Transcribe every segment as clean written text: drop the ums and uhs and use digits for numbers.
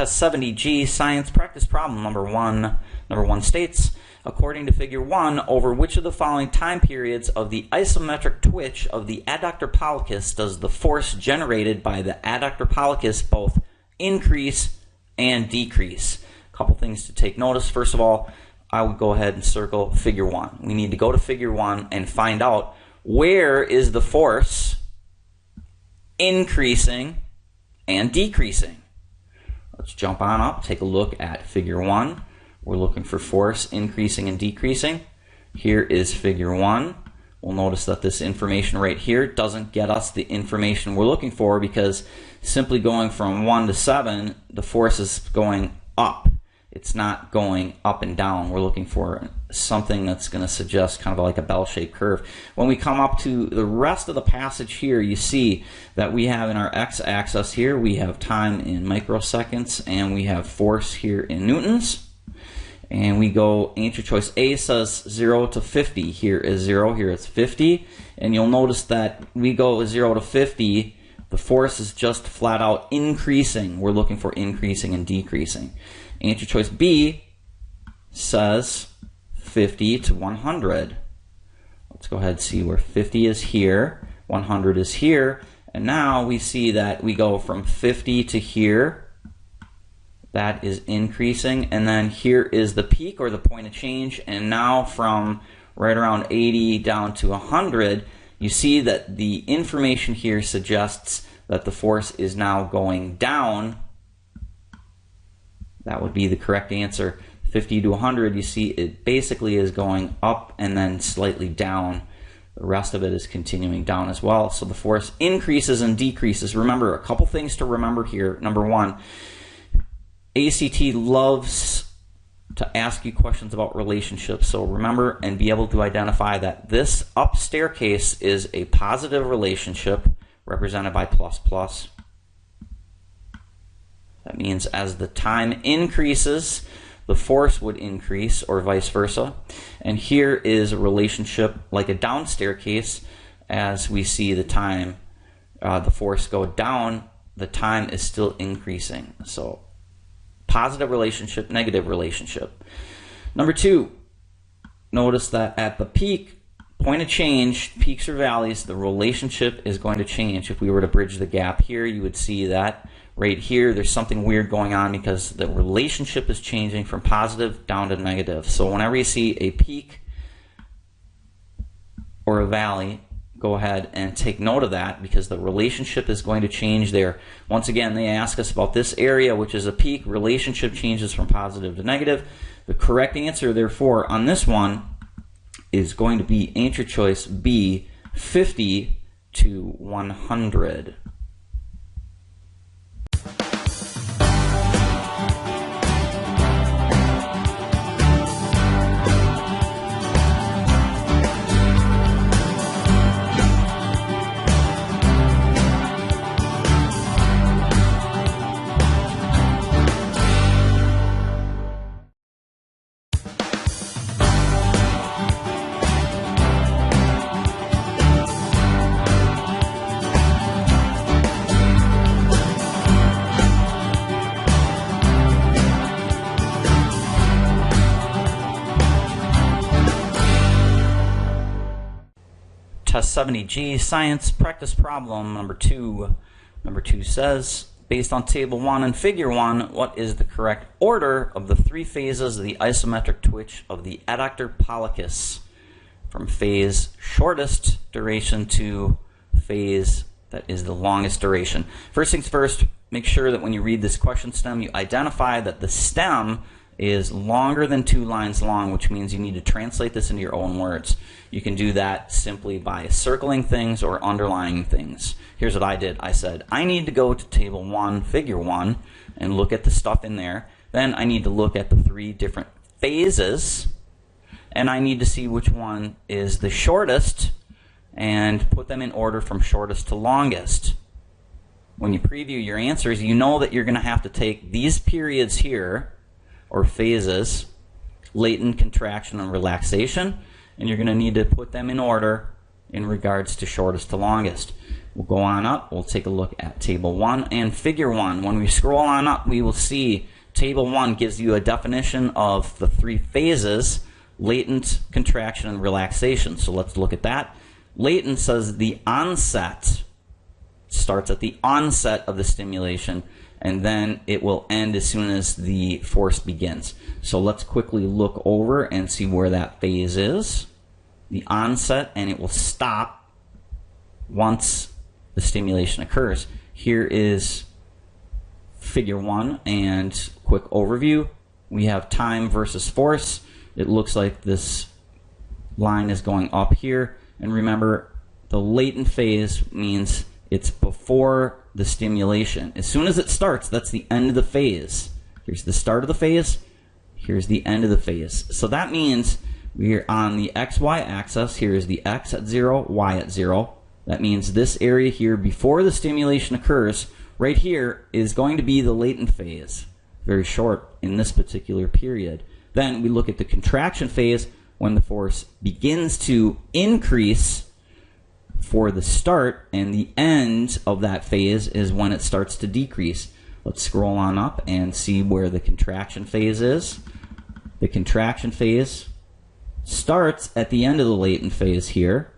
Test 70G, science practice problem number one states, according to figure 1, over which of the following time periods of the isometric twitch of the adductor pollicis does the force generated by the adductor pollicis both increase and decrease? A couple things to take notice. First of all, I would go ahead and circle figure 1. We need to go to figure 1 and find out where is the force increasing and decreasing. Let's jump on up, take a look at figure 1. We're looking for force increasing and decreasing. Here is figure 1. We'll notice that this information right here doesn't get us the information we're looking for, because simply going from 1 to 7, the force is going up. It's not going up and down. We're looking for something that's going to suggest kind of like a bell-shaped curve. When we come up to the rest of the passage here, you see that we have in our x-axis here, we have time in microseconds, and we have force here in newtons. And we go, answer choice A says 0 to 50. Here is 0, here it's 50. And you'll notice that we go 0 to 50, the force is just flat out increasing. We're looking for increasing and decreasing. Answer choice B says 50 to 100. Let's go ahead and see where 50 is here, 100 is here, and now we see that we go from 50 to here. That is increasing, and then here is the peak or the point of change, and now from right around 80 down to 100, you see that the information here suggests that the force is now going down. That would be the correct answer. 50 to 100, you see it basically is going up and then slightly down. The rest of it is continuing down as well. So the force increases and decreases. Remember, a couple things to remember here. Number one, ACT loves to ask you questions about relationships. So remember and be able to identify that this up staircase is a positive relationship represented by plus plus. That means as the time increases, the force would increase, or vice versa. And here is a relationship like a down staircase. As we see the time, the force go down, the time is still increasing. So positive relationship, negative relationship. Number two, notice that at the peak, point of change, peaks or valleys, the relationship is going to change. If we were to bridge the gap here, you would see that right here, there's something weird going on because the relationship is changing from positive down to negative. So whenever you see a peak or a valley, go ahead and take note of that because the relationship is going to change there. Once again, they ask us about this area, which is a peak. Relationship changes from positive to negative. The correct answer, therefore, on this one is going to be answer choice B, 50 to 100. Test 70G, science practice problem number 2. Number 2 says, based on table 1 and figure 1, what is the correct order of the 3 phases of the isometric twitch of the adductor pollicis from phase shortest duration to phase that is the longest duration? First things first, make sure that when you read this question stem, you identify that the stem is longer than 2 lines long, which means you need to translate this into your own words. You can do that simply by circling things or underlining things. Here's what I did. I said, I need to go to table 1, figure 1, and look at the stuff in there. Then I need to look at the 3 different phases, and I need to see which one is the shortest and put them in order from shortest to longest. When you preview your answers, you know that you're going to have to take these periods here, or phases, latent, contraction, and relaxation, and you're going to need to put them in order in regards to shortest to longest. We'll go on up. We'll take a look at Table 1 and Figure 1. When we scroll on up, we will see Table 1 gives you a definition of the three phases: latent, contraction, and relaxation. So let's look at that. Latent says the onset starts at the onset of the stimulation, and then it will end as soon as the force begins. So let's quickly look over and see where that phase is. The onset, and it will stop once the stimulation occurs. Here is Figure 1 and quick overview. We have time versus force. It looks like this line is going up here. And remember, the latent phase means it's before the stimulation. As soon as it starts, that's the end of the phase. Here's the start of the phase. Here's the end of the phase. So that means we're on the XY axis. Here is the X at 0, Y at 0. That means this area here before the stimulation occurs, right here, is going to be the latent phase. Very short in this particular period. Then we look at the contraction phase when the force begins to increase for the start, and the end of that phase is when it starts to decrease. Let's scroll on up and see where the contraction phase is. The contraction phase starts at the end of the latent phase here,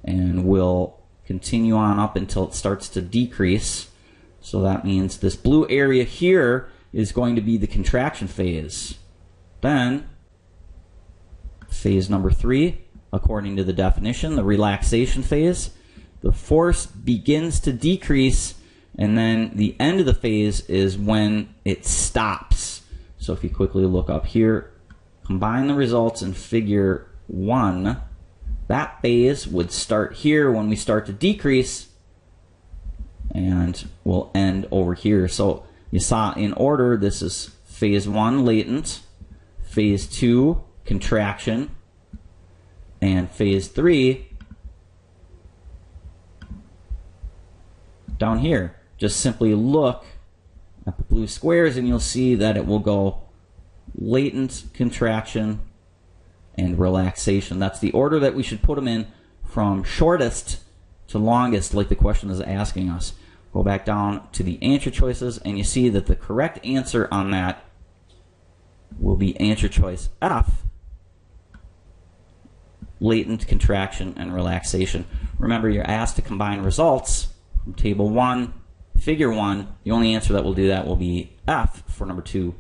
and will continue on up until it starts to decrease. So that means this blue area here is going to be the contraction phase. Then, phase number 3, according to the definition, the relaxation phase, the force begins to decrease, and then the end of the phase is when it stops. So if you quickly look up here, combine the results in Figure 1, that phase would start here when we start to decrease, and will end over here. So you saw in order, this is phase 1, latent, phase 2, contraction, and phase 3 down here. Just simply look at the blue squares and you'll see that it will go latent, contraction, and relaxation. That's the order that we should put them in, from shortest to longest, like the question is asking us. Go back down to the answer choices, and you see that the correct answer on that will be answer choice F, latent, contraction, and relaxation. Remember, you're asked to combine results from Table 1, Figure 1. The only answer that will do that will be F for number 2.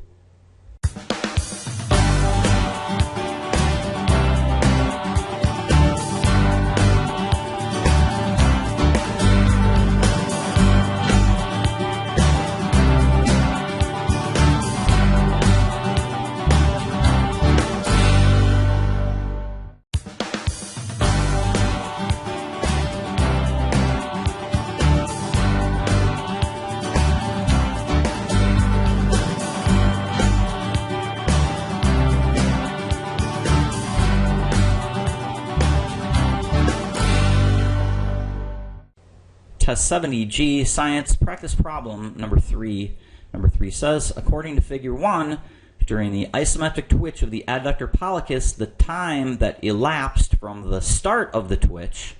Test 70G, Science Practice Problem number 3. Number 3 says, according to Figure 1, during the isometric twitch of the adductor pollicis, the time that elapsed from the start of the twitch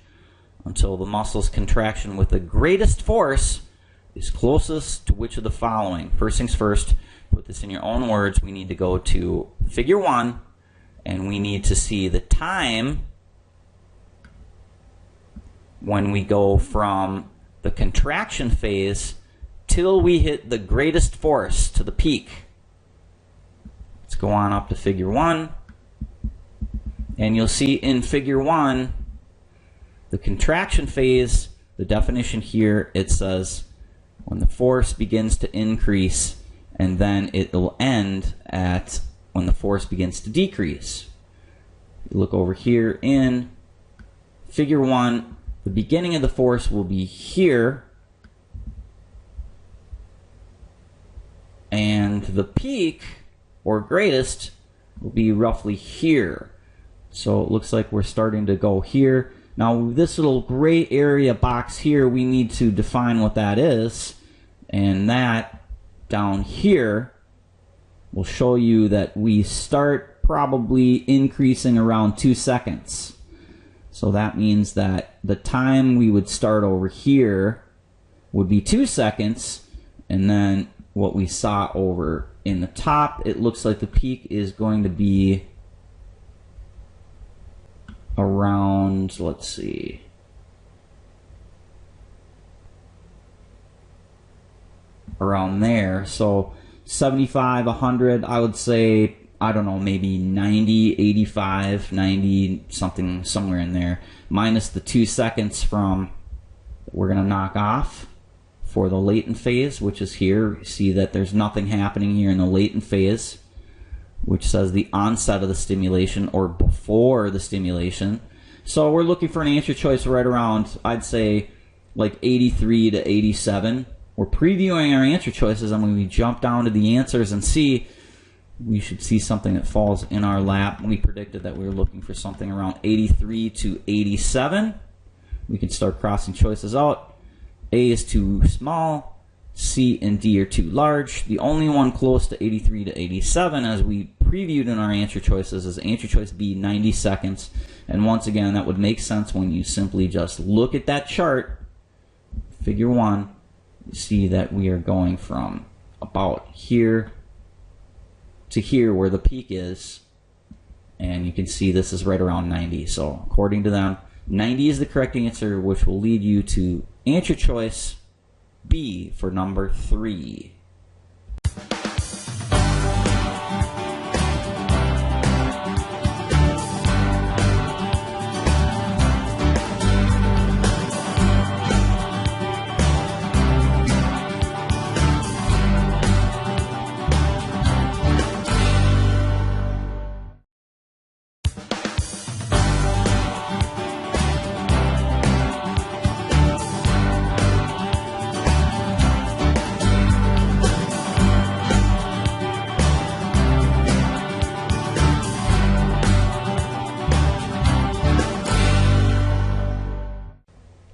until the muscle's contraction with the greatest force is closest to which of the following? First things first, put this in your own words. We need to go to Figure 1, and we need to see the time when we go from the contraction phase till we hit the greatest force, to the peak. Let's go on up to Figure 1, and you'll see in Figure 1 the contraction phase. The definition here, it says when the force begins to increase, and then it will end at when the force begins to decrease. You look over here in Figure 1, the beginning of the force will be here, and the peak, or greatest, will be roughly here. So it looks like we're starting to go here. Now this little gray area box here, we need to define what that is, and that down here will show you that we start probably increasing around 2 seconds. So that means that the time we would start over here would be 2 seconds, and then what we saw over in the top, it looks like the peak is going to be around, let's see, around there. So 75, 100, I would say, I don't know, maybe 90, 85, 90, something, somewhere in there, minus the 2 seconds from, we're going to knock off for the latent phase, which is here. You see that there's nothing happening here in the latent phase, which says the onset of the stimulation or before the stimulation. So we're looking for an answer choice right around, I'd say, like 83 to 87. We're previewing our answer choices, and when we jump down to the answers and see, we should see something that falls in our lap. We predicted that we were looking for something around 83 to 87. We can start crossing choices out. A is too small, C and D are too large. The only one close to 83 to 87, as we previewed in our answer choices, is answer choice B, 90 seconds. And once again, that would make sense when you simply just look at that chart, figure 1, you see that we are going from about here to here where the peak is, and you can see this is right around 90. So according to them, 90 is the correct answer, which will lead you to answer choice B for number 3.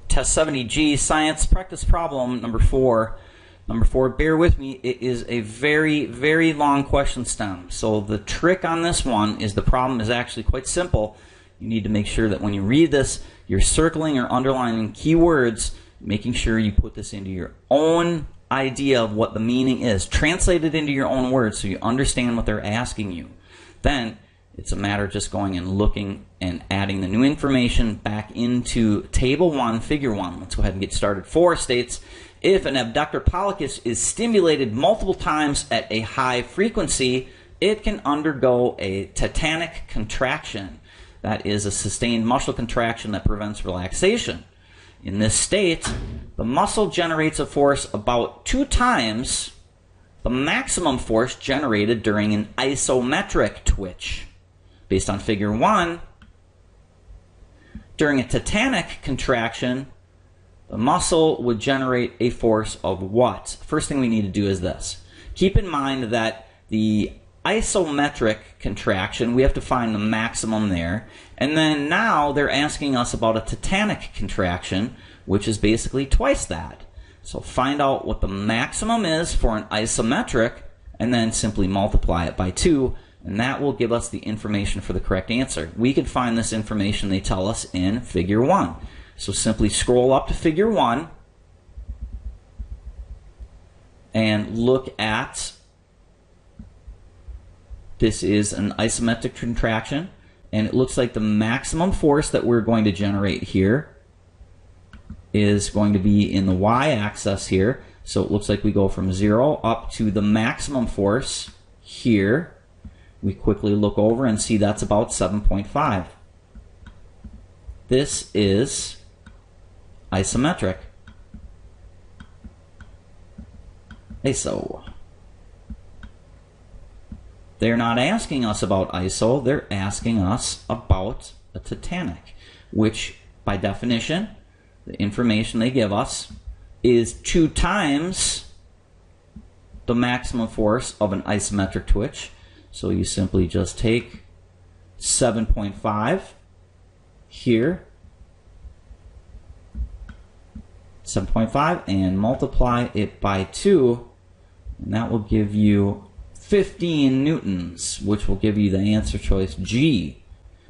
Test 70G, science practice problem number 4. Number 4, bear with me, it is a very, very long question stem. So the trick on this one is the problem is actually quite simple. You need to make sure that when you read this, you're circling or underlining keywords, making sure you put this into your own idea of what the meaning is. Translate it into your own words so you understand what they're asking you. Then it's a matter of just going and looking and adding the new information back into Table 1, Figure 1. Let's go ahead and get started. 4 states, if an abductor pollicis is stimulated multiple times at a high frequency, it can undergo a tetanic contraction. That is a sustained muscle contraction that prevents relaxation. In this state, the muscle generates a force about 2 times the maximum force generated during an isometric twitch. Based on Figure 1, during a tetanic contraction, the muscle would generate a force of what? First thing we need to do is this. Keep in mind that the isometric contraction, we have to find the maximum there. And then now they're asking us about a tetanic contraction, which is basically twice that. So find out what the maximum is for an isometric, and then simply multiply it by 2. And that will give us the information for the correct answer. We can find this information, they tell us, in Figure 1. So simply scroll up to Figure 1 and look at, this is an isometric contraction, and it looks like the maximum force that we're going to generate here is going to be in the y-axis here. So it looks like we go from 0 up to the maximum force here. We quickly look over and see that's about 7.5. This is isometric. ISO. They're not asking us about ISO, they're asking us about a tetanic, which by definition, the information they give us is 2 times the maximum force of an isometric twitch. So you simply just take 7.5 here, 7.5, and multiply it by 2, and that will give you 15 newtons, which will give you the answer choice G.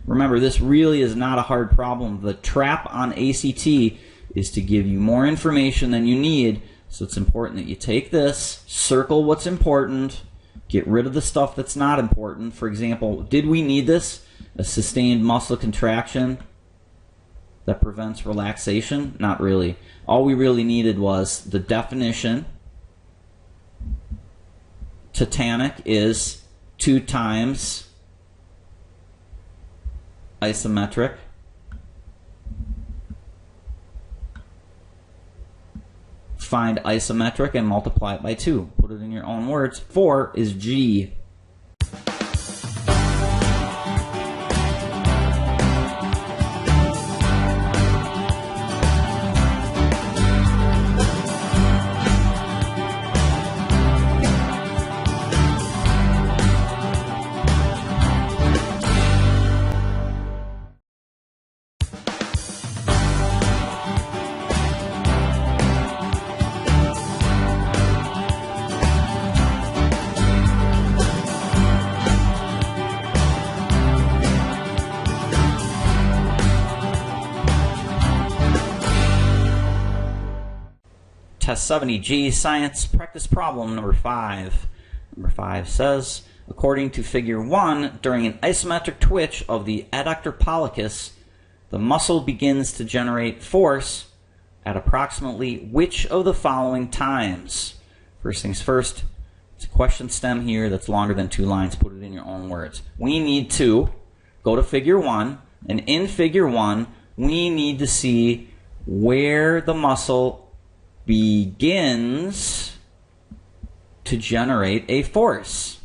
Remember, this really is not a hard problem. The trap on ACT is to give you more information than you need, so it's important that you take this, circle what's important, get rid of the stuff that's not important. For example, did we need this? A sustained muscle contraction that prevents relaxation? Not really. All we really needed was the definition. Tetanic is 2 times isometric. Find isometric and multiply it by 2. Put it in your own words. 4 is G. Test 70G, Science Practice Problem number 5. Number 5 says, according to figure 1, during an isometric twitch of the adductor pollicis, the muscle begins to generate force at approximately which of the following times? First things first, it's a question stem here that's longer than 2 lines. Put it in your own words. We need to go to figure 1, and in figure 1, we need to see where the muscle begins to generate a force.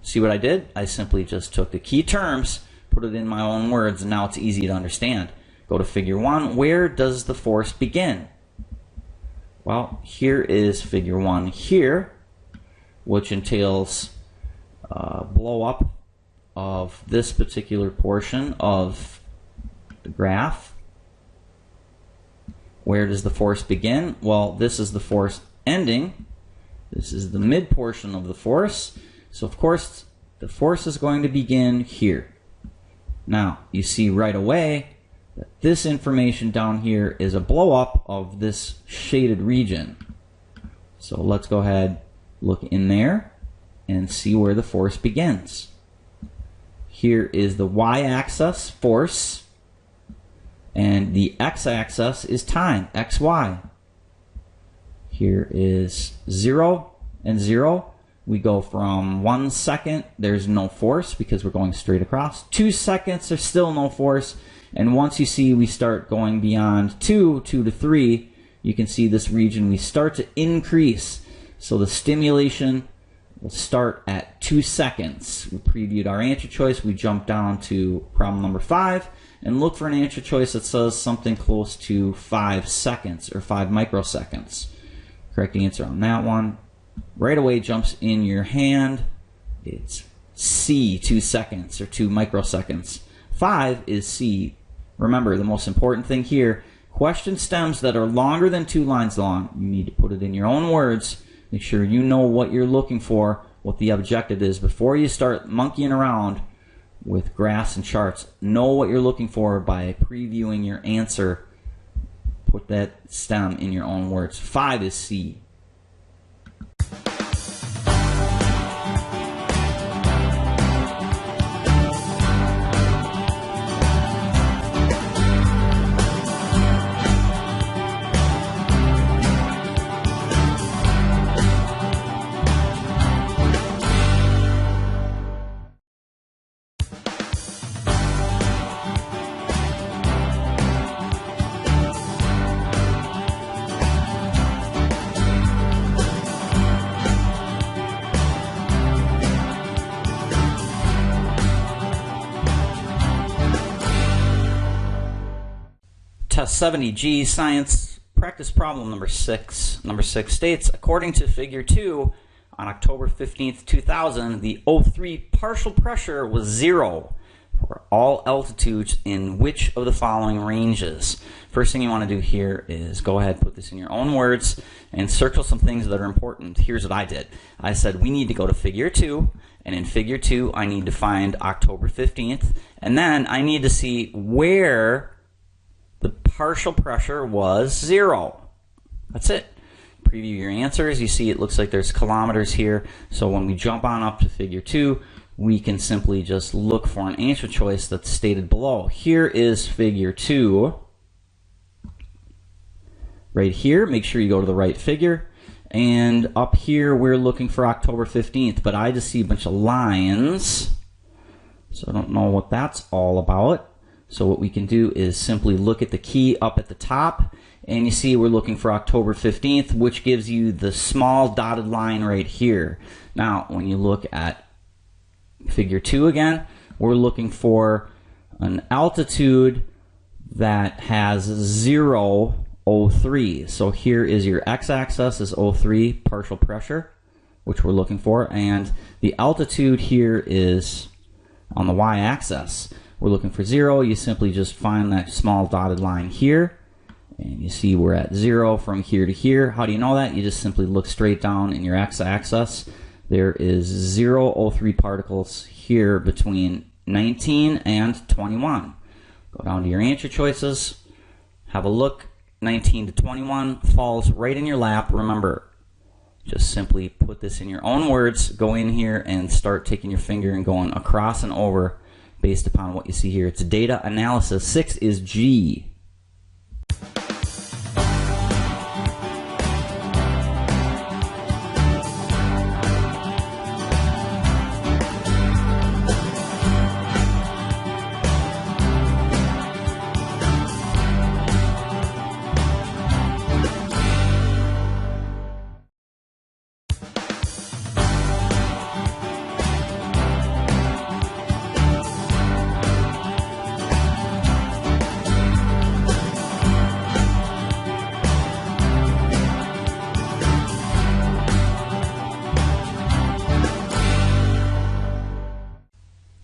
See what I did? I simply just took the key terms, put it in my own words, and now it's easy to understand. Go to figure 1. Where does the force begin? Well, here is figure 1 here, which entails blow up of this particular portion of the graph. Where does the force begin? Well, this is the force ending. This is the mid portion of the force. So, of course, the force is going to begin here. Now, you see right away that this information down here is a blow up of this shaded region. So let's go ahead, look in there, and see where the force begins. Here is the y-axis, force. And the x-axis is time, xy. Here is 0 and 0. We go from 1 second, there's no force because we're going straight across. 2 seconds, there's still no force. And once you see we start going beyond 2 to 3, you can see this region, we start to increase. So the stimulation will start at 2 seconds. We previewed our answer choice. We jump down to problem number 5. And look for an answer choice that says something close to 5 seconds or 5 microseconds. Correct answer on that one right away jumps in your hand. It's C, 2 seconds or 2 microseconds. 5 is C. Remember, the most important thing here, question stems that are longer than 2 lines long, you need to put it in your own words. Make sure you know what you're looking for, what the objective is before you start monkeying around with graphs and charts. Know what you're looking for by previewing your answer. Put that stem in your own words. 5 is C. Test 70G, Science Practice Problem number 6. Number 6 states, according to figure 2, on October 15th, 2000, the O3 partial pressure was 0. for all altitudes in which of the following ranges. First thing you want to do here is go ahead, put this in your own words, and circle some things that are important. Here's what I did. I said we need to go to figure 2, and in figure 2 I need to find October 15th, and then I need to see where the partial pressure was 0. That's it. Preview your answers. You see it looks like there's kilometers here, so when we jump on up to figure 2, we can simply just look for an answer choice that's stated below. Here is figure 2. Right here, make sure you go to the right figure. And up here, we're looking for October 15th, but I just see a bunch of lines, so I don't know what that's all about. So what we can do is simply look at the key up at the top, and you see we're looking for October 15th, which gives you the small dotted line right here. Now, when you look at figure 2 again, we're looking for an altitude that has 0.03. So here is your x-axis is 0.3 partial pressure, which we're looking for, and the altitude here is on the y-axis. We're looking for 0. You simply just find that small dotted line here, and you see we're at 0 from here to here. How do you know that? You just simply look straight down in your x-axis. There is 0.03 particles here between 19 and 21. Go down to your answer choices, have a look. 19 to 21 falls right in your lap. Remember, just simply put this in your own words, go in here and start taking your finger and going across and over based upon what you see here. It's data analysis. 6 is G.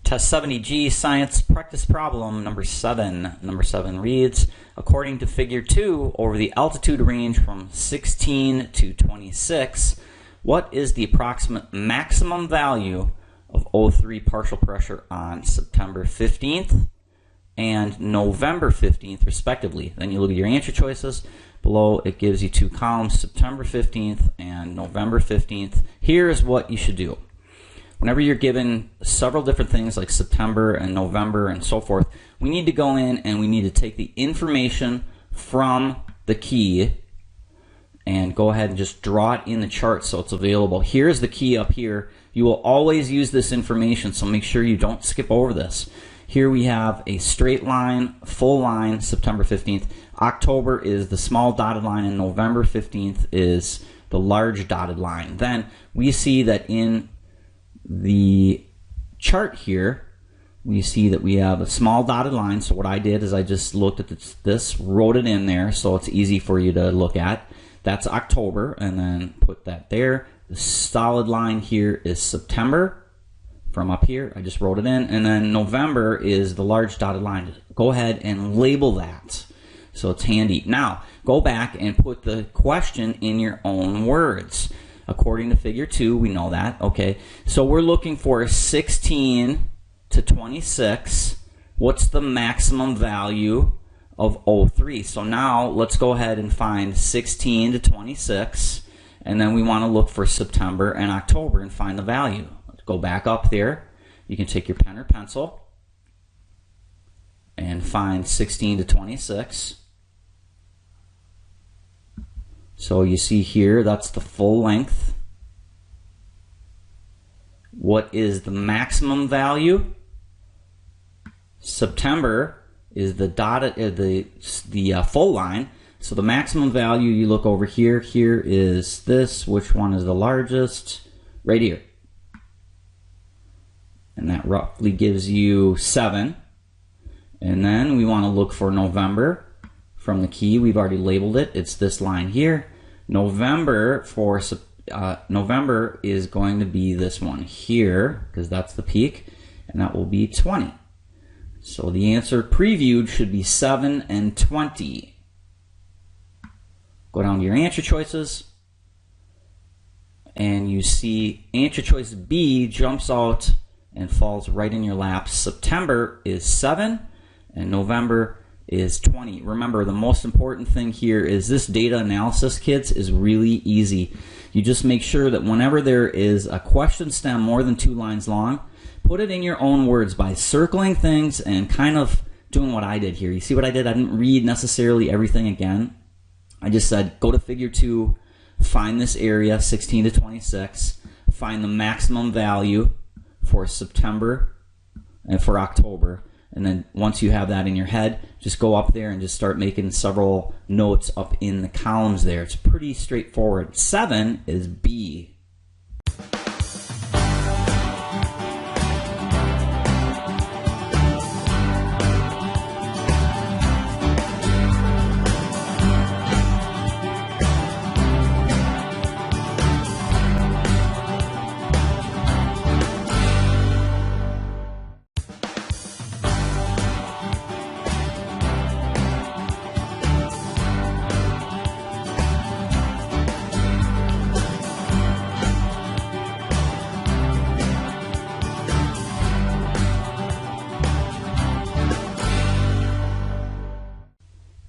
Test 70G Science Practice Problem number 7. Number 7 reads, according to figure 2, over the altitude range from 16 to 26, what is the approximate maximum value of O3 partial pressure on September 15th and November 15th, respectively? Then you look at your answer choices. Below it gives you 2 columns, September 15th and November 15th. Here's what you should do. Whenever you're given several different things like September and November and so forth, we need to go in and we need to take the information from the key and go ahead and just draw it in the chart so it's available. Here's the key up here. You will always use this information, so make sure you don't skip over this. Here we have a straight line, full line, September 15th. October is the small dotted line, and November 15th is the large dotted line. Then we see that in the chart here, we see that we have a small dotted line. So what I did is I just looked at this, wrote it in there so it's easy for you to look at. That's October, and then put that there. The solid line here is September. From up here, I just wrote it in, and then November is the large dotted line. Go ahead and label that so it's handy. Now, go back and put the question in your own words. According to figure 2, we know that, okay? So we're looking for 16 to 26. What's the maximum value of O3? So now let's go ahead and find 16 to 26, and then we want to look for September and October and find the value. Let's go back up there. You can take your pen or pencil and find 16 to 26. So you see here, that's the full length. What is the maximum value? September is the dotted, the full line. So the maximum value, you look over here. Here is this. Which one is the largest? Right here. And that roughly gives you 7. And then we want to look for November. From the key, we've already labeled it. It's this line here. November for November is going to be this one here, because that's the peak, and that will be 20. So the answer previewed should be 7 and 20. Go down to your answer choices, and you see answer choice B jumps out and falls right in your lap. September is 7 and November is 20. Remember, the most important thing here is this data analysis, kids, is really easy. You just make sure that whenever there is a question stem more than 2 lines long, put it in your own words by circling things and kind of doing what I did here. You see what I did? I didn't read necessarily everything again. I just said, go to figure 2, find this area, 16 to 26, find the maximum value for September and for October. And then once you have that in your head, just go up there and just start making several notes up in the columns there. It's pretty straightforward. 7 is B.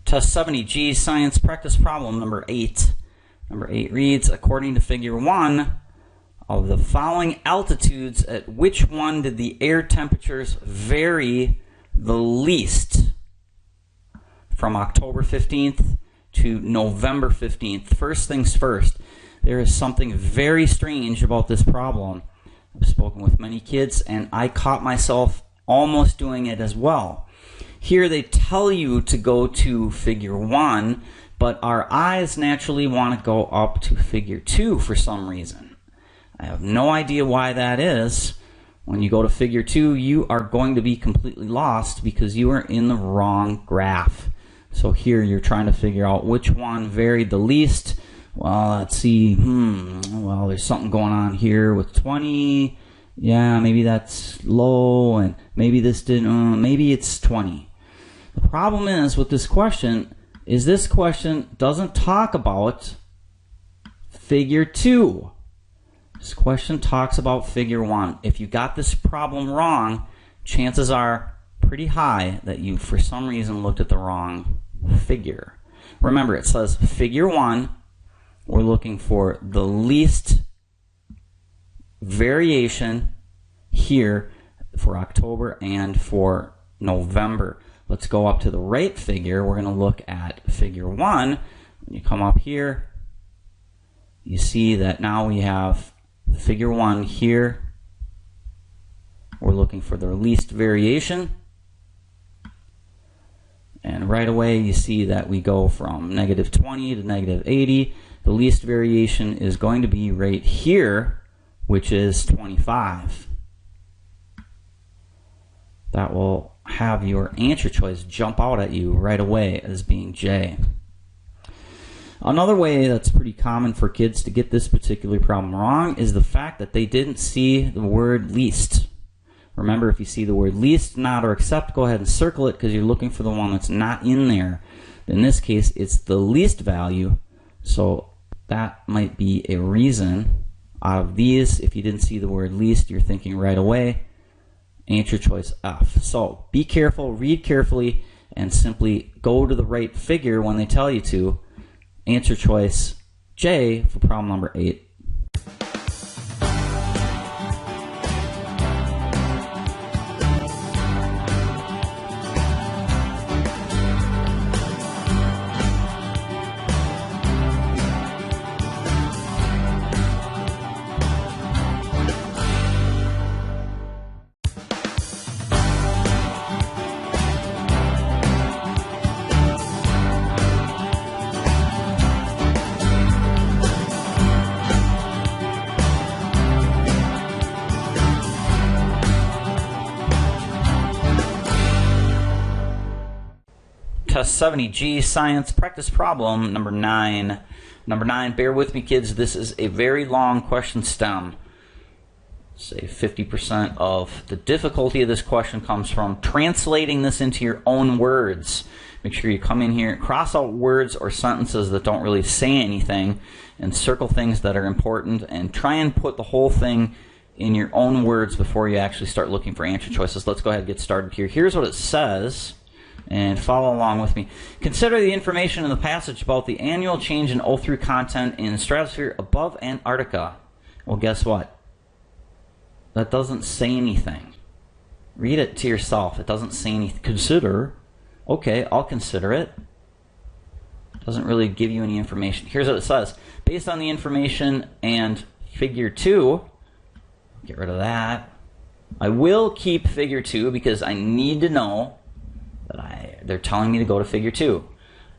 Test 70G, science practice problem number 8. Number 8 reads, according to figure 1, of the following altitudes, at which one did the air temperatures vary the least from October 15th to November 15th? First things first, there is something very strange about this problem. I've spoken with many kids, and I caught myself almost doing it as well. Here they tell you to go to figure 1, but our eyes naturally want to go up to figure 2 for some reason. I have no idea why that is. When you go to figure 2, you are going to be completely lost because you are in the wrong graph. So here you're trying to figure out which one varied the least. Well, let's see. Well, there's something going on here with 20. Yeah, maybe that's low, and maybe this didn't. Maybe it's 20. The problem is with this question is this question doesn't talk about figure 2. This question talks about figure 1. If you got this problem wrong, chances are pretty high that you, for some reason, looked at the wrong figure. Remember, it says figure 1. We're looking for the least variation here for October and for November. Let's go up to the right figure. We're going to look at figure 1. When you come up here, you see that now we have figure 1 here. We're looking for the least variation. And right away you see that we go from negative 20 to negative 80. The least variation is going to be right here, which is 25. That will have your answer choice jump out at you right away as being J. Another way that's pretty common for kids to get this particular problem wrong is the fact that they didn't see the word least. Remember, if you see the word least, not, or except, go ahead and circle it because you're looking for the one that's not in there. In this case, it's the least value, so that might be a reason. Out of these, if you didn't see the word least, you're thinking right away, answer choice F. So be careful, read carefully, and simply go to the right figure when they tell you to. Answer choice J for problem number 8. Test 70G, science practice problem number 9. Number 9, bear with me kids, this is a very long question stem. say 50% of the difficulty of this question comes from translating this into your own words. Make sure you come in here, cross out words or sentences that don't really say anything, and circle things that are important, and try and put the whole thing in your own words before you actually start looking for answer choices. Let's go ahead and get started here. Here's what it says, and follow along with me. Consider the information in the passage about the annual change in O3 content in the stratosphere above Antarctica. Well, guess what? That doesn't say anything. Read it to yourself. It doesn't say anything. Consider. Okay, I'll consider it. Doesn't really give you any information. Here's what it says. Based on the information and figure 2, get rid of that. I will keep figure 2 because I need to know that they're telling me to go to figure 2.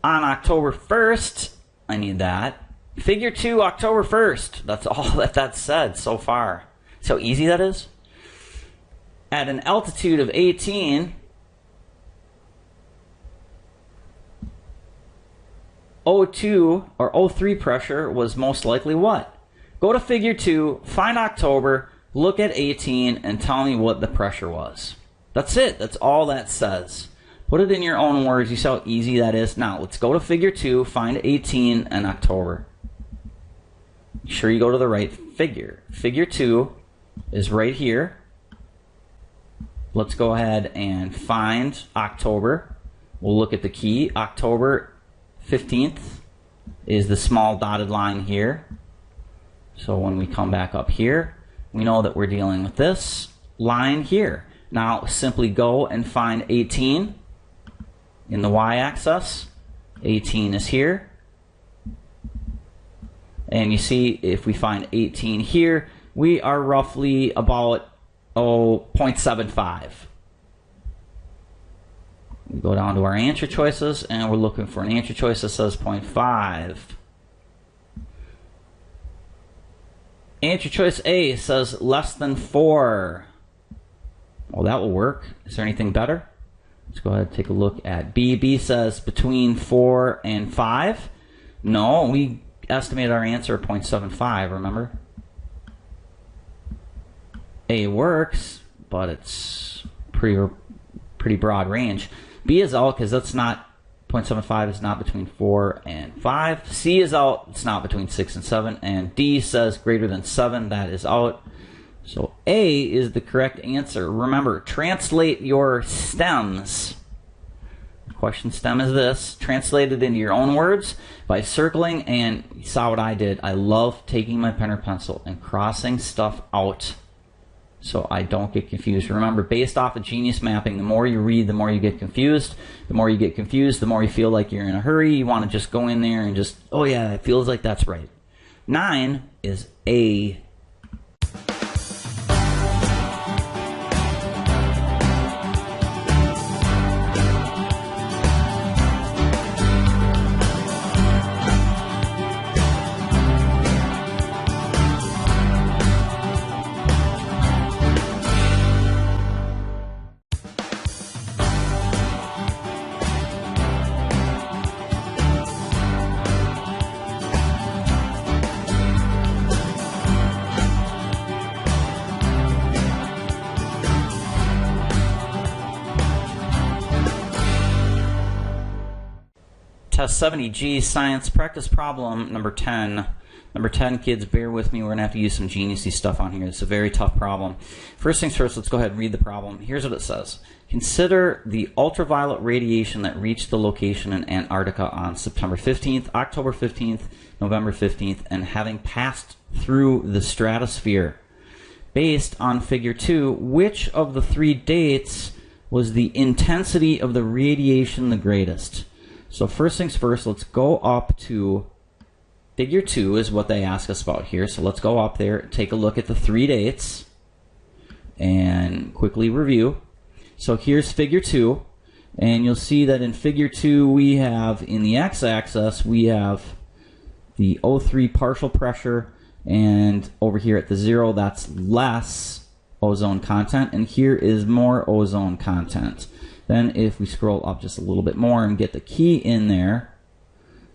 On October 1st, I need that. Figure 2, October 1st. That's all that said so far. See how easy that is? At an altitude of 18, O2 or O3 pressure was most likely what? Go to figure 2, find October, look at 18, and tell me what the pressure was. That's it. That's all that says. Put it in your own words. You see how easy that is? Now, let's go to figure 2, find 18 and October. Make sure you go to the right figure. Figure 2 is right here. Let's go ahead and find October. We'll look at the key. October 15th is the small dotted line here. So when we come back up here, we know that we're dealing with this line here. Now simply go and find 18 in the y-axis. 18 is here. And you see, if we find 18 here, we are roughly about 0.75. We go down to our answer choices, and we're looking for an answer choice that says 0.5. Answer choice A says less than 4. Well, that will work. Is there anything better? Let's go ahead and take a look at B. B says between 4 and 5. No, we estimated our answer at 0.75, remember? A works, but it's pretty broad range. B is out because that's not 0.75 is not between 4 and 5. C is out. It's not between 6 and 7. And D says greater than 7. That is out. So A is the correct answer. Remember, translate your stems. The question stem is this. Translate it into your own words by circling, and you saw what I did. I love taking my pen or pencil and crossing stuff out so I don't get confused. Remember, based off of Genius Mapping, the more you read, the more you get confused. The more you get confused, the more you feel like you're in a hurry. You want to just go in there and just, oh yeah, it feels like that's right. 9 is A. Test 70G Science Practice Problem number 10. Number 10, kids, bear with me. We're going to have to use some geniusy stuff on here. It's a very tough problem. First things first, let's go ahead and read the problem. Here's what it says. Consider the ultraviolet radiation that reached the location in Antarctica on September 15th, October 15th, November 15th, and having passed through the stratosphere. Based on figure 2, which of the 3 dates was the intensity of the radiation the greatest? So first things first, let's go up to figure 2 is what they ask us about here. So let's go up there, take a look at the 3 dates, and quickly review. So here's figure 2, and you'll see that in figure 2 we have, in the x-axis, we have the O3 partial pressure, and over here at the 0, that's less ozone content, and here is more ozone content. Then if we scroll up just a little bit more and get the key in there,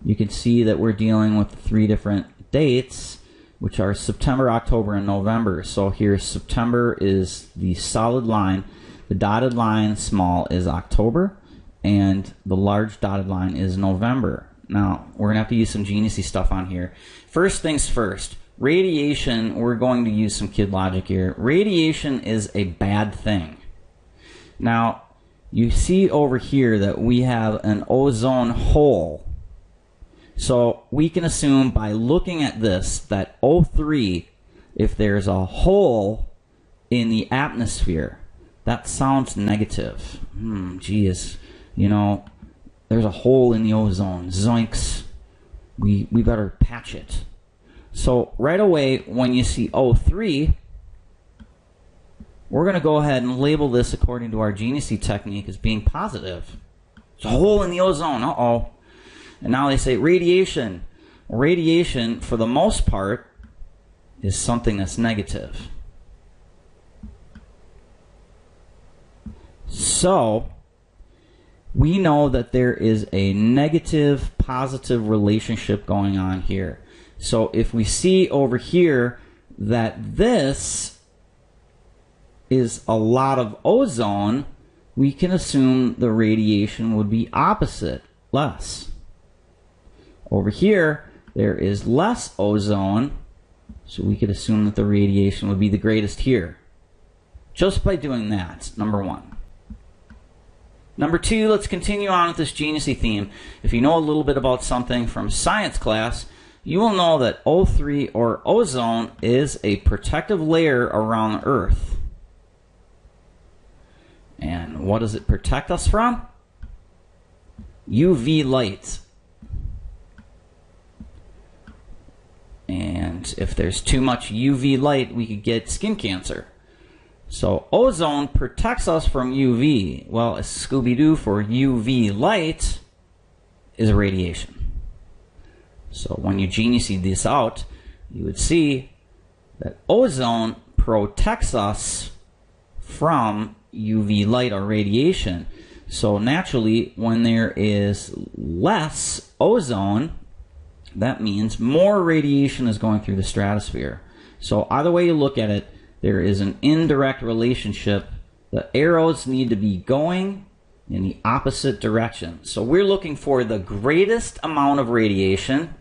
you can see that we're dealing with 3 different dates. which are September, October, and November. So here September is the solid line. The dotted line, small, is October, and the large dotted line is November. Now, we're going to have to use some geniusy stuff on here. First things first, radiation, we're going to use some kid logic here. Radiation is a bad thing. Now, you see over here that we have an ozone hole. So we can assume by looking at this that O3, if there's a hole in the atmosphere, that sounds negative. Geez, you know, there's a hole in the ozone. Zoinks. We better patch it. So right away, when you see O3, we're going to go ahead and label this according to our geniusy technique as being positive. There's a hole in the ozone. Uh-oh. And now they say radiation. Radiation, for the most part, is something that's negative. So, we know that there is a negative-positive relationship going on here. So, if we see over here that this is a lot of ozone, we can assume the radiation would be opposite, less. Over here, there is less ozone, so we could assume that the radiation would be the greatest here. Just by doing that, number one. Number two, let's continue on with this geniusy theme. If you know a little bit about something from science class, you will know that O3, or ozone, is a protective layer around the Earth. And what does it protect us from? UV light. And if there's too much UV light, we could get skin cancer. So ozone protects us from UV. Well, a Scooby-Doo for UV light is radiation. So when you geniusy this out, you would see that ozone protects us from UV light or radiation. So naturally, when there is less ozone, that means more radiation is going through the stratosphere. So either way you look at it, there is an indirect relationship. The arrows need to be going in the opposite direction. So we're looking for the greatest amount of radiation,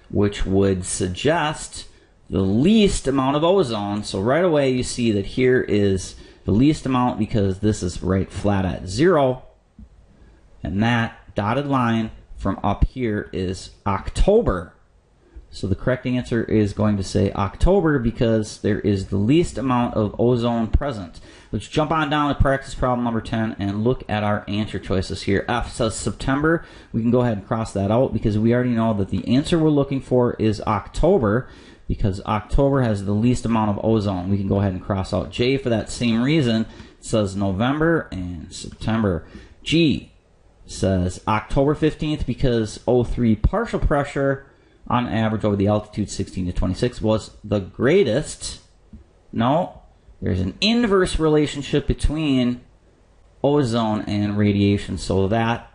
which would suggest the least amount of ozone. So right away you see that here is the least amount because this is right flat at 0. And that dotted line from up here is October. So the correct answer is going to say October because there is the least amount of ozone present. Let's jump on down to practice problem number 10 and look at our answer choices here. F says September. We can go ahead and cross that out because we already know that the answer we're looking for is October because October has the least amount of ozone. We can go ahead and cross out J for that same reason. It says November and September. G says October 15th because O3 partial pressure on average over the altitude 16 to 26 was the greatest. No, there's an inverse relationship between ozone and radiation, so that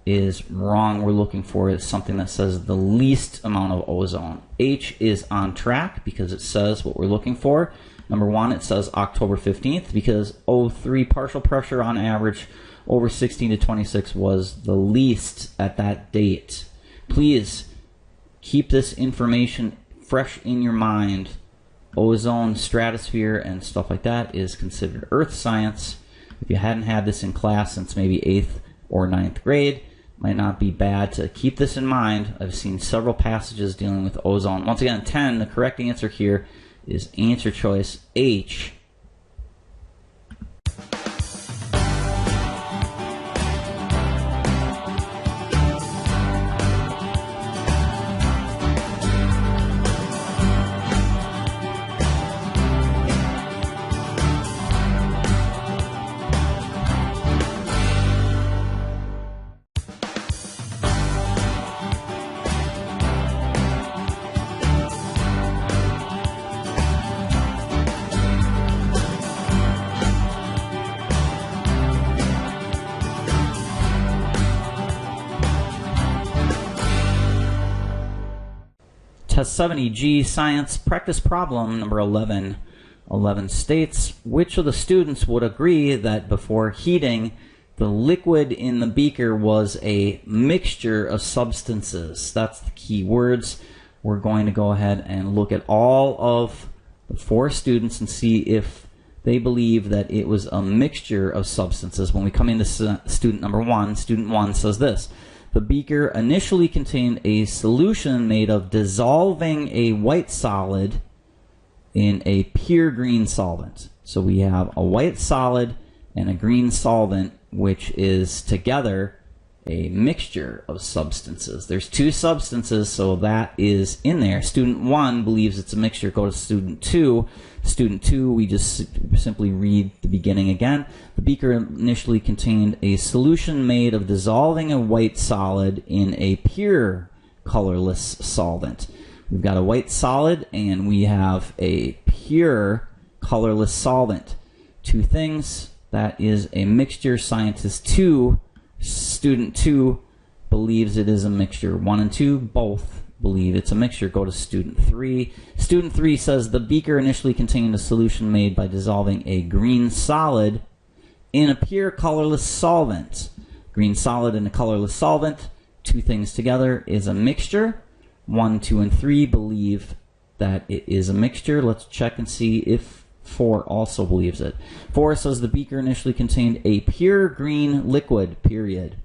is wrong. We're looking for something that says the least amount of ozone. H is on track because it says what we're looking for. Number one, it says October 15th because O3 partial pressure on average over 16 to 26 was the least at that date. Please keep this information fresh in your mind. Ozone, stratosphere, and stuff like that is considered earth science. If you hadn't had this in class since maybe 8th or 9th grade, might not be bad to keep this in mind. I've seen several passages dealing with ozone. Once again, 10, the correct answer here is answer choice H. Test 70G Science Practice Problem number 11. 11 states, which of the students would agree that before heating, the liquid in the beaker was a mixture of substances? That's the key words. We're going to go ahead and look at all of the 4 students and see if they believe that it was a mixture of substances. When we come into student number 1, student 1 says this: the beaker initially contained a solution made of dissolving a white solid in a pure green solvent. So we have a white solid and a green solvent, which is together a mixture of substances. There's 2 substances, so that is in there. Student 1 believes it's a mixture. Go to student 2. Student 2, we just simply read the beginning again. The beaker initially contained a solution made of dissolving a white solid in a pure colorless solvent. We've got a white solid and we have a pure colorless solvent. 2 things. That is a mixture. Scientist 2, student 2 believes it is a mixture. 1 and 2 both believe it's a mixture. Go to student 3. Student 3 says the beaker initially contained a solution made by dissolving a green solid in a pure colorless solvent. Green solid in a colorless solvent, 2 things together is a mixture. 1, 2, and 3 believe that it is a mixture. Let's check and see if 4 also believes it. 4 says the beaker initially contained a pure green liquid, period.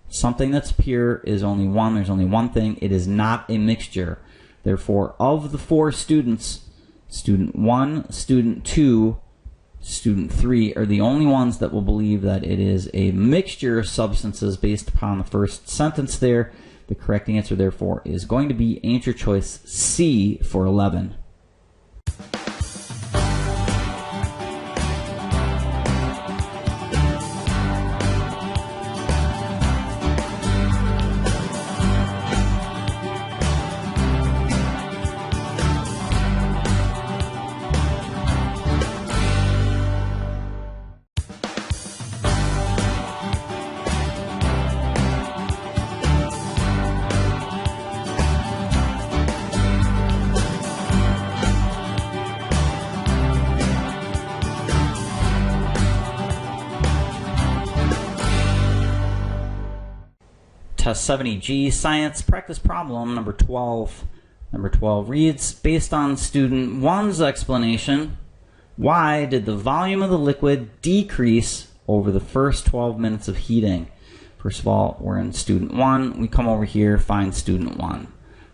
Something that's pure is only one. There's only one thing. It is not a mixture. Therefore, of the 4 students, student 1, student 2, student 3 are the only ones that will believe that it is a mixture of substances based upon the first sentence there. The correct answer, therefore, is going to be answer choice C for 11. Test 70G Science Practice Problem number 12. Number 12 reads, based on student 1's explanation, why did the volume of the liquid decrease over the first 12 minutes of heating? First of all, we're in student 1. We come over here, find student 1.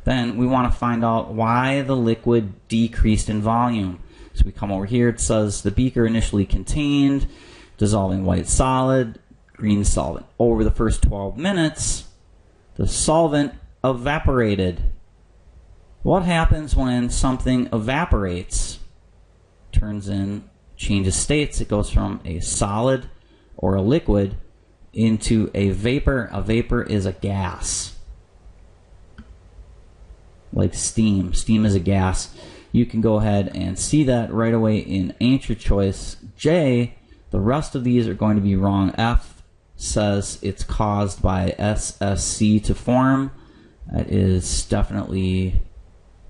Then we want to find out why the liquid decreased in volume. So we come over here. It says the beaker initially contained dissolving white solid, green solvent. Over the first 12 minutes, the solvent evaporated. What happens when something evaporates? Changes states. It goes from a solid or a liquid into a vapor. A vapor is a gas. Like steam. Steam is a gas. You can go ahead and see that right away in answer choice J. The rest of these are going to be wrong. F says it's caused by SSC to form. That is definitely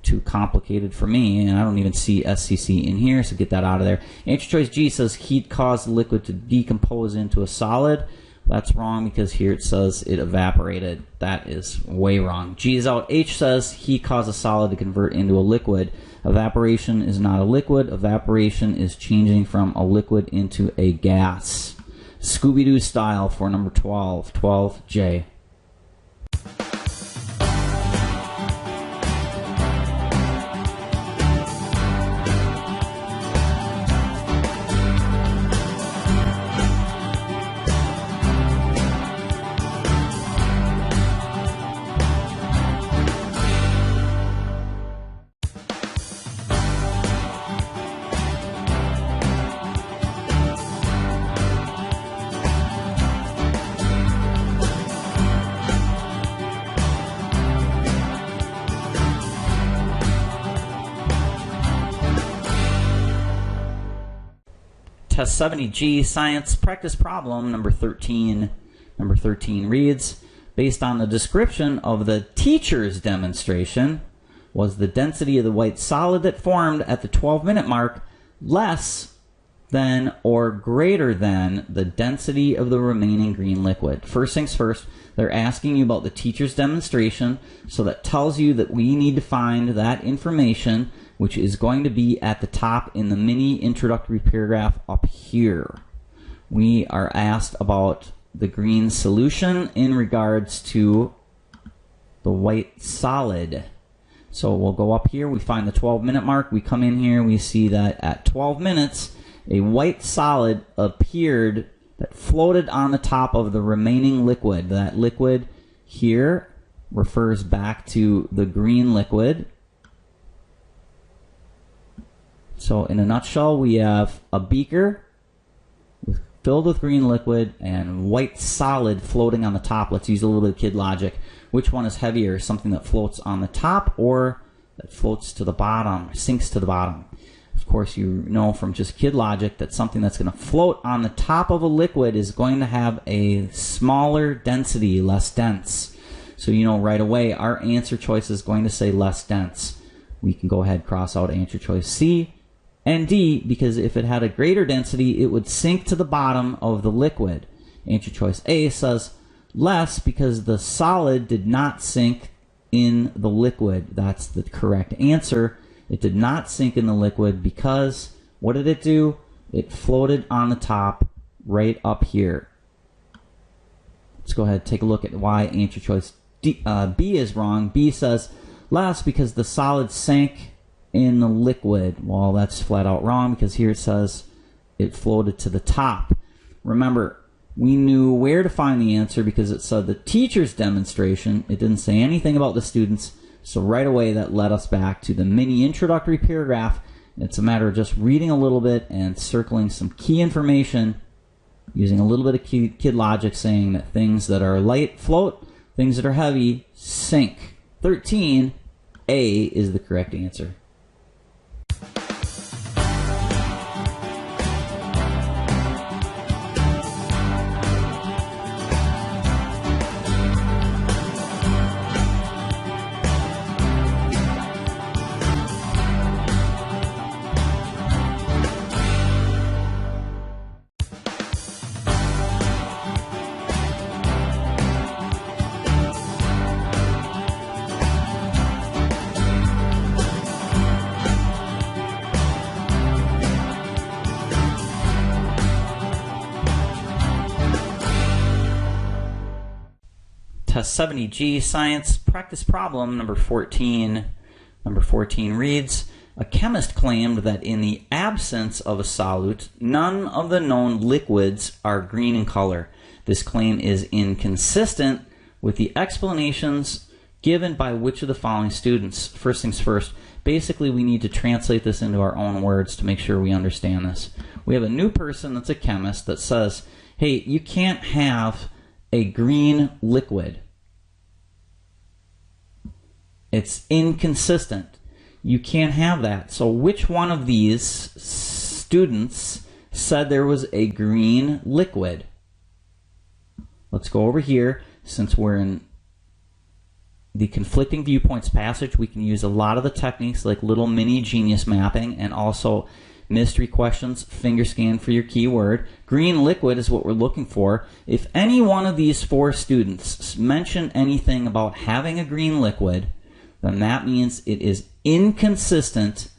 too complicated for me, and I don't even see SCC in here, so get that out of there. Answer choice G says heat caused the liquid to decompose into a solid. That's wrong because here it says it evaporated. That is way wrong. G is out. H says heat caused a solid to convert into a liquid. Evaporation is not a liquid. Evaporation is changing from a liquid into a gas. Scooby-Doo style for number 12, 12J. Test 70G Science Practice Problem number 13. Number 13 reads, based on the description of the teacher's demonstration, Was the density of the white solid that formed at the 12-minute mark less than or greater than the density of the remaining green liquid? First things first, they're asking you about the teacher's demonstration, so that tells you that we need to find that information, which is going to be at the top in the mini introductory paragraph up here. We are asked about the green solution in regards to the white solid. So we'll go up here, we find the 12-minute mark, we come in here, we see that at 12 minutes, a white solid appeared that floated on the top of the remaining liquid. That liquid here refers back to the green liquid. So in a nutshell, we have a beaker filled with green liquid and white solid floating on the top. Let's use a little bit of kid logic. Which one is heavier, something that floats on the top or that floats to the bottom, sinks to the bottom? Of course, you know from just kid logic that something that's going to float on the top of a liquid is going to have a smaller density, less dense. So you know right away our answer choice is going to say less dense. We can go ahead, cross out answer choice C and D, because if it had a greater density, it would sink to the bottom of the liquid. Answer choice A says less because the solid did not sink in the liquid. That's the correct answer. It did not sink in the liquid because, what did it do? It floated on the top right up here. Let's go ahead and take a look at why answer choice B is wrong. B says less because the solid sank in the liquid. Well, that's flat out wrong because here it says it floated to the top. Remember, we knew where to find the answer because it said the teacher's demonstration. It didn't say anything about the students. So right away that led us back to the mini introductory paragraph. It's a matter of just reading a little bit and circling some key information using a little bit of kid logic, saying that things that are light float, things that are heavy sink. 13, A is the correct answer. Test 70G Science Practice Problem number 14. Number 14 reads, a chemist claimed that in the absence of a solute, none of the known liquids are green in color. This claim is inconsistent with the explanations given by which of the following students? First things first, basically we need to translate this into our own words to make sure we understand this. We have a new person that's a chemist that says, hey, you can't have a green liquid. It's inconsistent. You can't have that. So which one of these students said there was a green liquid? Let's go over here. Since we're in the conflicting viewpoints passage, we can use a lot of the techniques like little mini genius mapping and also mystery questions, finger scan for your keyword. Green liquid is what we're looking for. If any one of these four students mention anything about having a green liquid, then that means it is inconsistent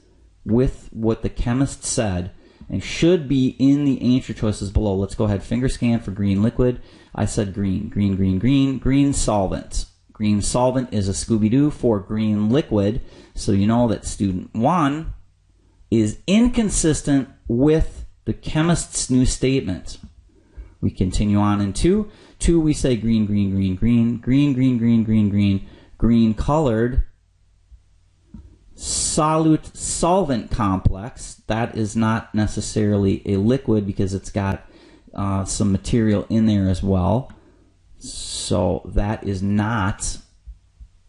with what the chemist said and should be in the answer choices below. Let's go ahead, finger scan for green liquid. I said green, green, green, green, green solvent. Green solvent is a Scooby-Doo for green liquid, so you know that student 1 is inconsistent with the chemist's new statement. We continue on in 2. 2, we say green, green, green, green, green, green, green, green, green, green colored solute solvent complex. That is not necessarily a liquid because it's got some material in there as well. So that is not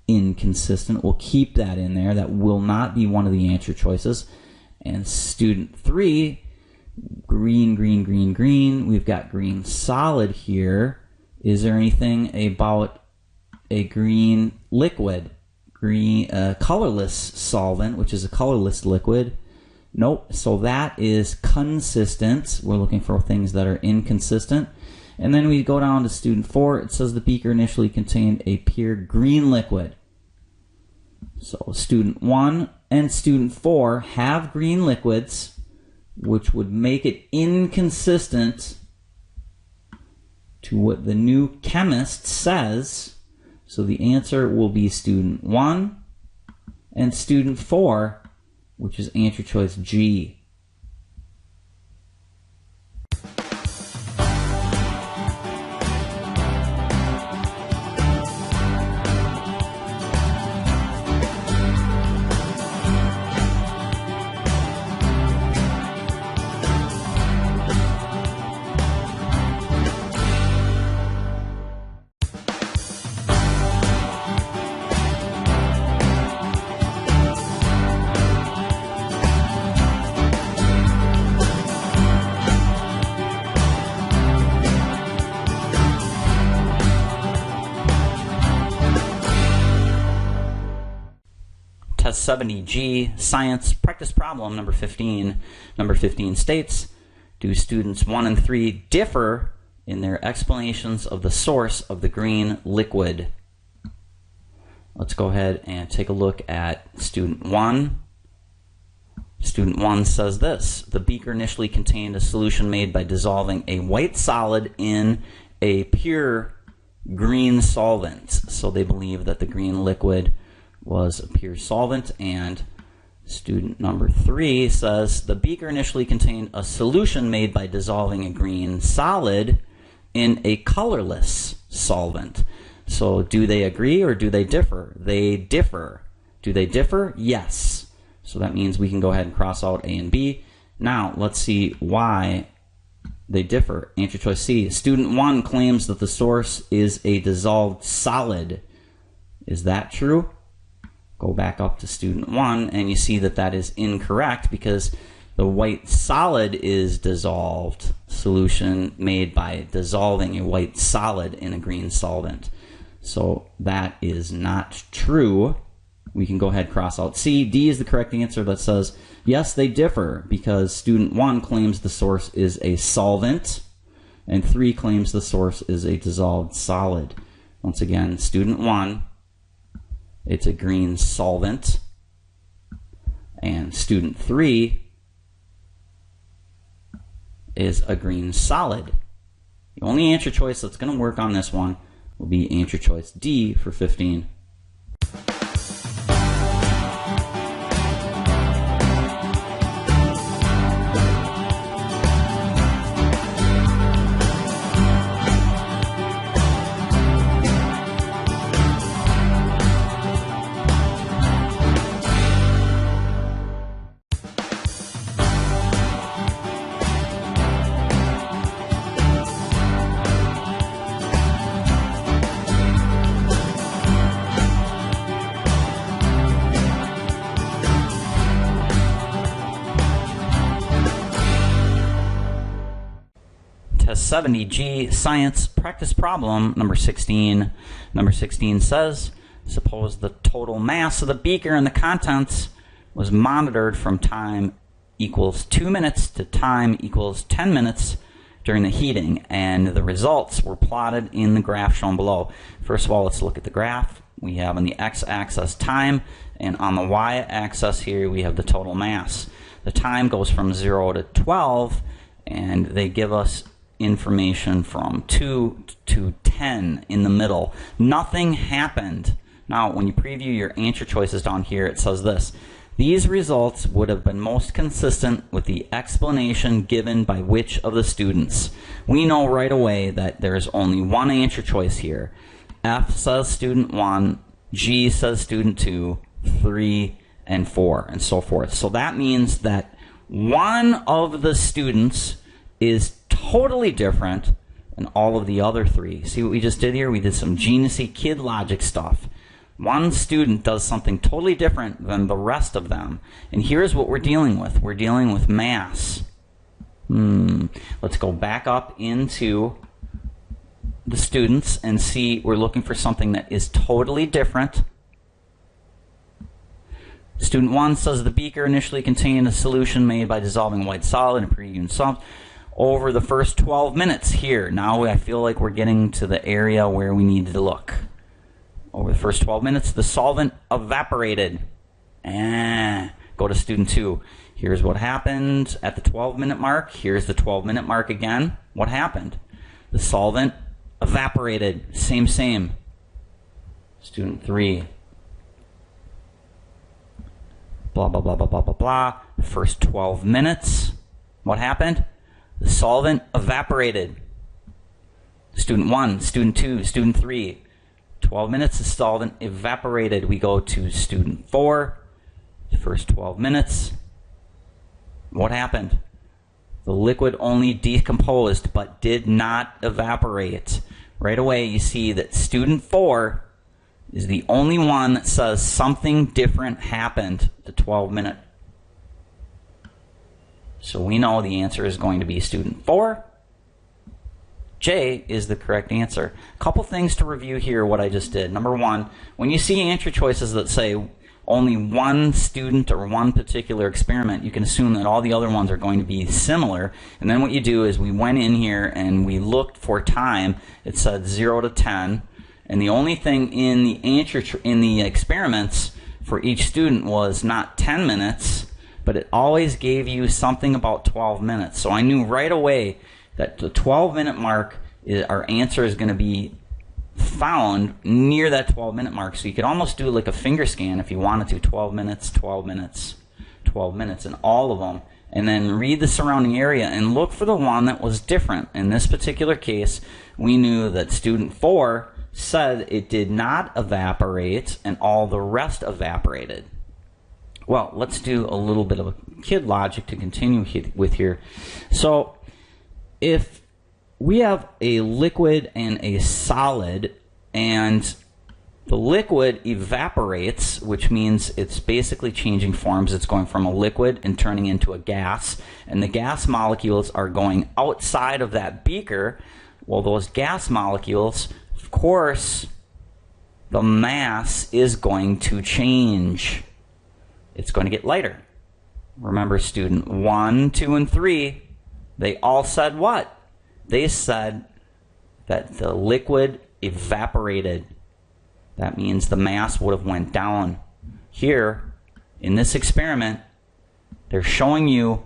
inconsistent. We'll keep that in there. That will not be one of the answer choices. And student 3, green, green, green, green. We've got green solid here. Is there anything about a green liquid? colorless solvent, which is a colorless liquid. Nope, so that is consistent. We're looking for things that are inconsistent. And then we go down to student 4. It says the beaker initially contained a pure green liquid. So student 1 and student 4 have green liquids, which would make it inconsistent to what the new chemist says. So the answer will be student 1 and student 4, which is answer choice G. Test 70G, Science, Practice Problem number 15. Number 15 states, do students 1 and 3 differ in their explanations of the source of the green liquid? Let's go ahead and take a look at student 1. Student 1 says this: the beaker initially contained a solution made by dissolving a white solid in a pure green solvent. So they believe that the green liquid was a pure solvent. And student number 3 says the beaker initially contained a solution made by dissolving a green solid in a colorless solvent. So do they agree or do they differ? They differ. Do they differ? Yes. So that means we can go ahead and cross out A and B. Now let's see why they differ. Answer choice C. Student 1 claims that the source is a dissolved solid. Is that true? Go back up to student 1 and you see that that is incorrect, because the white solid is dissolved. Solution made by dissolving a white solid in a green solvent. So that is not true. We can go ahead and cross out C. D is the correct answer that says yes, they differ, because student 1 claims the source is a solvent and 3 claims the source is a dissolved solid. Once again, student 1, it's a green solvent, and student 3 is a green solid. The only answer choice that's going to work on this one will be answer choice D for 15. Test 70G, Science, Practice Problem number 16. Number 16 says, suppose the total mass of the beaker and the contents was monitored from time equals 2 minutes to time equals 10 minutes during the heating, and the results were plotted in the graph shown below. First of all, let's look at the graph. We have on the x-axis time, and on the y-axis here we have the total mass. The time goes from 0 to 12, and they give us information from 2 to 10 in the middle. Nothing happened. Now, when you preview your answer choices down here, it says this: these results would have been most consistent with the explanation given by which of the students? We know right away that there is only one answer choice here. F says student 1, G says student 2, 3, and 4, and so forth. So that means that one of the students is totally different than all of the other 3. See what we just did here? We did some geniusy kid logic stuff. One student does something totally different than the rest of them. And here's what we're dealing with. We're dealing with mass. Let's go back up into the students and see we're looking for something that is totally different Student 1 says the beaker initially contained a solution made by dissolving white solid in pre-unit salt over the first 12 minutes. Here, now I feel like we're getting to the area where we need to look. Over the first 12 minutes, the solvent evaporated. Go to student 2. Here's what happened at the 12-minute mark. Here's the 12-minute mark again. What happened? The solvent evaporated. Same. Student 3. Blah, blah, blah, blah, blah, blah, blah. First 12 minutes. What happened? The solvent evaporated. Student 1, student 2, student 3. 12 minutes, the solvent evaporated. We go to student 4. The first 12 minutes. What happened? The liquid only decomposed but did not evaporate. Right away you see that student 4 is the only one that says something different happened at the 12-minute. So we know the answer is going to be student 4. J is the correct answer. A couple things to review here what I just did. Number 1, when you see answer choices that say only one student or one particular experiment, you can assume that all the other ones are going to be similar. And then what you do is we went in here and we looked for time. It said 0 to 10. And the only thing in the answer in the experiments for each student was not 10 minutes, but it always gave you something about 12 minutes. So I knew right away that the 12-minute mark, our answer is going to be found near that 12-minute mark. So you could almost do like a finger scan if you wanted to, 12 minutes, 12 minutes, 12 minutes, and all of them. And then read the surrounding area and look for the one that was different. In this particular case, we knew that student 4 said it did not evaporate and all the rest evaporated. Well, let's do a little bit of kid logic to continue with here. So if we have a liquid and a solid, and the liquid evaporates, which means it's basically changing forms. It's going from a liquid and turning into a gas, and the gas molecules are going outside of that beaker. Well, those gas molecules, of course, the mass is going to change. It's going to get lighter. Remember, student 1, 2, and 3, they all said what? They said that the liquid evaporated. That means the mass would have went down. Here, in this experiment, they're showing you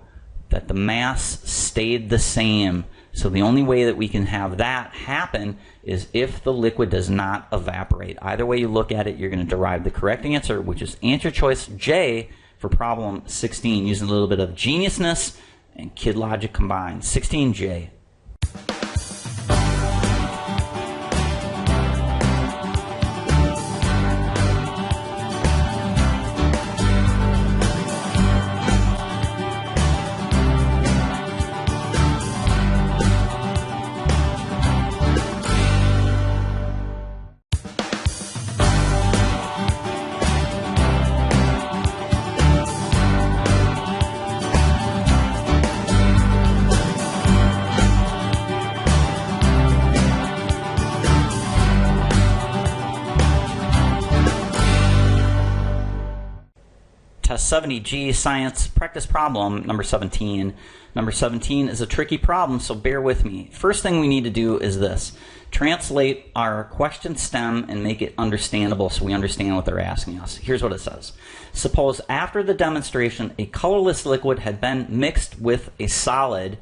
that the mass stayed the same. So the only way that we can have that happen is if the liquid does not evaporate. Either way you look at it, you're going to derive the correct answer, which is answer choice J for problem 16, using a little bit of geniusness and kid logic combined. 16J. Test 70G Science Practice Problem number 17. Number 17 is a tricky problem, so bear with me. First thing we need to do is this. Translate our question stem and make it understandable so we understand what they're asking us. Here's what it says. Suppose after the demonstration a colorless liquid had been mixed with a solid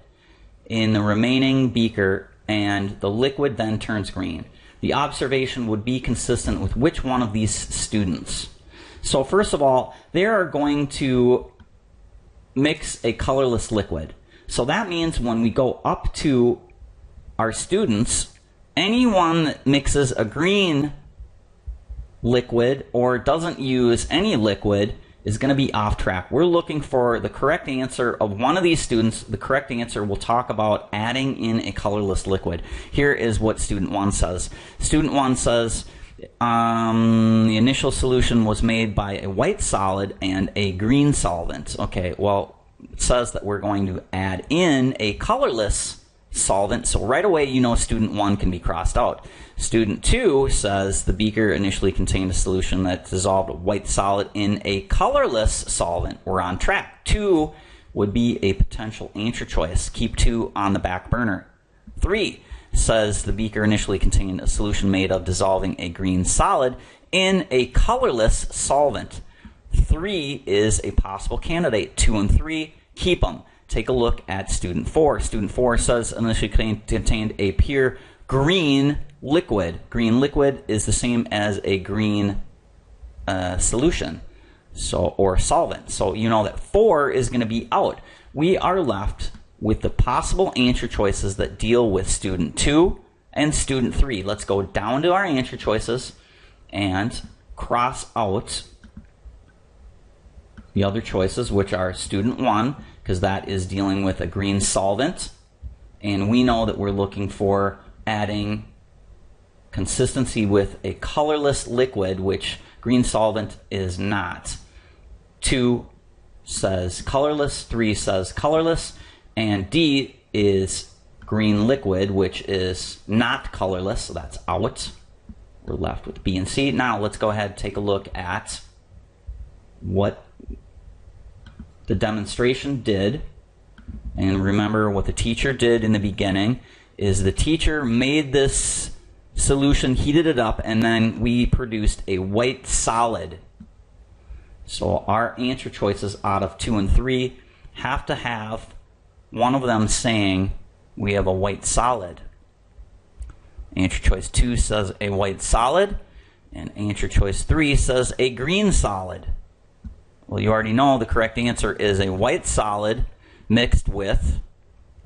in the remaining beaker and the liquid then turns green. The observation would be consistent with which one of these students? So first of all, they are going to mix a colorless liquid. So that means when we go up to our students, anyone that mixes a green liquid or doesn't use any liquid is going to be off track. We're looking for the correct answer of one of these students. The correct answer will talk about adding in a colorless liquid. Here is what student 1 says. Student 1 says, the initial solution was made by a white solid and a green solvent. Okay, well, it says that we're going to add in a colorless solvent, so right away you know student 1 can be crossed out. Student 2 says the beaker initially contained a solution that dissolved a white solid in a colorless solvent. We're on track. 2 would be a potential answer choice. Keep 2 on the back burner. 3 says the beaker initially contained a solution made of dissolving a green solid in a colorless solvent. 3 is a possible candidate. 2 and 3, keep them. Take a look at student 4. Student 4 says initially contained a pure green liquid. Green liquid is the same as a green solution, or solvent. So you know that 4 is going to be out. We are left with the possible answer choices that deal with student 2 and student 3. Let's go down to our answer choices and cross out the other choices, which are student 1, because that is dealing with a green solvent, and we know that we're looking for adding consistency with a colorless liquid, which green solvent is not. 2 says colorless, 3 says colorless, and D is green liquid, which is not colorless, so that's out. We're left with B and C. Now let's go ahead and take a look at what the demonstration did. And remember what the teacher did in the beginning is the teacher made this solution, heated it up, and then we produced a white solid. So our answer choices out of 2 and 3 have to have one of them saying we have a white solid. Answer choice 2 says a white solid, and answer choice 3 says a green solid. Well, you already know the correct answer is a white solid mixed with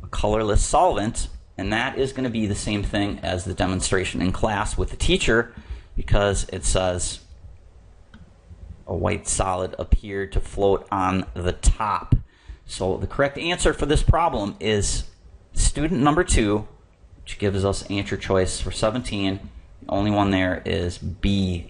a colorless solvent, and that is going to be the same thing as the demonstration in class with the teacher, because it says a white solid appeared to float on the top. So the correct answer for this problem is student number 2, which gives us answer choice for 17. The only one there is B.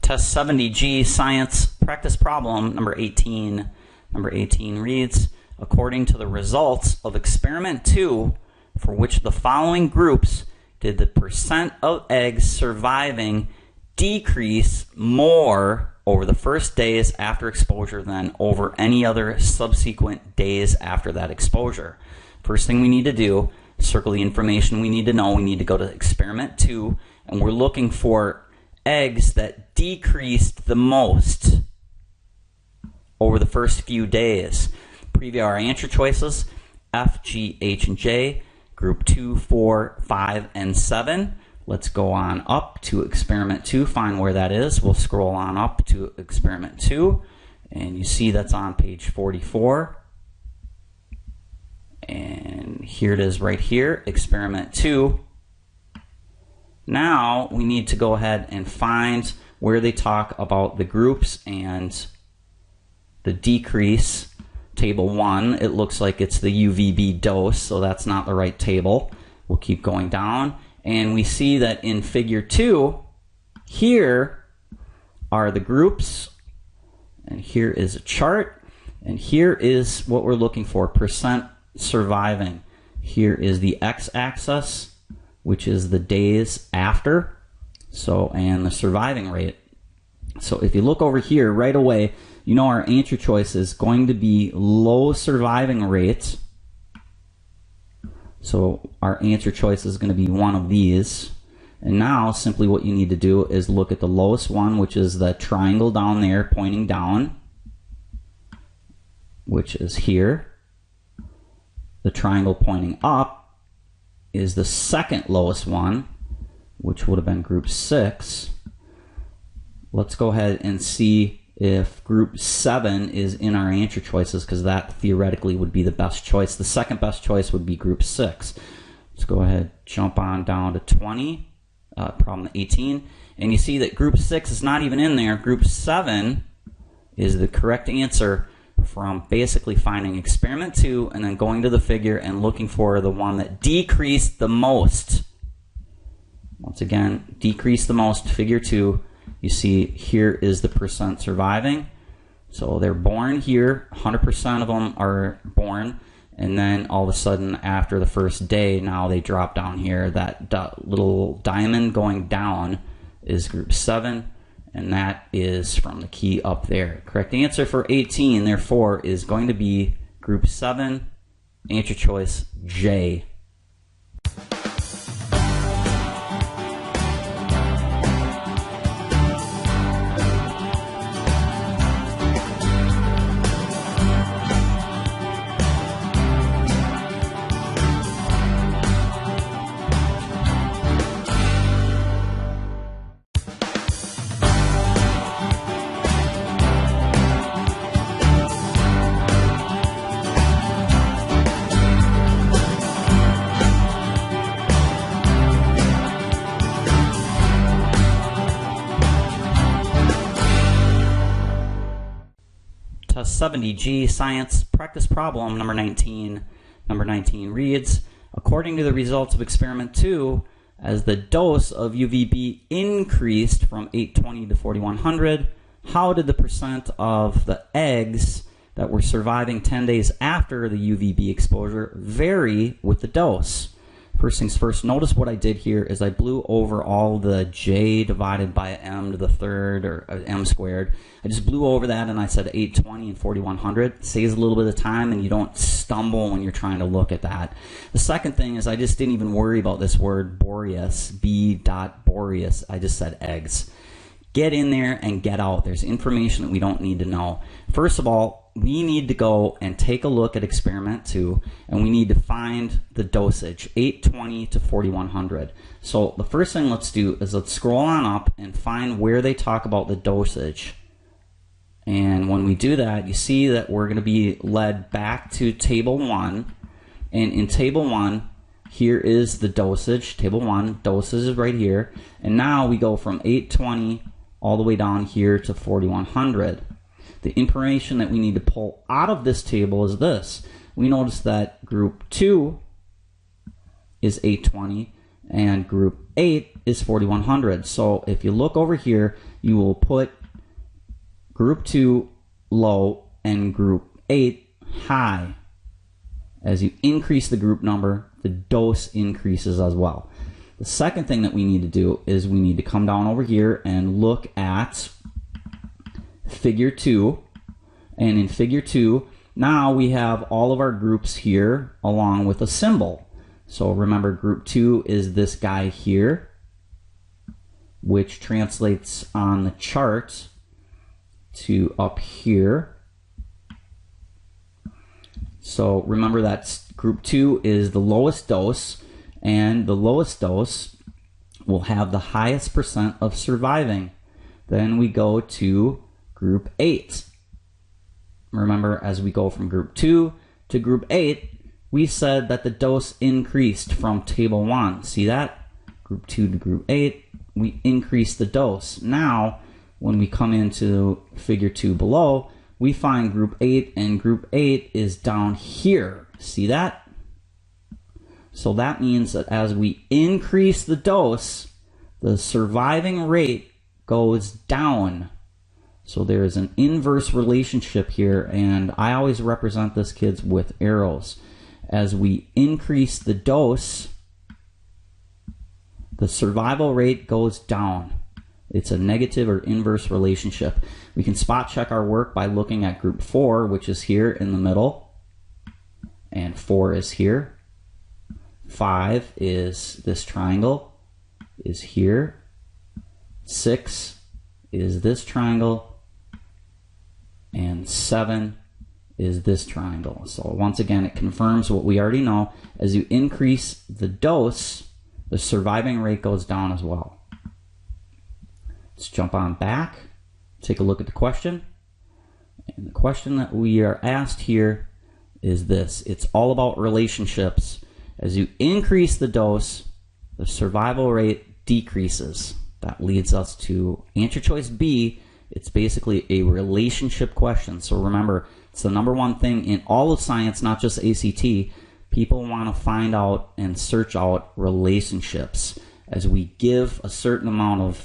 Test 70G Science Practice Problem number 18. Number 18 reads, according to the results of experiment 2, for which the following groups did the percent of eggs surviving decrease more over the first days after exposure than over any other subsequent days after that exposure? First thing we need to do, circle the information we need to know. We need to go to experiment 2, and we're looking for eggs that decreased the most over the first few days. Preview our answer choices: F, G, H, and J, group 2, 4, 5, and 7. Let's go on up to experiment 2, find where that is. We'll scroll on up to experiment 2, and you see that's on page 44. And here it is right here, experiment 2. Now we need to go ahead and find where they talk about the groups and the decrease. Table 1, it looks like it's the UVB dose, so that's not the right table. We'll keep going down, and we see that in figure 2, here are the groups, and here is a chart, and here is what we're looking for, percent surviving. Here is the x-axis, which is the days after, and the surviving rate. So if you look over here right away, you know our answer choice is going to be low surviving rate. So our answer choice is going to be one of these. And now simply what you need to do is look at the lowest one, which is the triangle down there pointing down, which is here. The triangle pointing up is the second lowest one, which would have been group 6. Let's go ahead and see if group 7 is in our answer choices, because that theoretically would be the best choice. The second best choice would be group 6. Let's go ahead, jump on down to 20, problem 18, and you see that group 6 is not even in there. Group 7 is the correct answer from basically finding experiment 2 and then going to the figure and looking for the one that decreased the most. Once again, decreased the most, figure 2. You see here is the percent surviving. So they're born here, 100% of them are born, and then all of a sudden after the first day, now they drop down here. That little diamond going down is group 7, and that is from the key up there. Correct answer for 18, therefore, is going to be group 7, answer choice J. Test 70G, Science, Practice Problem number 19. Number 19 reads, according to the results of experiment 2, as the dose of UVB increased from 820 to 4100, how did the percent of the eggs that were surviving 10 days after the UVB exposure vary with the dose? First things first, notice what I did here is I blew over all the j divided by m to the third, or m squared. I just blew over that and I said 820 and 4100. It saves a little bit of time and you don't stumble when you're trying to look at that. The second thing is I just didn't even worry about this word boreas, b.boreas. I just said eggs. Get in there and get out. There's information that we don't need to know. First of all, we need to go and take a look at experiment 2, and we need to find the dosage, 820 to 4100. So the first thing let's do is let's scroll on up and find where they talk about the dosage. And when we do that, you see that we're going to be led back to table 1. And in table 1, here is the dosage. Table 1, dosage is right here. And now we go from 820 all the way down here to 4100. The information that we need to pull out of this table is this. We notice that group 2 is 820 and group 8 is 4100. So if you look over here, you will put group 2 low and group 8 high. As you increase the group number, the dose increases as well. The second thing that we need to do is we need to come down over here and look at figure 2, and in figure 2 now we have all of our groups here along with a symbol. So remember, group 2 is this guy here, which translates on the chart to up here. So remember that group 2 is the lowest dose, and the lowest dose will have the highest percent of surviving. Then we go to group 8. Remember, as we go from group 2 to group 8, we said that the dose increased from table 1. See that? Group 2 to group 8, we increased the dose. Now, when we come into figure 2 below, we find group 8, and group 8 is down here. See that? So that means that as we increase the dose, the surviving rate goes down. So there is an inverse relationship here, and I always represent this, kids, with arrows. As we increase the dose, the survival rate goes down. It's a negative or inverse relationship. We can spot check our work by looking at group 4, which is here in the middle, and 4 is here. 5 is this triangle, is here. 6 is this triangle, and 7 is this triangle. So once again, it confirms what we already know. As you increase the dose, the surviving rate goes down as well. Let's jump on back take a look at the question. And the question that we are asked here is this. It's all about relationships. As you increase the dose, the survival rate decreases. That leads us to answer choice B. It's basically a relationship question. So remember, it's the number one thing in all of science, not just ACT. People want to find out and search out relationships. As we give a certain amount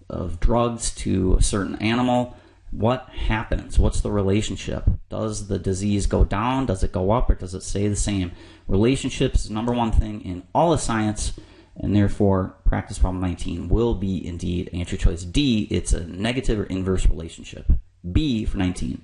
of drugs to a certain animal, what happens? What's the relationship? Does the disease go down? Does it go up? Or does it stay the same? Relationships is number one thing in all of science, and therefore practice problem 19 will be indeed answer choice D. It's a negative or inverse relationship. B for 19.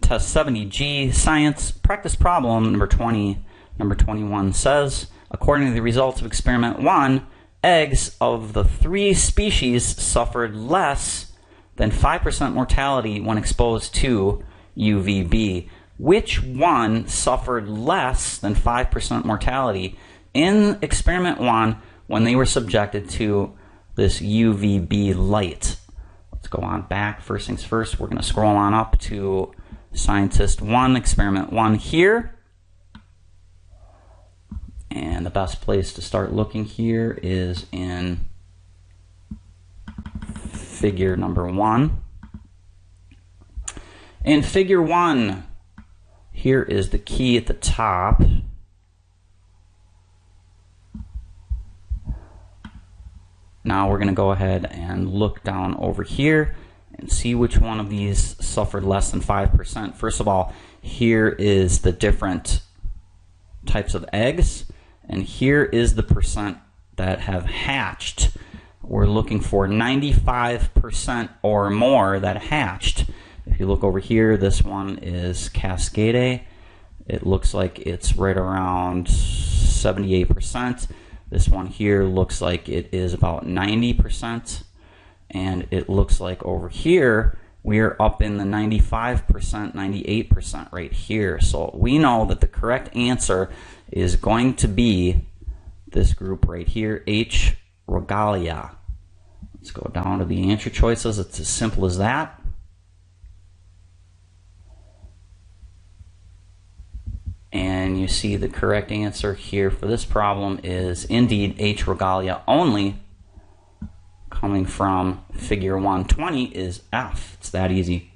Test 70G, Science, Practice Problem number 20. Number 21 says, according to the results of Experiment 1, eggs of the 3 species suffered less than 5% mortality when exposed to UVB. Which one suffered less than 5% mortality in Experiment 1 when they were subjected to this UVB light? Let's go on back. First things first, we're going to scroll on up to Scientist 1, Experiment 1 here. And the best place to start looking here is in figure number 1. In figure 1, here is the key at the top. Now we're going to go ahead and look down over here and see which one of these suffered less than 5%. First of all, here is the different types of eggs, and here is the percent that have hatched. We're looking for 95% or more that hatched. If you look over here, this one is Cascade. It looks like it's right around 78%. This one here looks like it is about 90%. And it looks like over here, we're up in the 95%, 98% right here. So we know that the correct answer is going to be this group right here, H. regalia. Let's go down to the answer choices. It's as simple as that. And you see the correct answer here for this problem is indeed H. regalia only. Coming from figure 120 is F. It's that easy.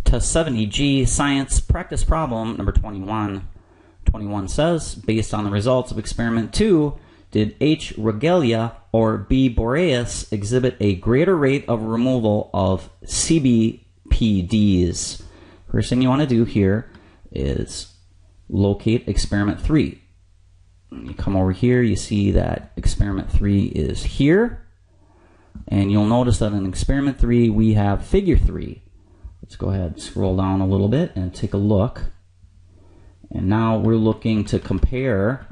Test 70G, Science, Practice Problem number 21. 21 says, based on the results of Experiment 2, did H. regalia or B. boreas exhibit a greater rate of removal of CBPDs? First thing you want to do here is locate Experiment 3. You come over here, you see that Experiment 3 is here. And you'll notice that in Experiment 3, we have Figure 3. Let's go ahead and scroll down a little bit and take a look. And now we're looking to compare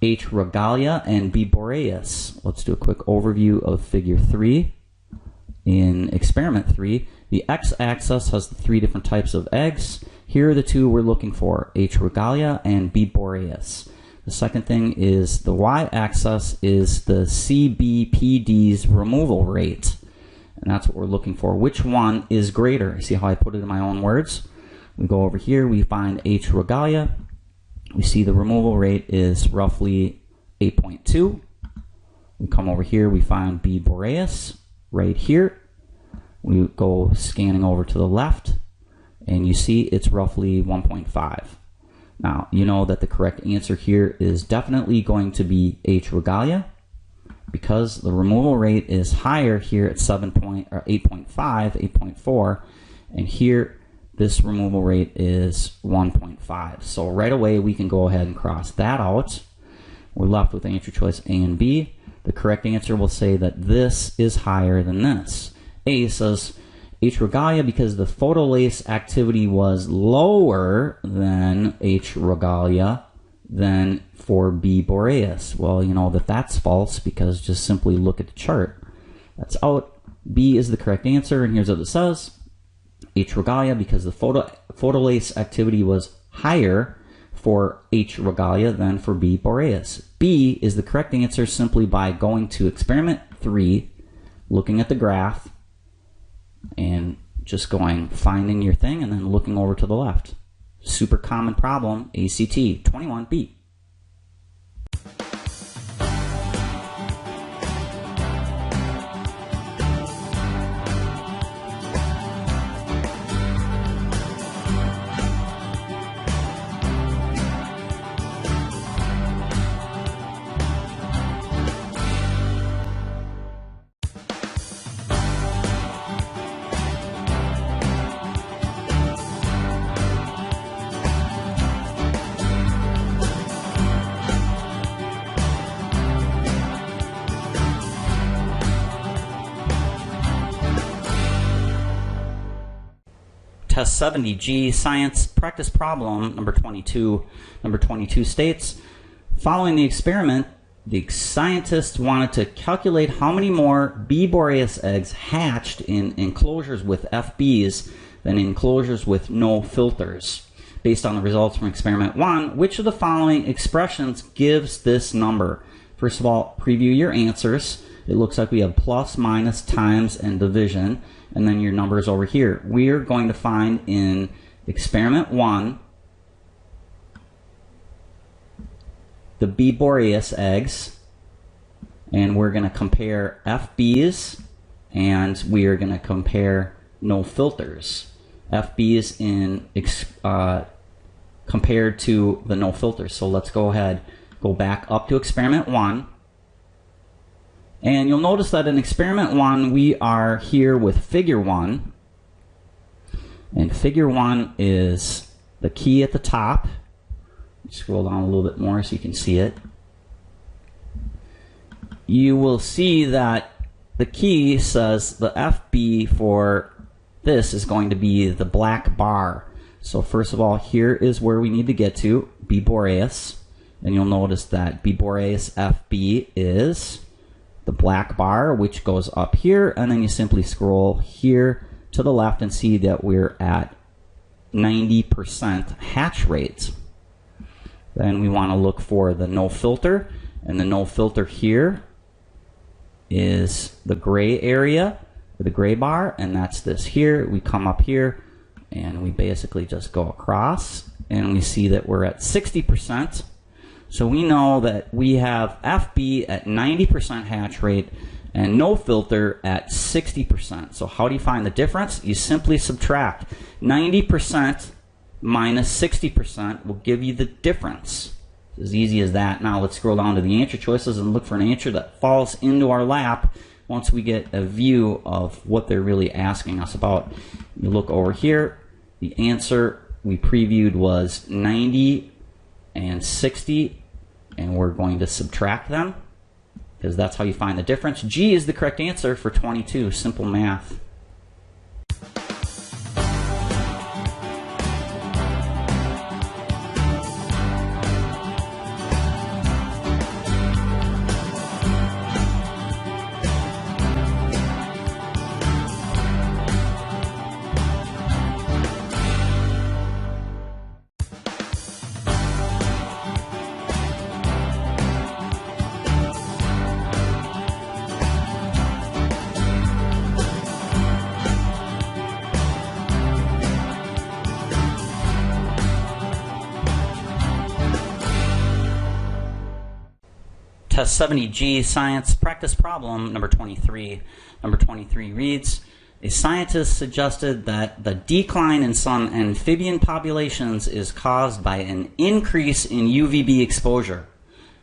H. regalia and B. boreas. Let's do a quick overview of Figure 3. In Experiment 3, the x-axis has the 3 different types of eggs. Here are the 2 we're looking for, H. regalia and B. boreas. The second thing is the y-axis is the CBPD's removal rate. And that's what we're looking for. Which one is greater? See how I put it in my own words? We go over here, we find H. regalia. We see the removal rate is roughly 8.2. We come over here, we find B. boreas right here. We go scanning over to the left, and you see it's roughly 1.5. Now, you know that the correct answer here is definitely going to be H. regalia, because the removal rate is higher here at 8.5, 8.4, and here this removal rate is 1.5. So right away we can go ahead and cross that out. We're left with answer choice A and B. The correct answer will say that this is higher than this. A says H. regalia because the photolase activity was lower than H. regalia than for B. boreas. Well, you know that that's false because just simply look at the chart. That's out. B is the correct answer, and here's what it says. H. regalia because the photolase activity was higher for H. regalia than for B. boreas. B is the correct answer simply by going to experiment 3, looking at the graph, and just finding your thing and then looking over to the left. Super common problem, ACT 21B. Test 70G, Science Practice Problem number 22. Number 22 states, following the experiment, the scientists wanted to calculate how many more B. boreas eggs hatched in enclosures with FBs than enclosures with no filters. Based on the results from experiment 1, which of the following expressions gives this number? First of all, preview your answers. It looks like we have plus, minus, times, and division, and then your numbers over here. We are going to find in experiment 1 the B. boreas eggs, and we're going to compare FBs, and we are going to compare no filters. FBs in compared to the no filters. So let's go ahead, go back up to experiment 1. And you'll notice that in experiment 1, we are here with figure 1. And figure 1 is the key at the top. Scroll down a little bit more so you can see it. You will see that the key says the FB for this is going to be the black bar. So first of all, here is where we need to get to, B. boreas. And you'll notice that B. boreas FB is the black bar, which goes up here, and then you simply scroll here to the left and see that we're at 90% hatch rate. Then we want to look for the no filter, and the no filter here is the gray area, the gray bar, and that's this here. We come up here and we basically just go across, and we see that we're at 60%. So we know that we have FB at 90% hatch rate and no filter at 60%. So how do you find the difference? You simply subtract 90% minus 60% will give you the difference. It's as easy as that. Now let's scroll down to the answer choices and look for an answer that falls into our lap once we get a view of what they're really asking us about. You look over here, the answer we previewed was 90 and 60, and we're going to subtract them because that's how you find the difference. G is the correct answer for 22. Simple math. Test 70G Science Practice Problem number 23. Number 23 reads, a scientist suggested that the decline in some amphibian populations is caused by an increase in UVB exposure.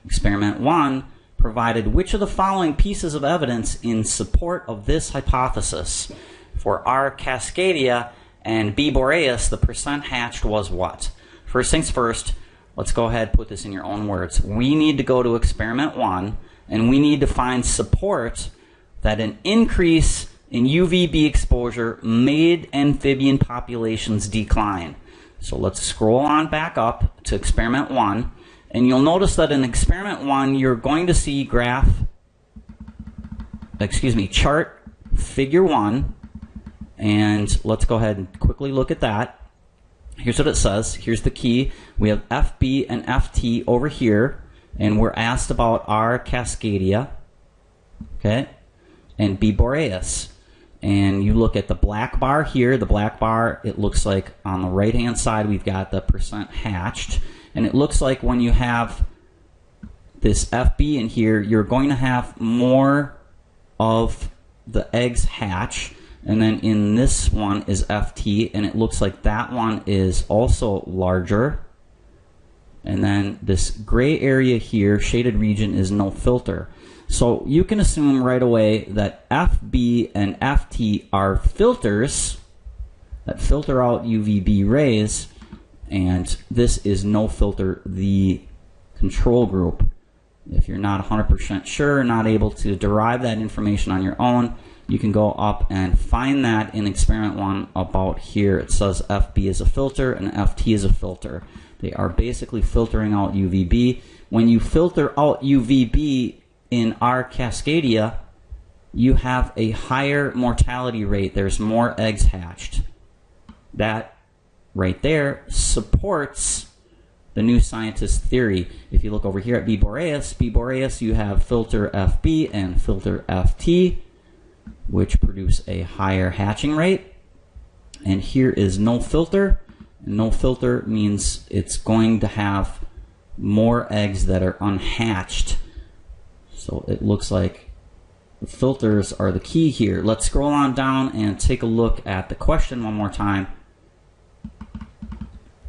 Experiment 1 provided which of the following pieces of evidence in support of this hypothesis? For R. cascadia and B. boreas, the percent hatched was what? First things first, let's go ahead and put this in your own words. We need to go to experiment 1, and we need to find support that an increase in UVB exposure made amphibian populations decline. So let's scroll on back up to experiment 1, and you'll notice that in experiment 1, you're going to see chart figure 1, and let's go ahead and quickly look at that. Here's what it says. Here's the key. We have FB and FT over here, and we're asked about R. cascadia, okay, and B. boreas. And you look at the black bar here. The black bar, it looks like on the right-hand side we've got the percent hatched. And it looks like when you have this FB in here, you're going to have more of the eggs hatch. And then in this one is FT, and it looks like that one is also larger. And then this gray area here, shaded region, is no filter. So you can assume right away that FB and FT are filters that filter out UVB rays, and this is no filter, the control group. If you're not 100% sure, not able to derive that information on your own, you can go up and find that in experiment 1 about here. It says FB is a filter and FT is a filter. They are basically filtering out UVB. When you filter out UVB in R. cascadia, you have a higher mortality rate. There's more eggs hatched. That right there supports the new scientist theory. If you look over here at B. boreas, you have filter FB and filter FT, which produce a higher hatching rate. And here is no filter. No filter means it's going to have more eggs that are unhatched. So it looks like the filters are the key here. Let's scroll on down and take a look at the question one more time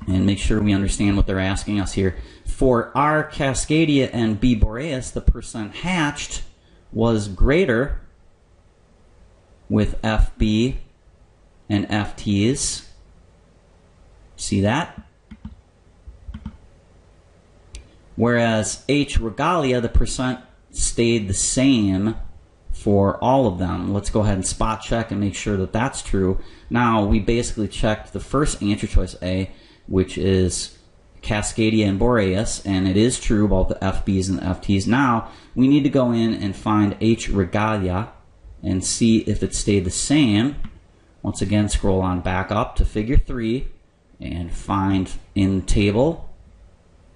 and make sure we understand what they're asking us here. For R. cascadia and B. boreas, the percent hatched was greater with FB and FTs. See that? Whereas H. regalia, the percent stayed the same for all of them. Let's go ahead and spot check and make sure that that's true. Now we basically checked the first answer choice A, which is cascadia and boreas, and it is true about the FBs and the FTs. Now we need to go in and find H. regalia and see if it stayed the same. Once again, scroll on back up to figure 3 and find in table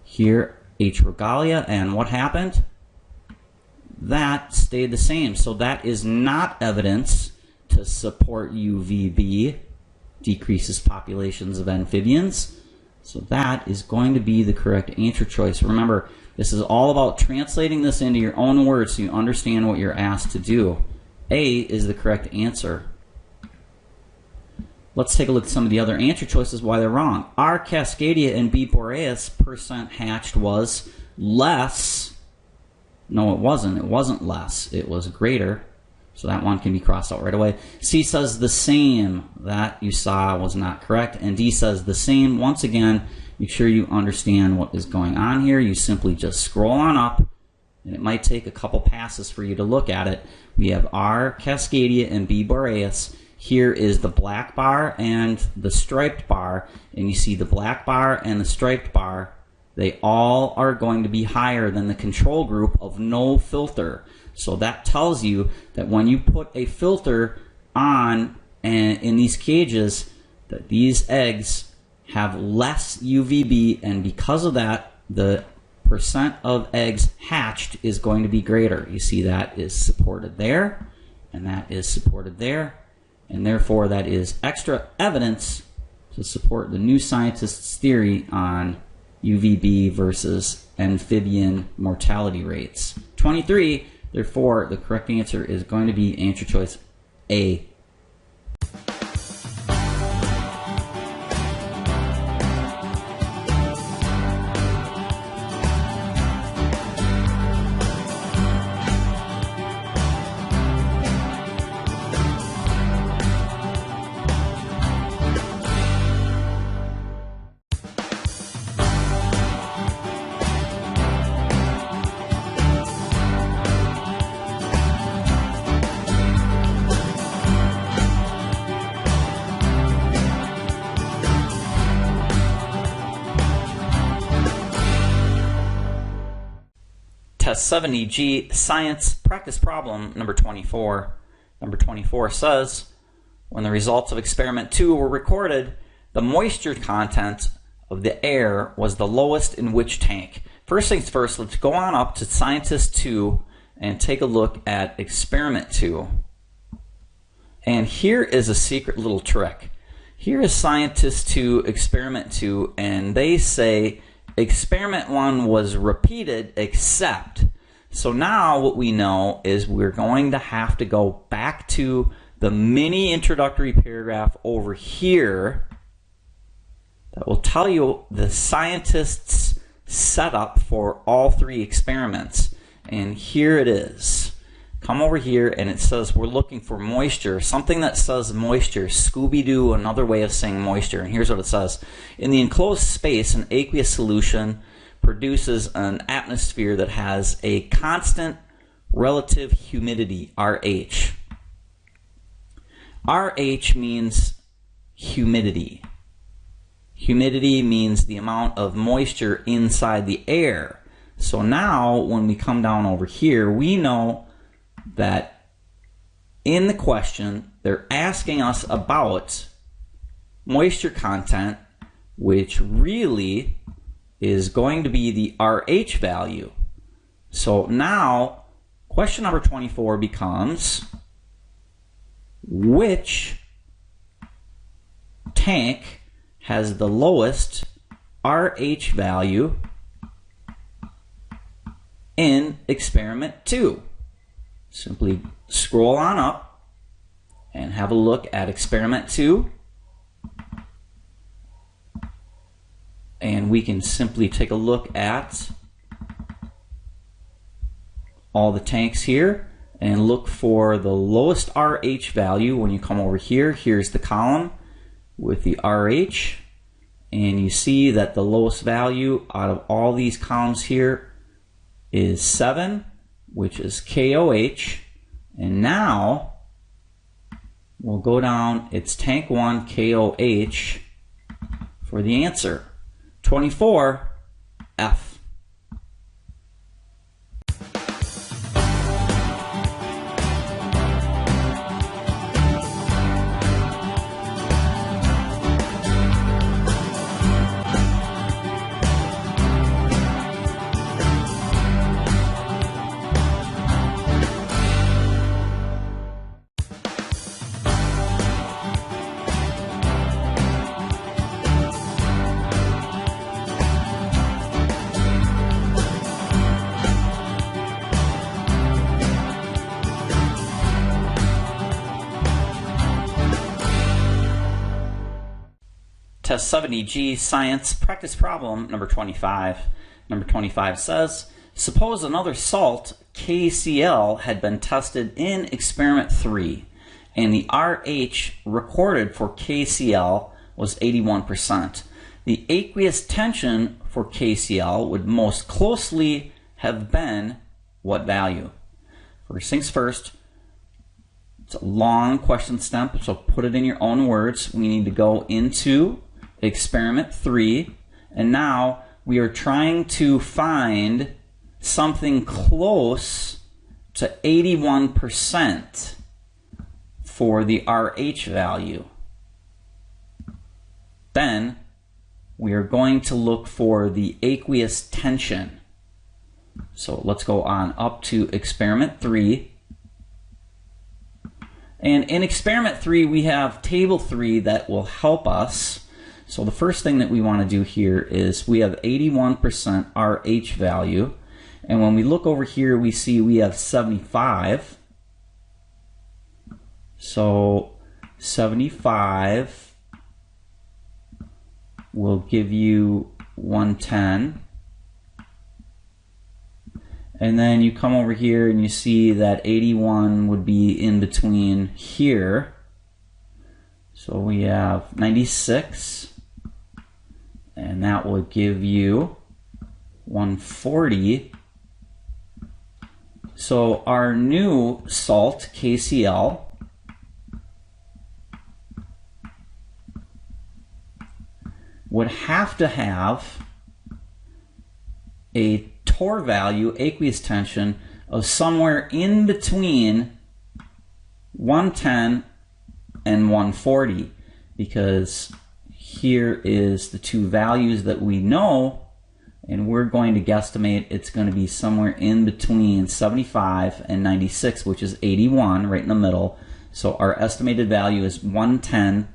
here H. regalia, and what happened? That stayed the same. So that is not evidence to support UVB decreases populations of amphibians. So that is going to be the correct answer choice. Remember, this is all about translating this into your own words so you understand what you're asked to do. A is the correct answer. Let's take a look at some of the other answer choices, why they're wrong. R. cascadia and B. boreas percent hatched was less. No, it wasn't. It wasn't less. It was greater. So that one can be crossed out right away. C says the same. That you saw was not correct. And D says the same. Once again, make sure you understand what is going on here. You simply just scroll on up, and it might take a couple passes for you to look at it. We have R. cascadia and B. boreas. Here is the black bar and the striped bar. And you see the black bar and the striped bar, they all are going to be higher than the control group of no filter. So that tells you that when you put a filter on in these cages, that these eggs have less UVB, and because of that, the percent of eggs hatched is going to be greater. You see that is supported there, and that is supported there, and therefore that is extra evidence to support the new scientist's theory on UVB versus amphibian mortality rates. 23, therefore the correct answer is going to be answer choice A. Test 70G, Science Practice Problem number 24. Number 24 says, when the results of experiment 2 were recorded, the moisture content of the air was the lowest in which tank? First things first, let's go on up to Scientist 2 and take a look at experiment 2. And here is a secret little trick. Here is Scientist 2, experiment 2, and they say experiment 1 was repeated except. So now what we know is we're going to have to go back to the mini introductory paragraph over here that will tell you the scientists' setup for all 3 experiments. And here it is. Come over here and it says we're looking for moisture, something that says moisture, Scooby-Doo, another way of saying moisture. And here's what it says. In the enclosed space, an aqueous solution produces an atmosphere that has a constant relative humidity, RH. RH means humidity. Humidity means the amount of moisture inside the air. So now when we come down over here, we know that in the question they're asking us about moisture content, which really is going to be the RH value. So now question number 24 becomes, which tank has the lowest RH value in experiment 2? Simply scroll on up and have a look at experiment 2. And we can simply take a look at all the tanks here and look for the lowest RH value. When you come over here, here's the column with the RH. And you see that the lowest value out of all these columns here is 7, which is KOH. And now we'll go down, it's tank 1 KOH for the answer. 24, F. Test 70G, Science Practice Problem number 25. Number 25 says, suppose another salt, KCl, had been tested in experiment 3 and the RH recorded for KCl was 81%. The aqueous tension for KCl would most closely have been what value? First things first, it's a long question stem, so put it in your own words. We need to go into experiment 3, and now we are trying to find something close to 81% for the RH value. Then we are going to look for the aqueous tension. So let's go on up to experiment 3. And in experiment 3 we have table 3 that will help us. So the first thing that we want to do here is we have 81% RH value. And when we look over here, we see we have 75. So 75 will give you 110. And then you come over here and you see that 81 would be in between here. So we have 96. And that will give you 140. So our new salt, KCl, would have to have a Torr value, aqueous tension, of somewhere in between 110 and 140, because here is the two values that we know, and we're going to guesstimate it's going to be somewhere in between 75 and 96, which is 81, right in the middle. So our estimated value is 110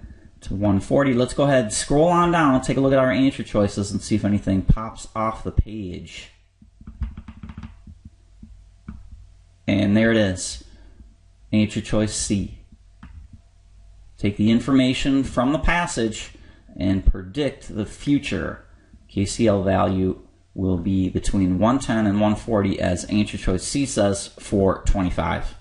to 140. Let's go ahead, scroll on down, take a look at our answer choices and see if anything pops off the page. And there it is, answer choice C. Take the information from the passage and predict the future. KCl value will be between 110 and 140, as answer choice C says, for 25.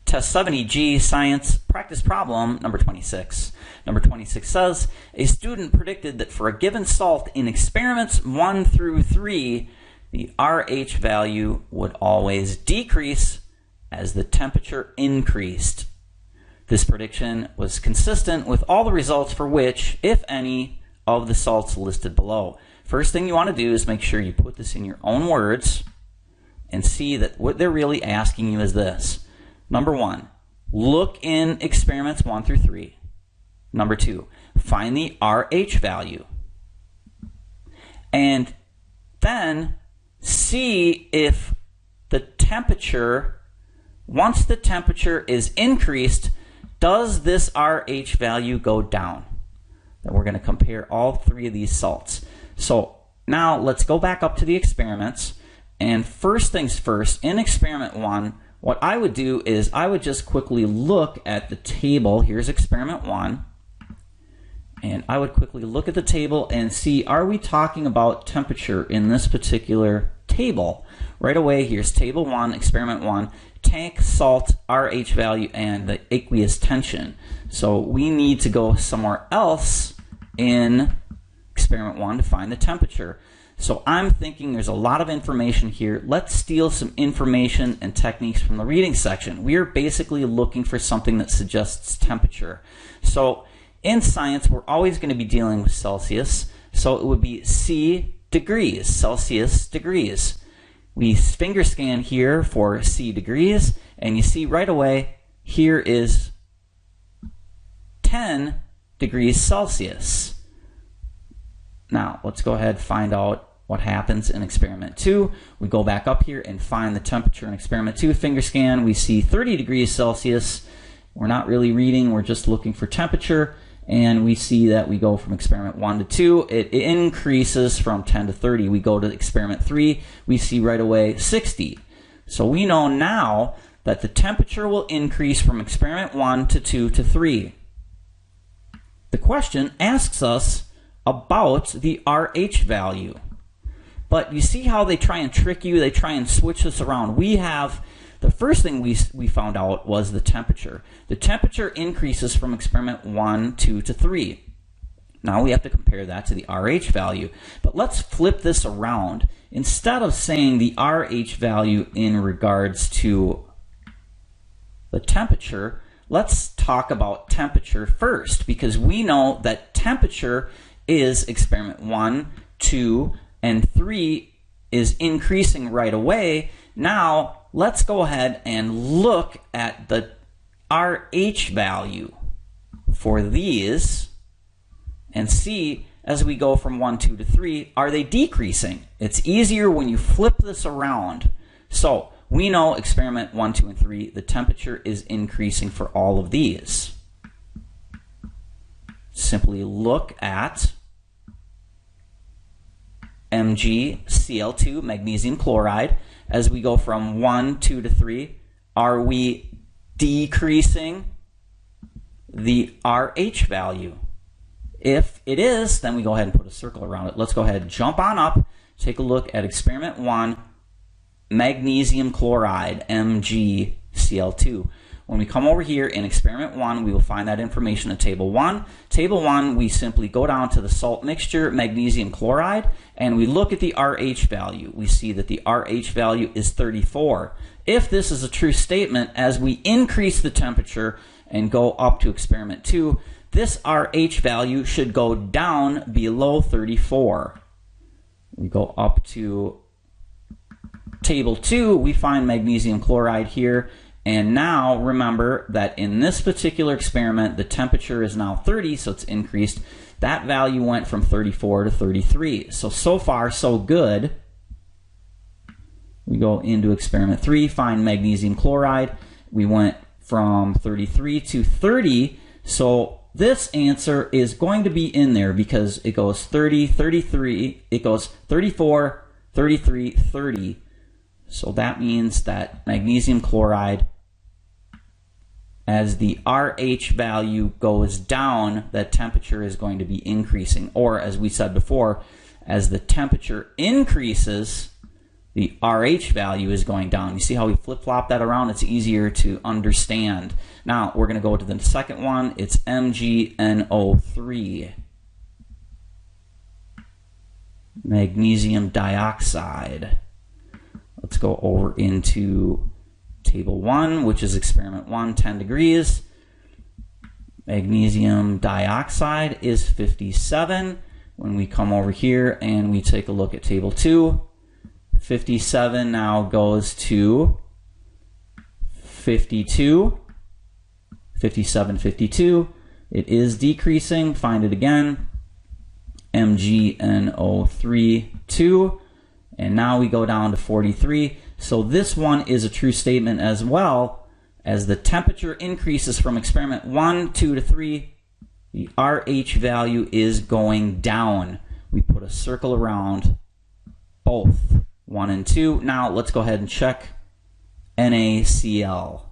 Test 70G Science Practice Problem number 26. Number 26 says, a student predicted that for a given salt in experiments 1 through 3, the RH value would always decrease as the temperature increased. This prediction was consistent with all the results for which, if any, of the salts listed below. First thing you want to do is make sure you put this in your own words and see that what they're really asking you is this. Number 1, look in experiments 1 through 3. Number 2, find the RH value. And then see if the temperature, once the temperature is increased, does this RH value go down? Then we're going to compare all 3 of these salts. So now let's go back up to the experiments. And first things first, in experiment 1, what I would do is I would just quickly look at the table. Here's experiment 1. And I would quickly look at the table and see, are we talking about temperature in this particular table? Right away, here's table 1, experiment 1, tank, salt, RH value, and the aqueous tension. So we need to go somewhere else in experiment 1 to find the temperature. So I'm thinking there's a lot of information here. Let's steal some information and techniques from the reading section. We are basically looking for something that suggests temperature. So in science, we're always going to be dealing with Celsius. So it would be C degrees, Celsius degrees. We finger scan here for C degrees, and you see right away here is 10 degrees Celsius. Now let's go ahead and find out what happens in experiment 2. We go back up here and find the temperature in experiment 2. Finger scan, we see 30 degrees Celsius. We're not really reading, we're just looking for temperature. And we see that we go from experiment 1 to 2. It increases from 10 to 30. We go to experiment 3. We see right away 60. So we know now that the temperature will increase from experiment 1 to 2 to 3. The question asks us about the RH value. But you see how they try and trick you? They try and switch this around. We have, the first thing we found out was the temperature. The temperature increases from experiment 1, 2 to 3. Now we have to compare that to the RH value. But let's flip this around instead of saying the RH value in regards to the temperature, let's talk about temperature first, because we know that temperature is experiment 1, 2, and 3 is increasing right away. Now, let's go ahead and look at the RH value for these and see as we go from 1, 2 to 3, are they decreasing? It's easier when you flip this around. So we know experiment 1, 2, and 3, the temperature is increasing for all of these. Simply look at MgCl2, magnesium chloride. As we go from 1, 2 to 3, are we decreasing the RH value? If it is, then we go ahead and put a circle around it. Let's go ahead and jump on up, take a look at experiment 1, magnesium chloride, MgCl2. When we come over here in experiment 1, we will find that information in table 1. Table 1, we simply go down to the salt mixture, magnesium chloride, and we look at the RH value. We see that the RH value is 34. If this is a true statement, as we increase the temperature and go up to experiment 2, this RH value should go down below 34. We go up to table 2, we find magnesium chloride here, and now remember that in this particular experiment the temperature is now 30, so it's increased. That value went from 34 to 33. So far so good. We go into experiment 3, find magnesium chloride. We went from 33 to 30, so this answer is going to be in there because it goes 30, 33, it goes 34, 33, 30. So that means that magnesium chloride, as the RH value goes down, that temperature is going to be increasing. Or as we said before, as the temperature increases, the RH value is going down. You see how we flip-flop that around? It's easier to understand. Now, we're going to go to the second one. It's MgNO3, magnesium dioxide. Let's go over into table 1, which is experiment 1, 10 degrees. Magnesium dioxide is 57. When we come over here and we take a look at table 2, 57 now goes to 52, 57, 52. It is decreasing. Find it again. MgNO3, 2. And now we go down to 43. So this one is a true statement as well. As the temperature increases from experiment 1, 2 to 3, the RH value is going down. We put a circle around both 1 and 2. Now let's go ahead and check NaCl,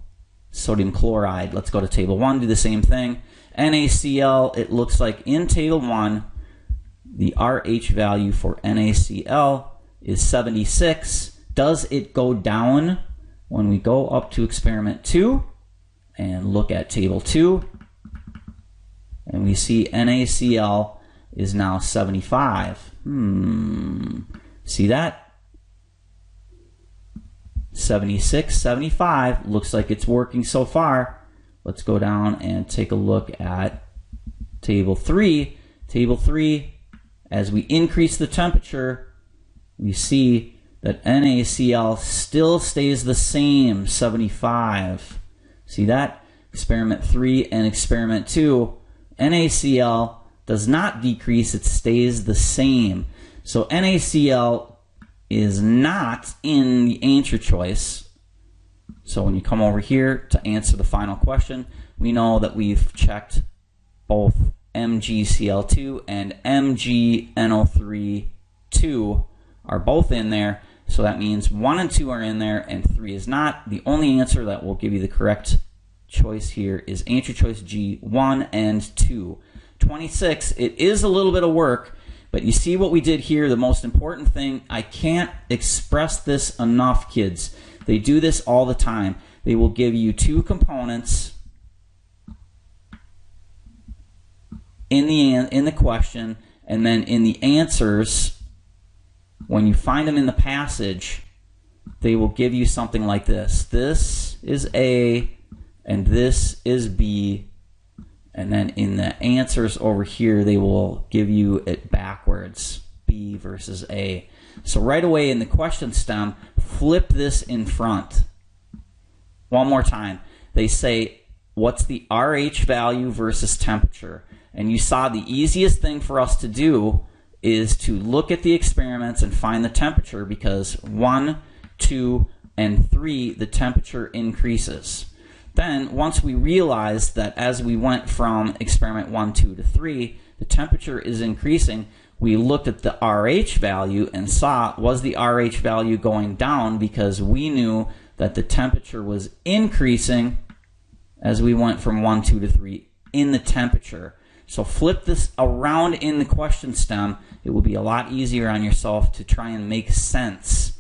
sodium chloride. Let's go to table 1, do the same thing. NaCl, it looks like in table 1, the RH value for NaCl is 76. Does it go down when we go up to experiment 2 and look at table 2? And we see NaCl is now 75. See that? 76, 75. Looks like it's working so far. Let's go down and take a look at table 3. Table 3, as we increase the temperature, we see that NaCl still stays the same, 75. See that? Experiment 3 and experiment 2, NaCl does not decrease, it stays the same. So NaCl is not in the answer choice. So when you come over here to answer the final question, we know that we've checked both MgCl2 and MgNO3 2 are both in there. So that means 1 and 2 are in there and 3 is not. The only answer that will give you the correct choice here is answer choice G, 1 and 2. 26, it is a little bit of work, but you see what we did here. The most important thing, I can't express this enough, kids. They do this all the time. They will give you 2 components in the question, and then in the answers, when you find them in the passage, they will give you something like this. This is A, and this is B, and then in the answers over here, they will give you it backwards, B versus A. So right away in the question stem, flip this in front. One more time. They say, what's the RH value versus temperature? And you saw the easiest thing for us to do is to look at the experiments and find the temperature, because 1, 2, and 3, the temperature increases. Then, once we realized that as we went from experiment 1, 2 to 3, the temperature is increasing, we looked at the RH value and saw, was the RH value going down, because we knew that the temperature was increasing as we went from 1, 2 to 3 in the temperature. So flip this around in the question stem. It will be a lot easier on yourself to try and make sense.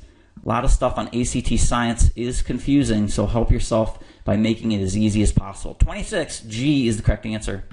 A lot of stuff on ACT Science is confusing, so help yourself by making it as easy as possible. 26, G is the correct answer.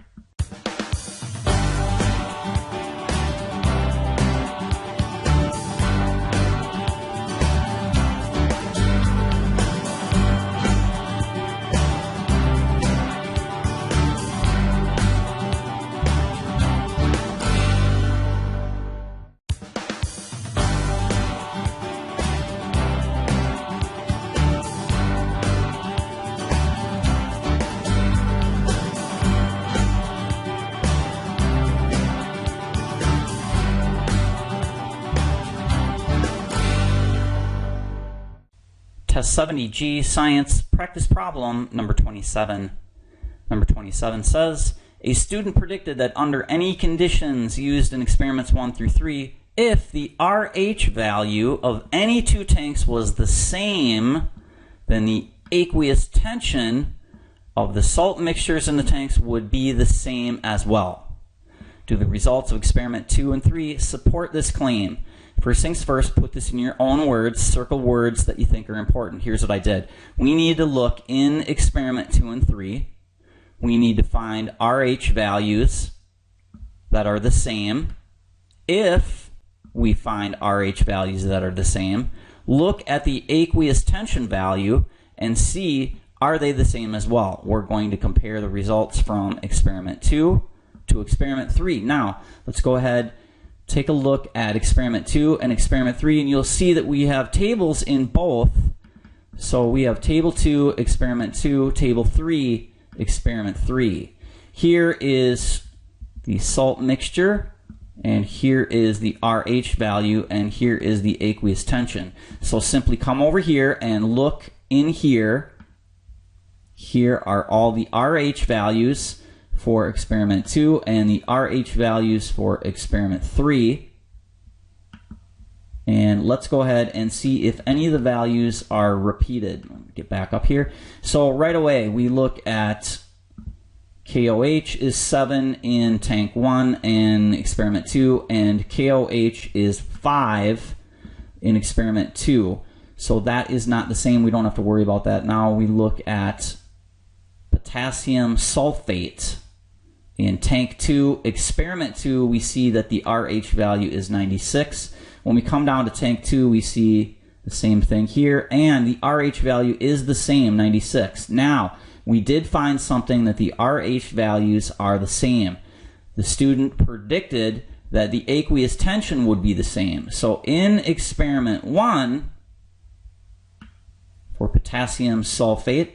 Test 70G, Science, Practice Problem number 27. Number 27 says, a student predicted that under any conditions used in experiments 1 through 3, if the RH value of any two tanks was the same, then the aqueous tension of the salt mixtures in the tanks would be the same as well. Do the results of experiment 2 and 3 support this claim? First things first, put this in your own words, circle words that you think are important. Here's what I did. We need to look in experiment 2 and 3. We need to find RH values that are the same. If we find RH values that are the same, look at the aqueous tension value and see, are they the same as well? We're going to compare the results from experiment 2 to experiment 3. Now, let's go ahead, take a look at experiment 2 and experiment 3, and you'll see that we have tables in both. So we have table 2, experiment 2, table 3, experiment 3. Here is the salt mixture, and here is the RH value, and here is the aqueous tension. So simply come over here and look in here. Here are all the RH values for experiment 2 and the RH values for experiment 3. And let's go ahead and see if any of the values are repeated. Let me get back up here. So right away we look at KOH is 7 in tank 1 and experiment 2, and KOH is 5 in experiment 2. So that is not the same. We don't have to worry about that. Now we look at potassium sulfate. In tank 2, experiment 2, we see that the RH value is 96. When we come down to tank 2, we see the same thing here, and the RH value is the same, 96. Now, we did find something that the RH values are the same. The student predicted that the aqueous tension would be the same. So in experiment 1, for potassium sulfate,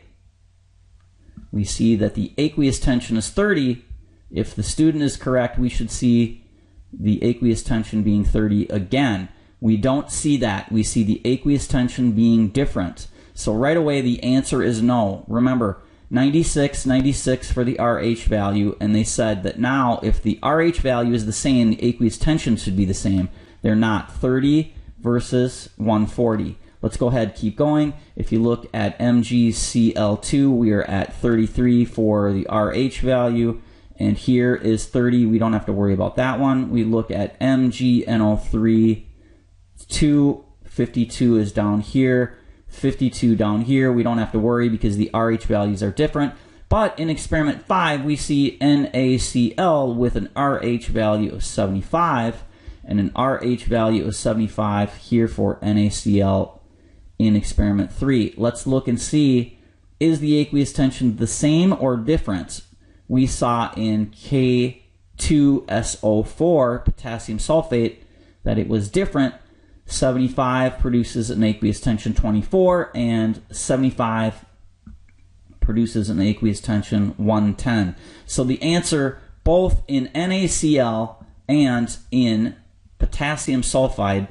we see that the aqueous tension is 30. If the student is correct, we should see the aqueous tension being 30 again. We don't see that. We see the aqueous tension being different. So right away, the answer is no. Remember, 96, 96 for the RH value, and they said that now if the RH value is the same, the aqueous tension should be the same. They're not. 30 versus 140. Let's go ahead, keep going. If you look at MgCl2, we are at 33 for the RH value. And here is 30. We don't have to worry about that one. We look at MgNO3, 52 is down here, 52 down here. We don't have to worry because the RH values are different. But in experiment 5, we see NaCl with an RH value of 75. and an RH value of 75 here for NaCl in experiment 3. Let's look and see, is the aqueous tension the same or different? We saw in K2SO4, potassium sulfate, that it was different. 75 produces an aqueous tension 24, and 75 produces an aqueous tension 110. So the answer, both in NaCl and in potassium sulfide,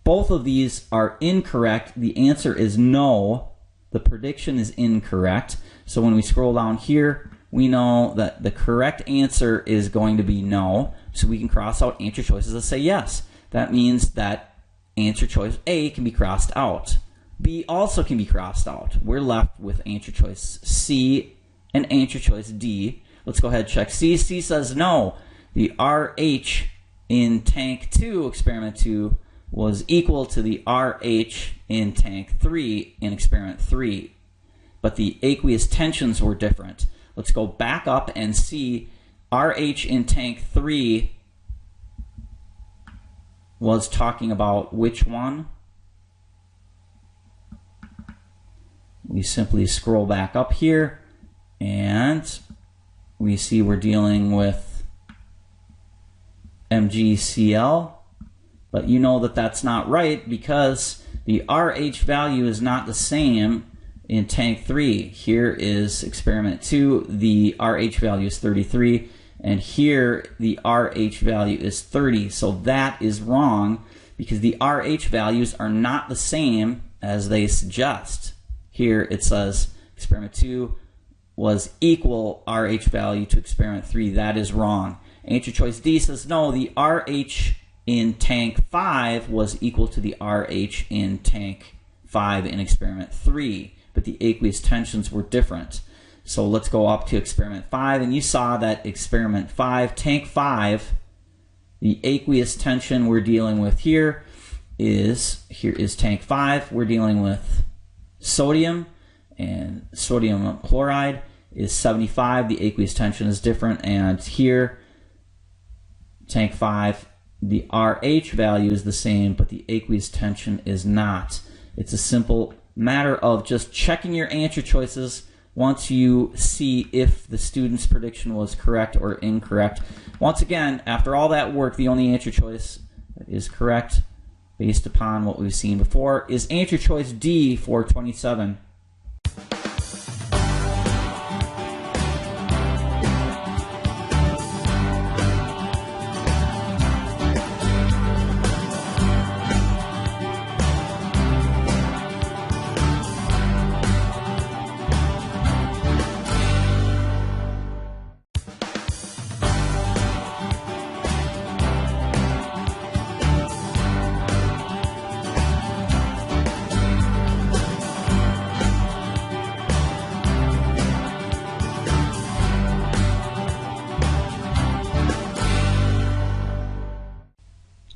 both of these are incorrect. The answer is no. The prediction is incorrect. So when we scroll down here, we know that the correct answer is going to be no. So we can cross out answer choices and say yes. That means that answer choice A can be crossed out. B also can be crossed out. We're left with answer choice C and answer choice D. Let's go ahead and check C. C says no. The RH in tank 2, experiment 2, was equal to the RH in tank 3 in experiment 3. But the aqueous tensions were different. Let's go back up and see RH in tank 3 was talking about which one? We simply scroll back up here and we see we're dealing with MgCl, but you know that that's not right because the RH value is not the same in tank 3. Here is experiment 2, the RH value is 33, and here the RH value is 30. So that is wrong because the RH values are not the same as they suggest. Here it says experiment 2 was equal RH value to experiment 3. That is wrong. Answer choice D says no, the RH in tank 5 was equal to the RH in tank 5 in experiment 3, but the aqueous tensions were different. So let's go up to experiment 5, and you saw that experiment 5, tank 5, the aqueous tension we're dealing with here is tank 5. We're dealing with sodium, and sodium chloride is 75. The aqueous tension is different, and here, tank 5, the RH value is the same, but the aqueous tension is not. It's a simple matter of just checking your answer choices once you see if the student's prediction was correct or incorrect. Once again, after all that work, the only answer choice that is correct based upon what we've seen before is answer choice D, 427.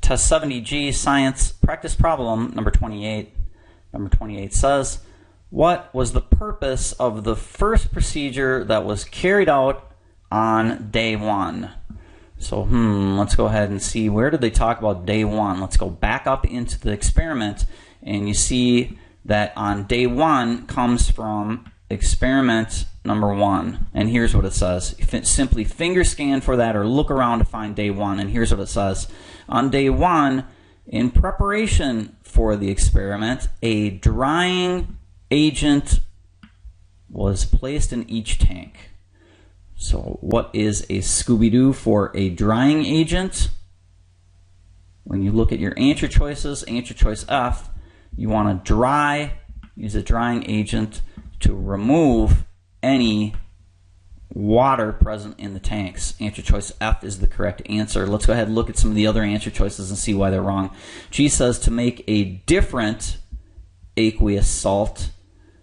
Test 70G Science Practice Problem number 28. Number 28 says, what was the purpose of the first procedure that was carried out on day 1? So, let's go ahead and see, where did they talk about day 1? Let's go back up into the experiment, and you see that on day 1 comes from experiment number 1. And here's what it says. Simply finger scan for that or look around to find day 1, and here's what it says. On day 1, in preparation for the experiment, a drying agent was placed in each tank. So what is a Scooby-Doo for a drying agent? When you look at your answer choices, answer choice F, you want to use a drying agent to remove any water present in the tanks. Answer choice F is the correct answer. Let's go ahead and look at some of the other answer choices and see why they're wrong. G says to make a different aqueous salt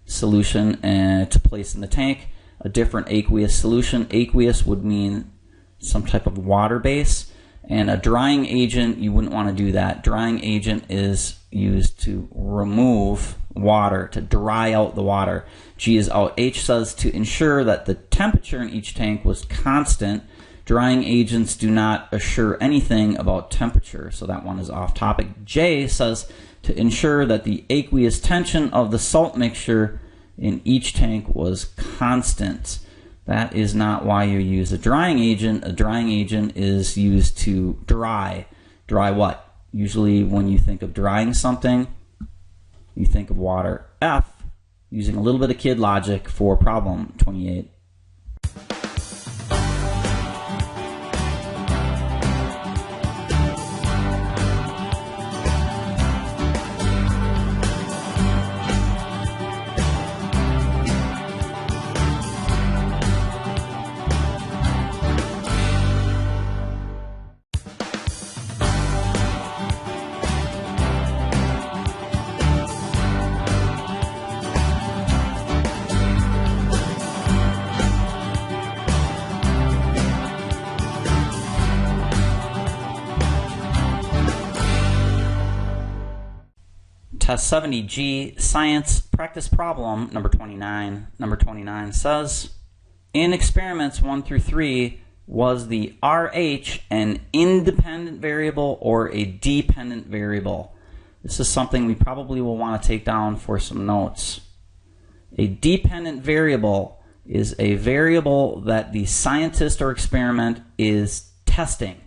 solution to place in the tank. A different aqueous solution. Aqueous would mean some type of water base. And a drying agent, you wouldn't want to do that. Drying agent is used to remove water, to dry out the water. G is out. H says to ensure that the temperature in each tank was constant. Drying agents do not assure anything about temperature, so that one is off topic. J says to ensure that the aqueous tension of the salt mixture in each tank was constant. That is not why you use a drying agent. A drying agent is used to dry. Dry what? Usually when you think of drying something, you think of water. F, using a little bit of kid logic for problem 28. Test 70G, Science Practice Problem, number 29. Number 29 says, in experiments 1 through 3, was the RH an independent variable or a dependent variable? This is something we probably will want to take down for some notes. A dependent variable is a variable that the scientist or experiment is testing.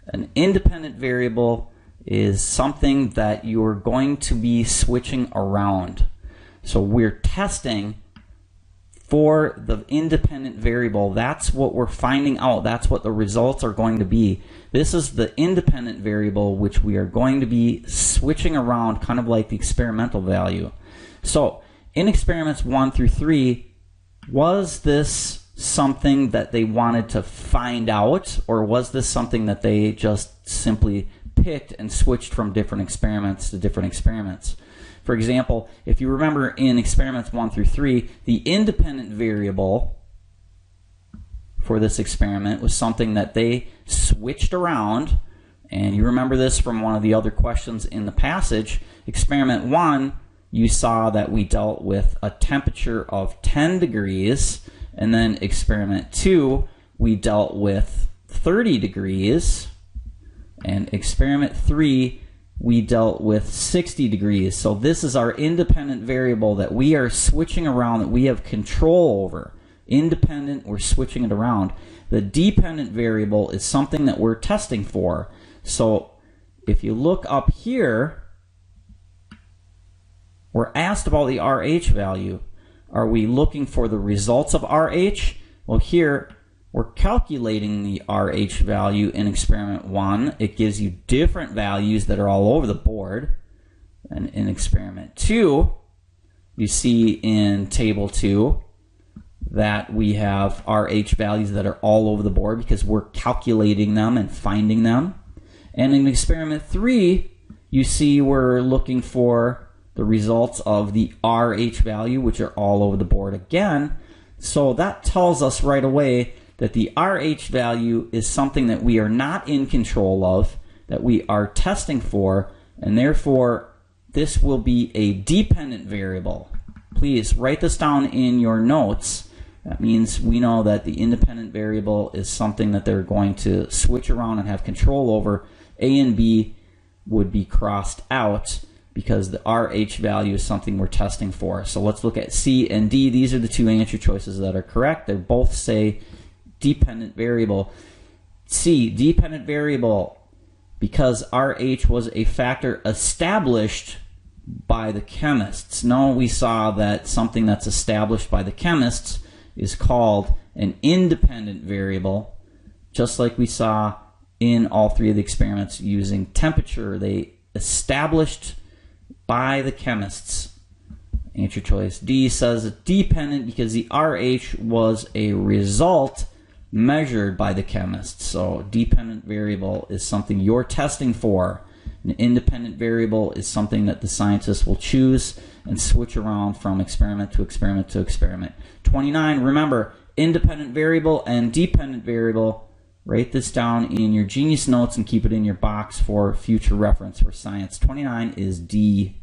An independent variable is something that you're going to be switching around. So we're testing for the independent variable. That's what we're finding out. That's what the results are going to be. This is the independent variable which we are going to be switching around, kind of like the experimental value. So in experiments 1 through 3, was this something that they wanted to find out, or was this something that they just simply picked and switched from different experiments to different experiments? For example, if you remember in experiments 1 through 3, the independent variable for this experiment was something that they switched around, and you remember this from one of the other questions in the passage. Experiment 1, you saw that we dealt with a temperature of 10 degrees, and then experiment 2, we dealt with 30 degrees. And experiment 3, we dealt with 60 degrees. So this is our independent variable that we are switching around, that we have control over. Independent, we're switching it around. The dependent variable is something that we're testing for. So if you look up here, we're asked about the RH value. Are we looking for the results of RH? Well, here, we're calculating the RH value in experiment 1. It gives you different values that are all over the board. And in experiment 2, you see in table 2 that we have RH values that are all over the board because we're calculating them and finding them. And in experiment 3, you see we're looking for the results of the RH value, which are all over the board again. So that tells us right away that the RH value is something that we are not in control of, that we are testing for, and therefore this will be a dependent variable. Please write this down in your notes. That means we know that the independent variable is something that they're going to switch around and have control over. A and B would be crossed out because the RH value is something we're testing for. So let's look at C and D. These are the two answer choices that are correct. They both say dependent variable. C, dependent variable, because RH was a factor established by the chemists. No, we saw that something that's established by the chemists is called an independent variable, just like we saw in all three of the experiments using temperature. They established by the chemists. Answer choice D says dependent because the RH was a result measured by the chemists. So dependent variable is something you're testing for. An independent variable is something that the scientists will choose and switch around from experiment to experiment to experiment. 29, remember, independent variable and dependent variable. Write this down in your Genius notes and keep it in your box for future reference for science. 29 is D.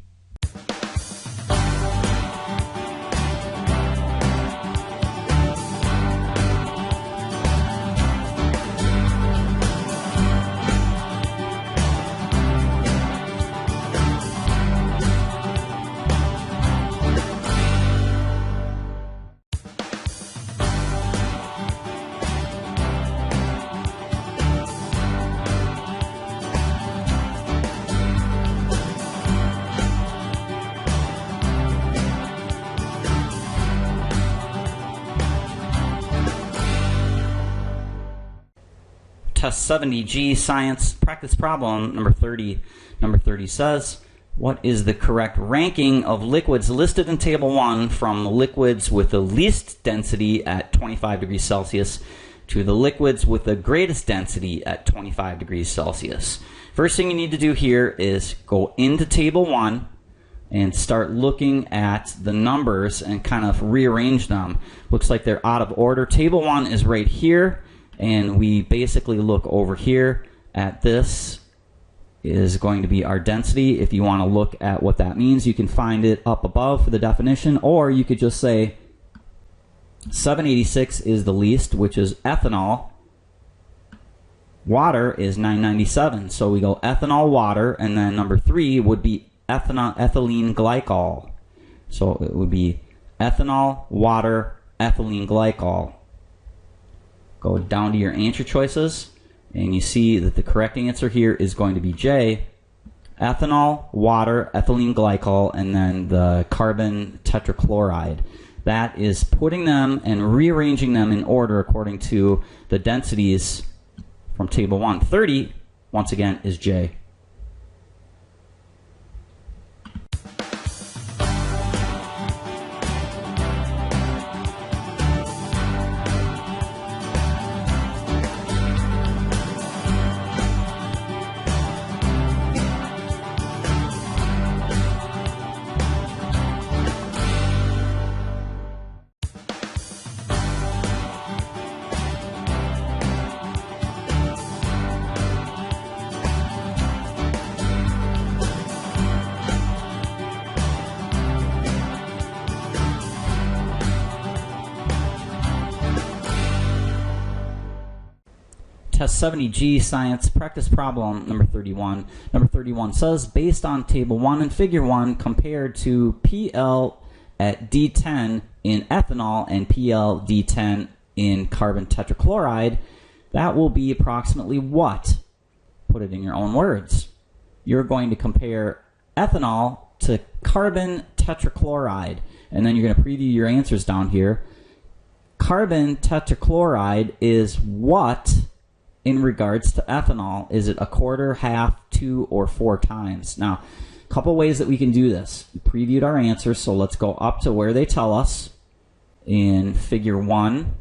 Test 70G Science Practice Problem number 30. Number 30 says, what is the correct ranking of liquids listed in Table 1 from liquids with the least density at 25 degrees Celsius to the liquids with the greatest density at 25 degrees Celsius? First thing you need to do here is go into Table 1 and start looking at the numbers and kind of rearrange them. Looks like they're out of order. Table 1 is right here, and we basically look over here at this is going to be our density. If you want to look at what that means, you can find it up above for the definition, or you could just say 786 is the least, which is ethanol. Water is 997, so we go ethanol, water, and then number 3 would be ethylene glycol. So it would be ethanol, water, ethylene glycol. Go down to your answer choices, and you see that the correct answer here is going to be J, ethanol, water, ethylene glycol, and then the carbon tetrachloride. That is putting them and rearranging them in order according to the densities from Table 1. 30, once again, is J. Test 70G Science Practice Problem number 31. Number 31 says, based on Table 1 and Figure 1 compared to PL at D10 in ethanol and PL D10 in carbon tetrachloride, that will be approximately what? Put it in your own words. You're going to compare ethanol to carbon tetrachloride, and then you're going to preview your answers down here. Carbon tetrachloride is what in regards to ethanol? Is it a quarter, half, 2, or 4 times? Now, a couple ways that we can do this. We previewed our answers, so let's go up to where they tell us in Figure 1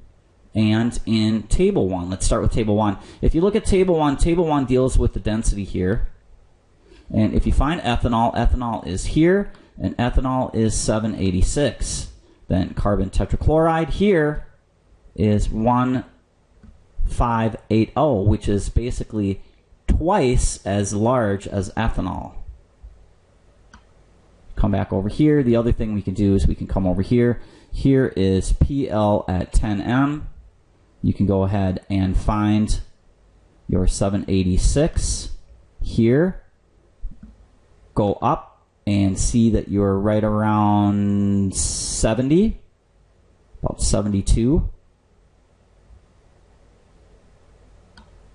and in Table 1. Let's start with Table 1. If you look at Table 1 deals with the density here. And if you find ethanol, ethanol is here, and ethanol is 786. Then carbon tetrachloride here is 1580, which is basically twice as large as ethanol. Come back over here. The other thing we can do is we can come over here. Here is PL at 10M. You can go ahead and find your 786 here. Go up and see that you're right around 70, about 72.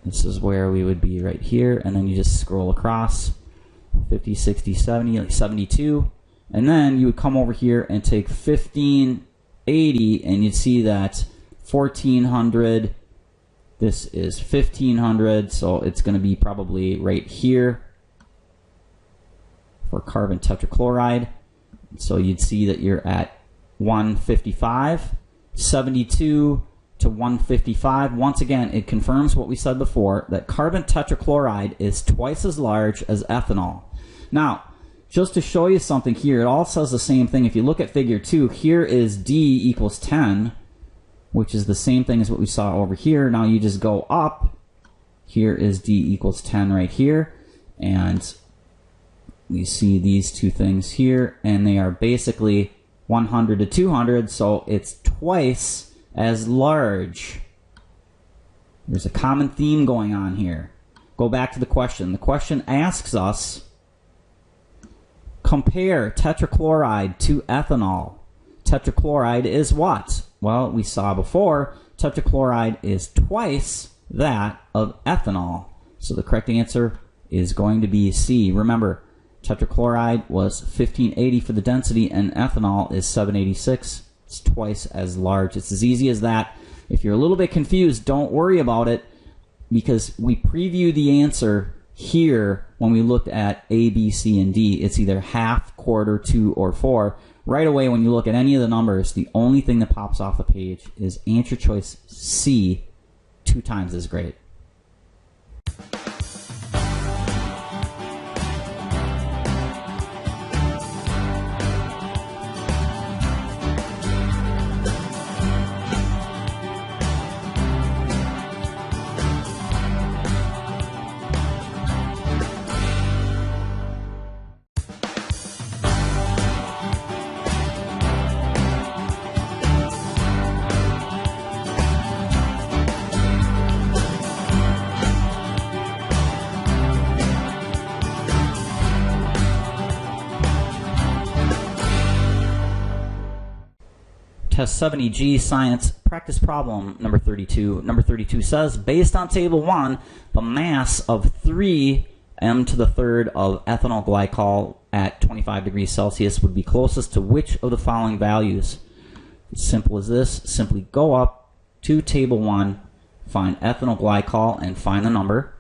This is where we would be right here, and then you just scroll across 50, 60, 70, like 72, and then you would come over here and take 1580, and you'd see that 1400, this is 1500, so it's going to be probably right here for carbon tetrachloride. So you'd see that you're at 155, 72 to 155. Once again, it confirms what we said before, that carbon tetrachloride is twice as large as ethanol. Now, just to show you something here, it all says the same thing. If you look at Figure 2, here is D equals 10, which is the same thing as what we saw over here. Now you just go up. Here is D equals 10 right here, and we see these two things here, and they are basically 100 to 200, so it's twice as large. There's a common theme going on here. Go back to the question. The question asks us, compare tetrachloride to ethanol. Tetrachloride is what? Well, we saw before, tetrachloride is twice that of ethanol. So the correct answer is going to be C. Remember, tetrachloride was 1580 for the density, and ethanol is 786. It's twice as large. It's as easy as that. If you're a little bit confused, don't worry about it. because we preview the answer here when we looked at A, B, C, and D. It's either half, quarter, 2, or 4. Right away, when you look at any of the numbers, the only thing that pops off the page is answer choice C, 2 times as great. Test 70G Science Practice Problem number 32. Number 32 says, based on Table 1, the mass of 3 m to the third of ethanol glycol at 25 degrees Celsius would be closest to which of the following values? As simple as this. Simply go up to Table 1, find ethanol glycol, and find the number.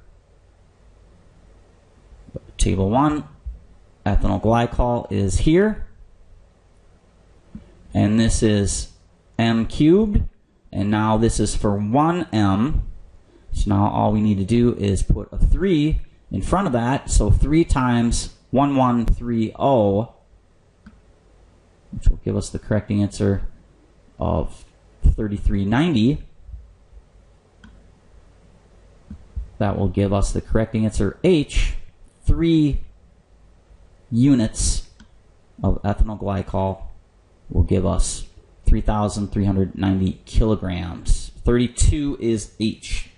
Table 1, ethanol glycol is here. And this is m cubed, and now this is for 1 m. So now all we need to do is put a 3 in front of that, so 3 times 1130, which will give us the correct answer of 3390. That will give us the correct answer H, 3 units of ethanol glycol will give us 3,390 kilograms. 32 is H.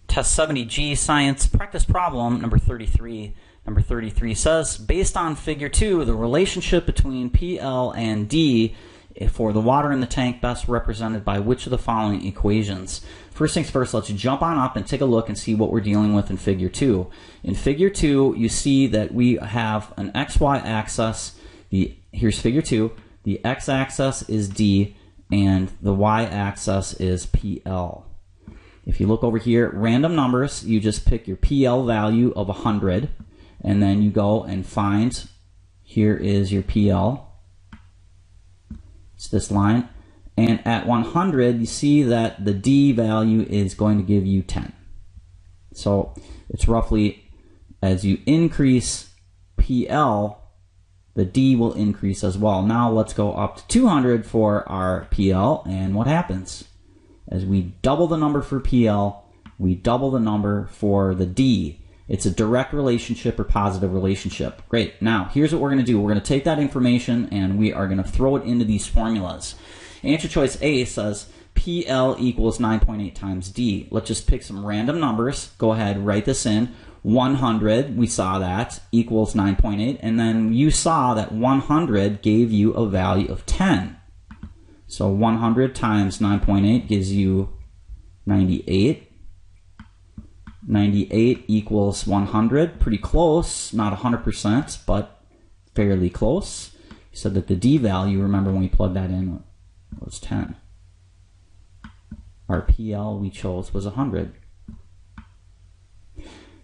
Test 70G Science Practice Problem number 33. Number 33 says, based on Figure 2, the relationship between PL and D for the water in the tank best represented by which of the following equations? First things first, let's jump on up and take a look and see what we're dealing with in Figure 2. In Figure 2, you see that we have an XY axis. Here's Figure 2. The x-axis is D, and the y-axis is PL. If you look over here, random numbers, you just pick your PL value of 100, and then you go and find, here is your PL. It's this line. And at 100, you see that the D value is going to give you 10. So it's roughly, as you increase PL, the D will increase as well. Now let's go up to 200 for our PL, and what happens? As we double the number for PL, we double the number for the D. It's a direct relationship or positive relationship. Great. Now, here's what we're going to do. We're going to take that information and we are going to throw it into these formulas. Answer choice A says PL equals 9.8 times D. Let's just pick some random numbers. Go ahead, write this in. 100, we saw that, equals 9.8. And then you saw that 100 gave you a value of 10. So 100 times 9.8 gives you 98. 98 equals 100. Pretty close, not 100%, but fairly close. You said that the D value, remember when we plugged that in, was 10. Our PL we chose was 100.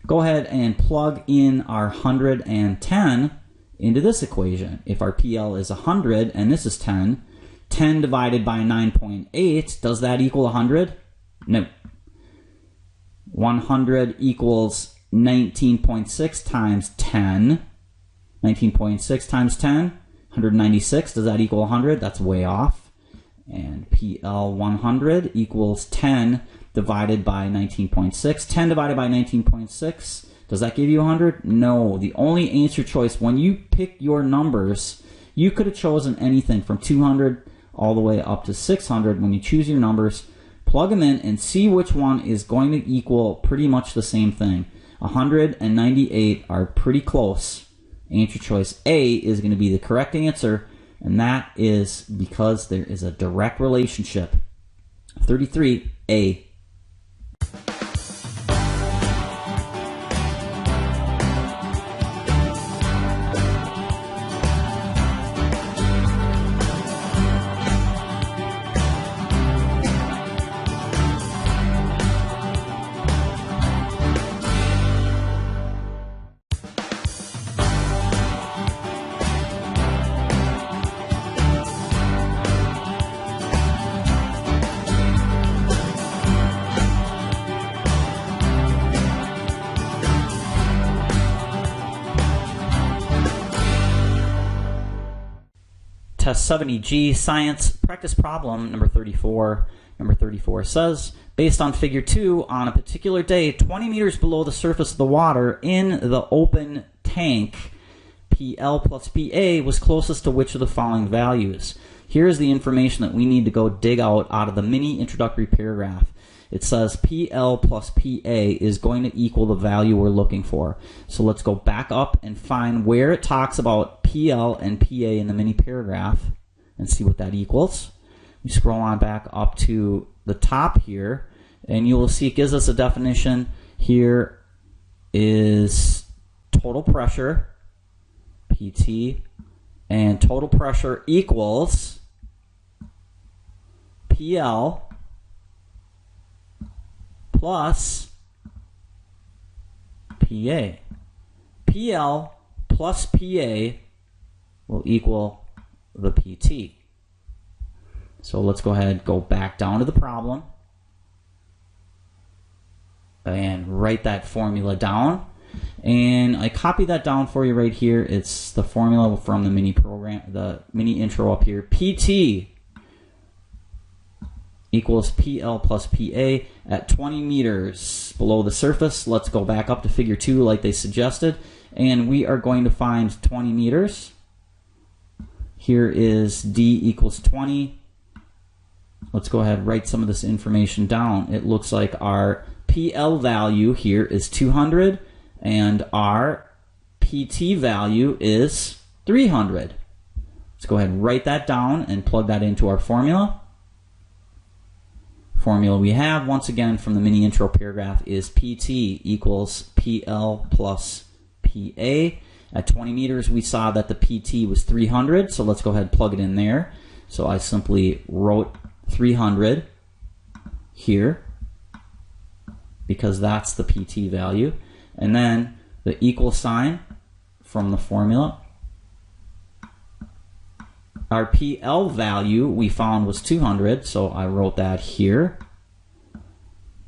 Go ahead and plug in our 110 into this equation. If our PL is 100 and this is 10, 10 divided by 9.8, does that equal 100? No. 100 equals 19.6 times 10. 19.6 times 10, 196. Does that equal 100? That's way off. And PL 100 equals 10 divided by 19.6. 10 divided by 19.6 Does that give you 100? No. The only answer choice, when you pick your numbers, you could have chosen anything from 200 all the way up to 600. When you choose your numbers, plug them in and see which one is going to equal pretty much the same thing. 100 and 98 are pretty close. Answer choice A is going to be the correct answer, and that is because there is a direct relationship. 33, A. Test 70G, Science, Practice Problem number 34. Number 34 says, based on figure 2, on a particular day, 20 meters below the surface of the water in the open tank, PL plus PA was closest to which of the following values? Here's the information that we need to go dig out of the mini introductory paragraph. It says PL plus PA is going to equal the value we're looking for. So let's go back up and find where it talks about PL and PA in the mini paragraph and see what that equals. We scroll on back up to the top here, and you will see it gives us a definition. Here is total pressure, PT, and total pressure equals PL plus PA. PL plus PA will equal the PT. So let's go ahead and go back down to the problem and write that formula down. And I copied that down for you right here. It's the formula from the mini program, the mini intro up here. PT equals PL plus PA at 20 meters below the surface. Let's go back up to figure 2 like they suggested, and we are going to find 20 meters. Here is D equals 20. Let's go ahead and write some of this information down. It looks like our PL value here is 200 and our PT value is 300. Let's go ahead and write that down and plug that into our formula. Formula we have, once again, from the mini intro paragraph is PT equals PL plus PA. At 20 meters, we saw that the PT was 300, so let's go ahead and plug it in there. So I simply wrote 300 here because that's the PT value. And then the equal sign from the formula. Our PL value we found was 200, so I wrote that here.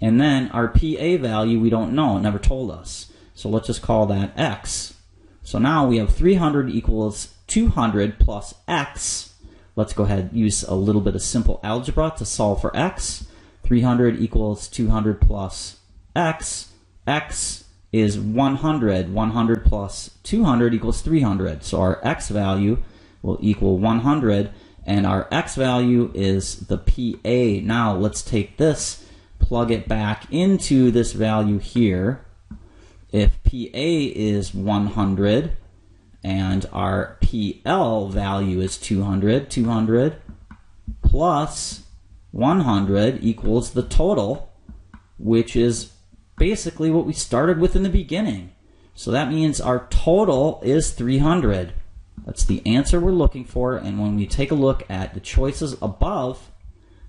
And then our PA value we don't know, it never told us. So let's just call that X. So now we have 300 equals 200 plus X. Let's go ahead and use a little bit of simple algebra to solve for X. 300 equals 200 plus X. X is 100. 100 plus 200 equals 300. So our X value will equal 100, and our X value is the PA. Now let's take this, plug it back into this value here. If PA is 100 and our PL value is 200, 200 plus 100 equals the total, which is basically what we started with in the beginning. So that means our total is 300. That's the answer we're looking for, and when we take a look at the choices above,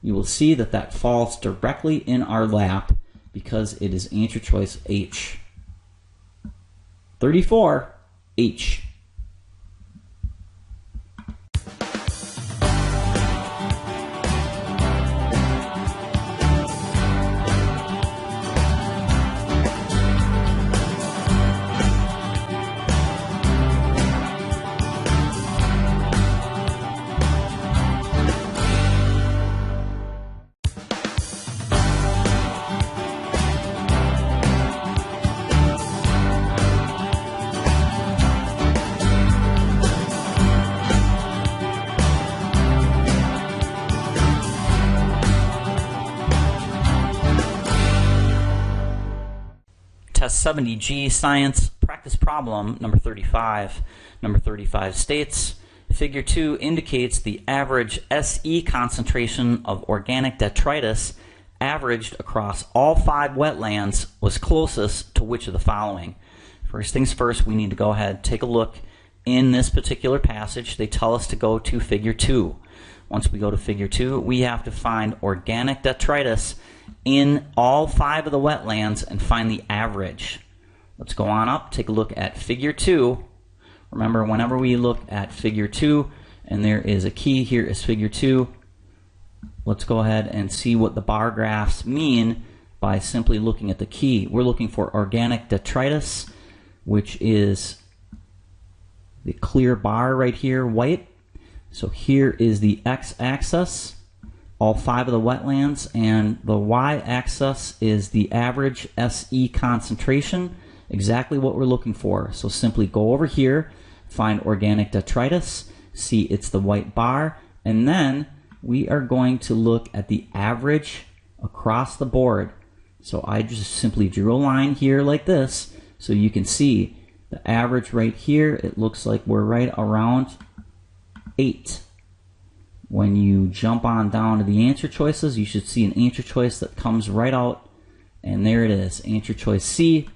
you will see that that falls directly in our lap because it is answer choice H. 34, H. Test 70G Science Practice Problem number 35. Number 35 states, Figure 2 indicates the average SE concentration of organic detritus averaged across all 5 wetlands was closest to which of the following? First things first, we need to go ahead and take a look in this particular passage. They tell us to go to Figure 2. Once we go to Figure 2, we have to find organic detritus in all 5 of the wetlands and find the average. Let's go on up, take a look at Figure 2. Remember, whenever we look at Figure 2, and there is a key here is Figure 2, let's go ahead and see what the bar graphs mean by simply looking at the key. We're looking for organic detritus, which is the clear bar right here, white. So here is the x-axis, all 5 of the wetlands, and the y-axis is the average SE concentration, exactly what we're looking for. So simply go over here, find organic detritus, see it's the white bar, and then we are going to look at the average across the board. So I just simply drew a line here like this so you can see the average right here. It looks like we're right around 8. When you jump on down to the answer choices, you should see an answer choice that comes right out, and there it is, answer choice C,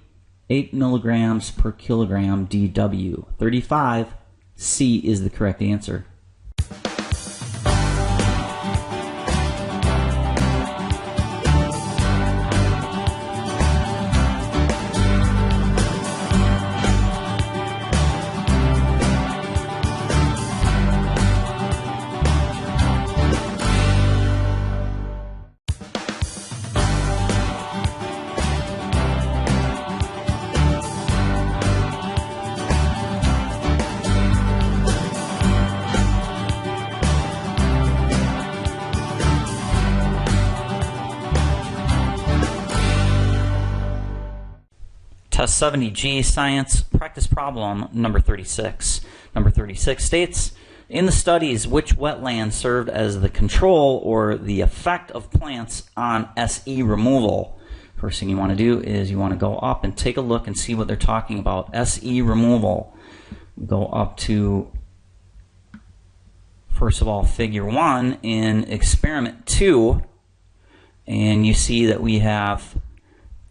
8 milligrams per kilogram DW. 35, C is the correct answer. Test 70G Science Practice Problem number 36. Number 36 states, in the studies, which wetland served as the control or the effect of plants on SE removal? First thing you want to do is you want to go up and take a look and see what they're talking about. SE removal. Go up to, first of all, Figure 1 in Experiment 2, and you see that we have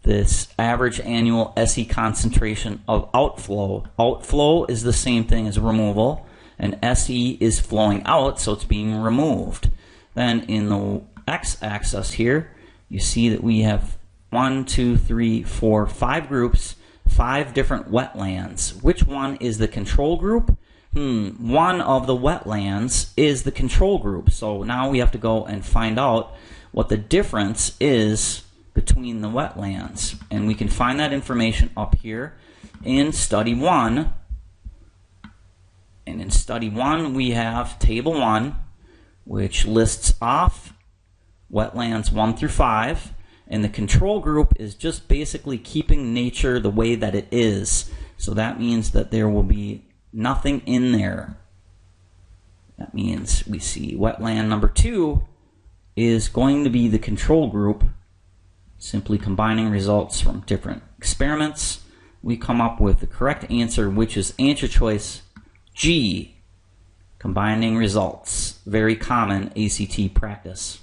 this average annual SE concentration of outflow. Outflow is the same thing as removal, and SE is flowing out, so it's being removed. Then in the x-axis here, you see that we have 1, 2, 3, 4, 5 groups, 5 different wetlands. Which one is the control group? One of the wetlands is the control group. So now we have to go and find out what the difference is between the wetlands, and we can find that information up here in Study 1. And in Study 1 we have Table 1, which lists off wetlands 1 through 5, and the control group is just basically keeping nature the way that it is. So that means that there will be nothing in there. That means we see wetland number 2 is going to be the control group. Simply combining results from different experiments, we come up with the correct answer, which is answer choice G, combining results. Very common ACT practice.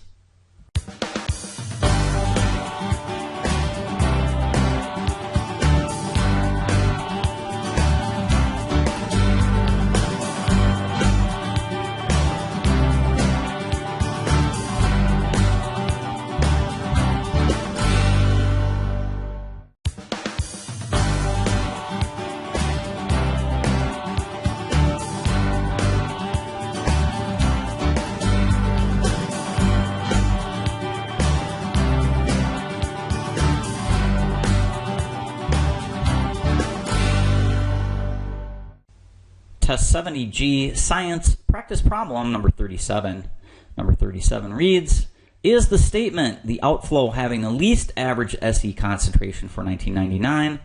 Test 70G Science Practice Problem number 37. Number 37 reads, is the statement the outflow having the least average SE concentration for 1999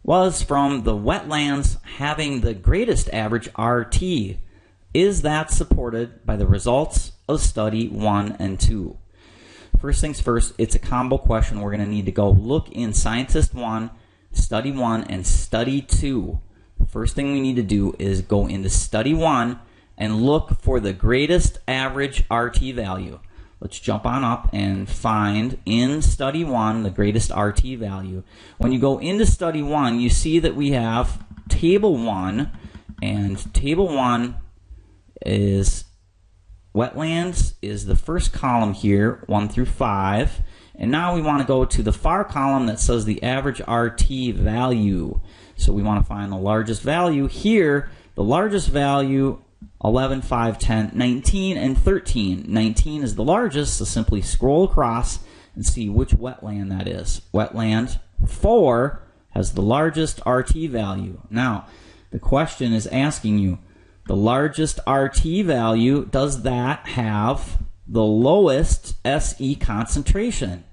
was from the wetlands having the greatest average RT? Is that supported by the results of Study 1 and 2? First things first, it's a combo question. We're going to need to go look in Scientist 1 Study 1 and Study 2. The first thing we need to do is go into Study 1 and look for the greatest average RT value. Let's jump on up and find in Study 1 the greatest RT value. When you go into Study 1, you see that we have Table 1, and Table 1 is wetlands is the first column here, 1 through 5. And now we want to go to the far column that says the average RT value. So we want to find the largest value here. The largest value, 11, 5, 10, 19, and 13. 19 is the largest, so simply scroll across and see which wetland that is. Wetland 4 has the largest RT value. Now, the question is asking you, the largest RT value, does that have the lowest SE concentration?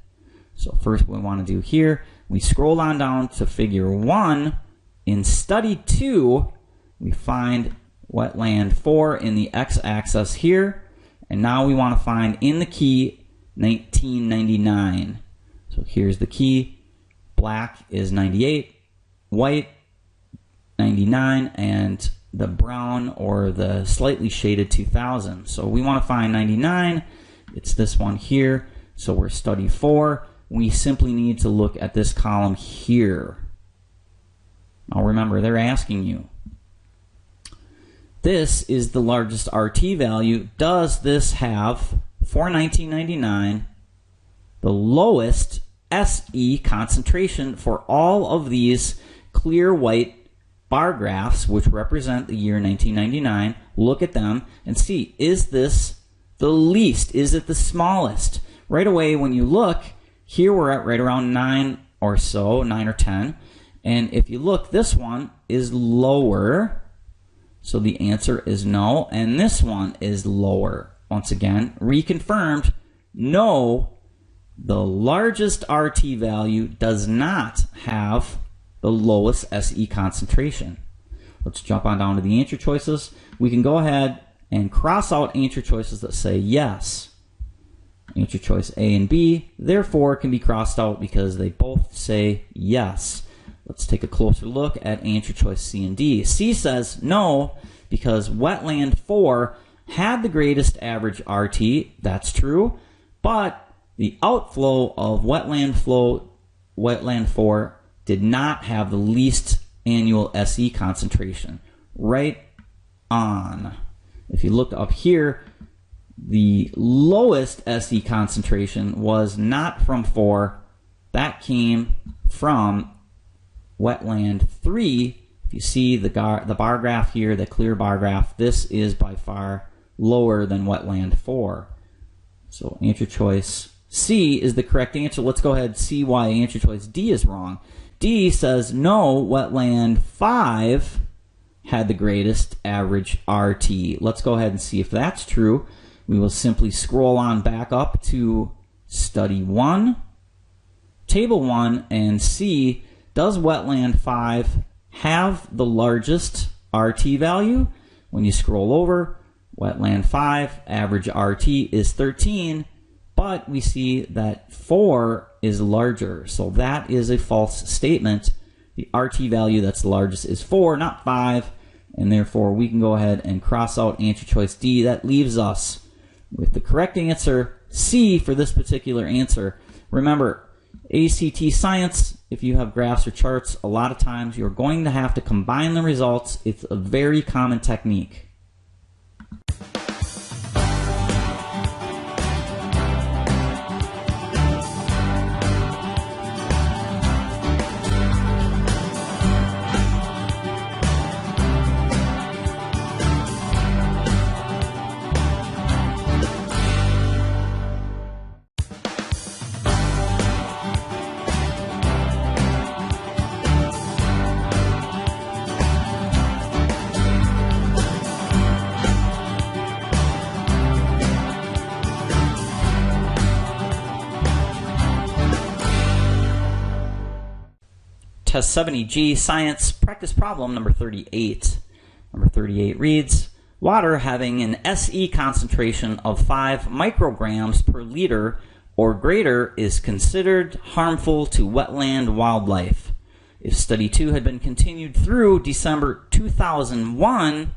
So first what we want to do here, we scroll on down to Figure 1. In Study 2, we find wetland 4 in the x-axis here, and now we want to find in the key 1999. So here's the key. Black is 98, white 99, and the brown or the slightly shaded 2000. So we want to find 99. It's this one here. So we're Study 4. We simply need to look at this column here. Now remember, they're asking you, this is the largest RT value. Does this have, for 1999, the lowest SE concentration for all of these clear white bar graphs, which represent the year 1999? Look at them and see, is this the least? Is it the smallest? Right away, when you look, here we're at right around 9 or so, 9 or 10. And if you look, this one is lower. So the answer is no. And this one is lower. Once again, reconfirmed, no, the largest RT value does not have the lowest SE concentration. Let's jump on down to the answer choices. We can go ahead and cross out answer choices that say yes. Answer choice A and B, therefore, can be crossed out because they both say yes. Let's take a closer look at answer choice C and D. C says no because wetland 4 had the greatest average RT. That's true, but the outflow of wetland 4 did not have the least annual SE concentration. Right on. If you look up here, the lowest SE concentration was not from 4. That came from wetland 3. If you see the bar graph here, the clear bar graph, this is by far lower than wetland 4. So answer choice C is the correct answer. Let's go ahead and see why answer choice D is wrong. D says no, wetland 5 had the greatest average RT. Let's go ahead and see if that's true. We will simply scroll on back up to Study 1, Table 1, and see, does wetland 5 have the largest RT value? When you scroll over, wetland 5, average RT is 13, but we see that 4 is larger. So that is a false statement. The RT value that's the largest is 4, not 5, and therefore we can go ahead and cross out answer choice D. That leaves us with the correct answer, C, for this particular answer. Remember, ACT Science, if you have graphs or charts, a lot of times you're going to have to combine the results. It's a very common technique. Test 70G Science Practice Problem number 38. Number 38 reads, water having an SE concentration of 5 micrograms per liter or greater is considered harmful to wetland wildlife. if study 2 had been continued through December 2001,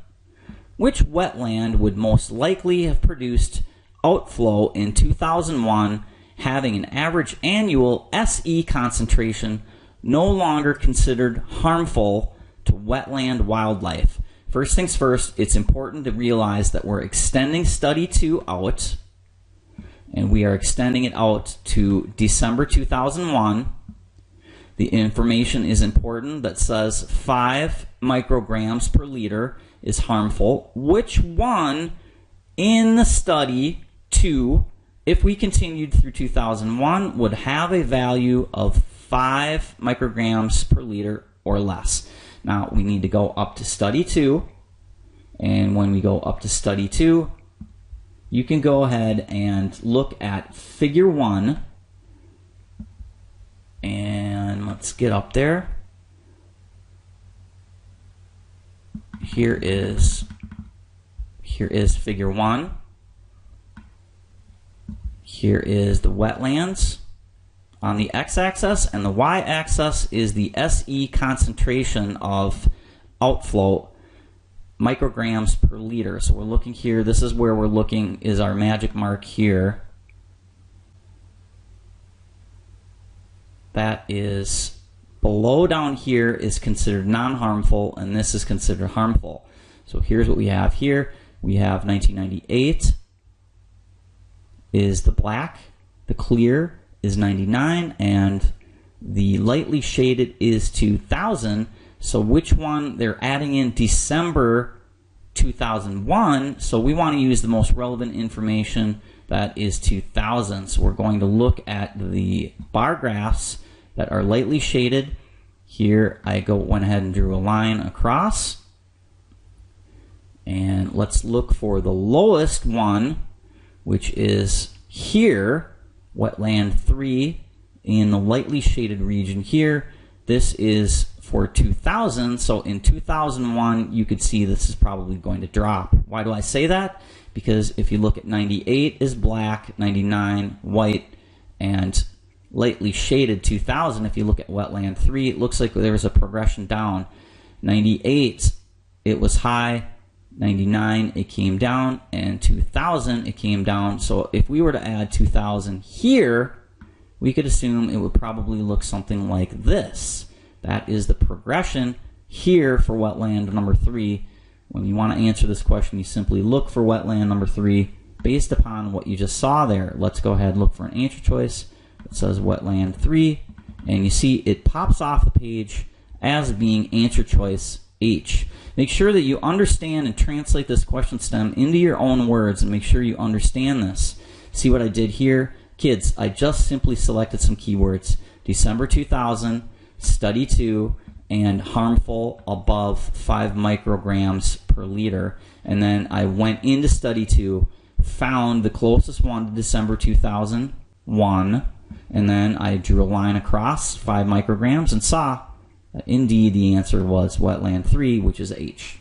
which wetland would most likely have produced outflow in 2001, having an average annual SE concentration no longer considered harmful to wetland wildlife? First things first, it's important to realize that we're extending study 2 out, and we are extending it out to December 2001. The information is important that says 5 micrograms per liter is harmful. Which one in the study 2, if we continued through 2001, would have a value of 5 micrograms per liter or less? Now, we need to go up to study 2, and when we go up to study 2, you can go ahead and look at figure 1, and let's get up there. Here is figure 1. Here is the wetlands on the x-axis, and the y-axis is the SE concentration of outflow micrograms per liter. So we're looking here, this is where we're looking, is our magic mark here. That is below down here is considered non-harmful, and this is considered harmful. So here's what we have here. We have 1998 is the black, the clear is 99, and the lightly shaded is 2000. So which one? They're adding in December 2001, so we want to use the most relevant information, that is 2000. So we're going to look at the bar graphs that are lightly shaded. Here I went ahead and drew a line across, and let's look for the lowest one, which is here, wetland 3 in the lightly shaded region here. This is for 2000, so in 2001 you could see this is probably going to drop. Why do I say that? Because if you look at 98 is black, 99 white, and lightly shaded 2000, if you look at wetland 3, it looks like there was a progression down. 98 it was high, 99 it came down, and 2000 it came down. So if we were to add 2000 here, we could assume it would probably look something like this. That is the progression here for wetland number 3. When you want to answer this question, you simply look for wetland number 3 based upon what you just saw there. Let's go ahead and look for an answer choice. It says wetland 3, and you see it pops off the page as being answer choice H. Make sure that you understand and translate this question stem into your own words, and make sure you understand this. See what I did here? Kids, I just simply selected some keywords. December 2000, study 2, and harmful above 5 micrograms per liter. And then I went into study 2, found the closest one to December 2001, and then I drew a line across 5 micrograms and saw that indeed the answer was wetland 3, which is H.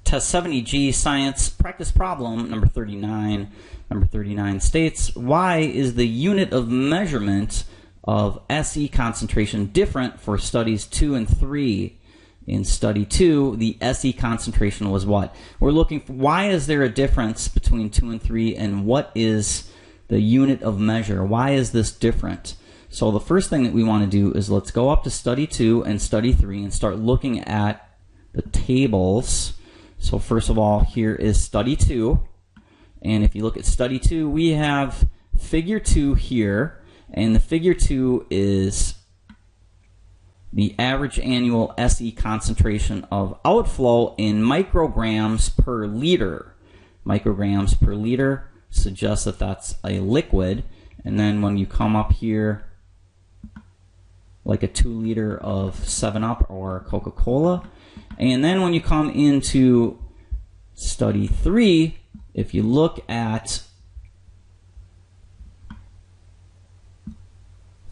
Test 70G Science Practice Problem number 39. Number 39 states, why is the unit of measurement of SE concentration different for studies 2 and 3? In study 2, the SE concentration was what? We're looking for why is there a difference between 2 and 3, and what is the unit of measure? Why is this different? So the first thing that we want to do is let's go up to study 2 and study 3 and start looking at the tables. So first of all, here is study 2, and if you look at study 2, we have figure 2 here, and the figure 2 is the average annual SE concentration of outflow in micrograms per liter. micrograms per liter suggests that that's a liquid. And then when you come up here, like a 2 liter of 7-Up or Coca-Cola, and then when you come into study 3, if you look at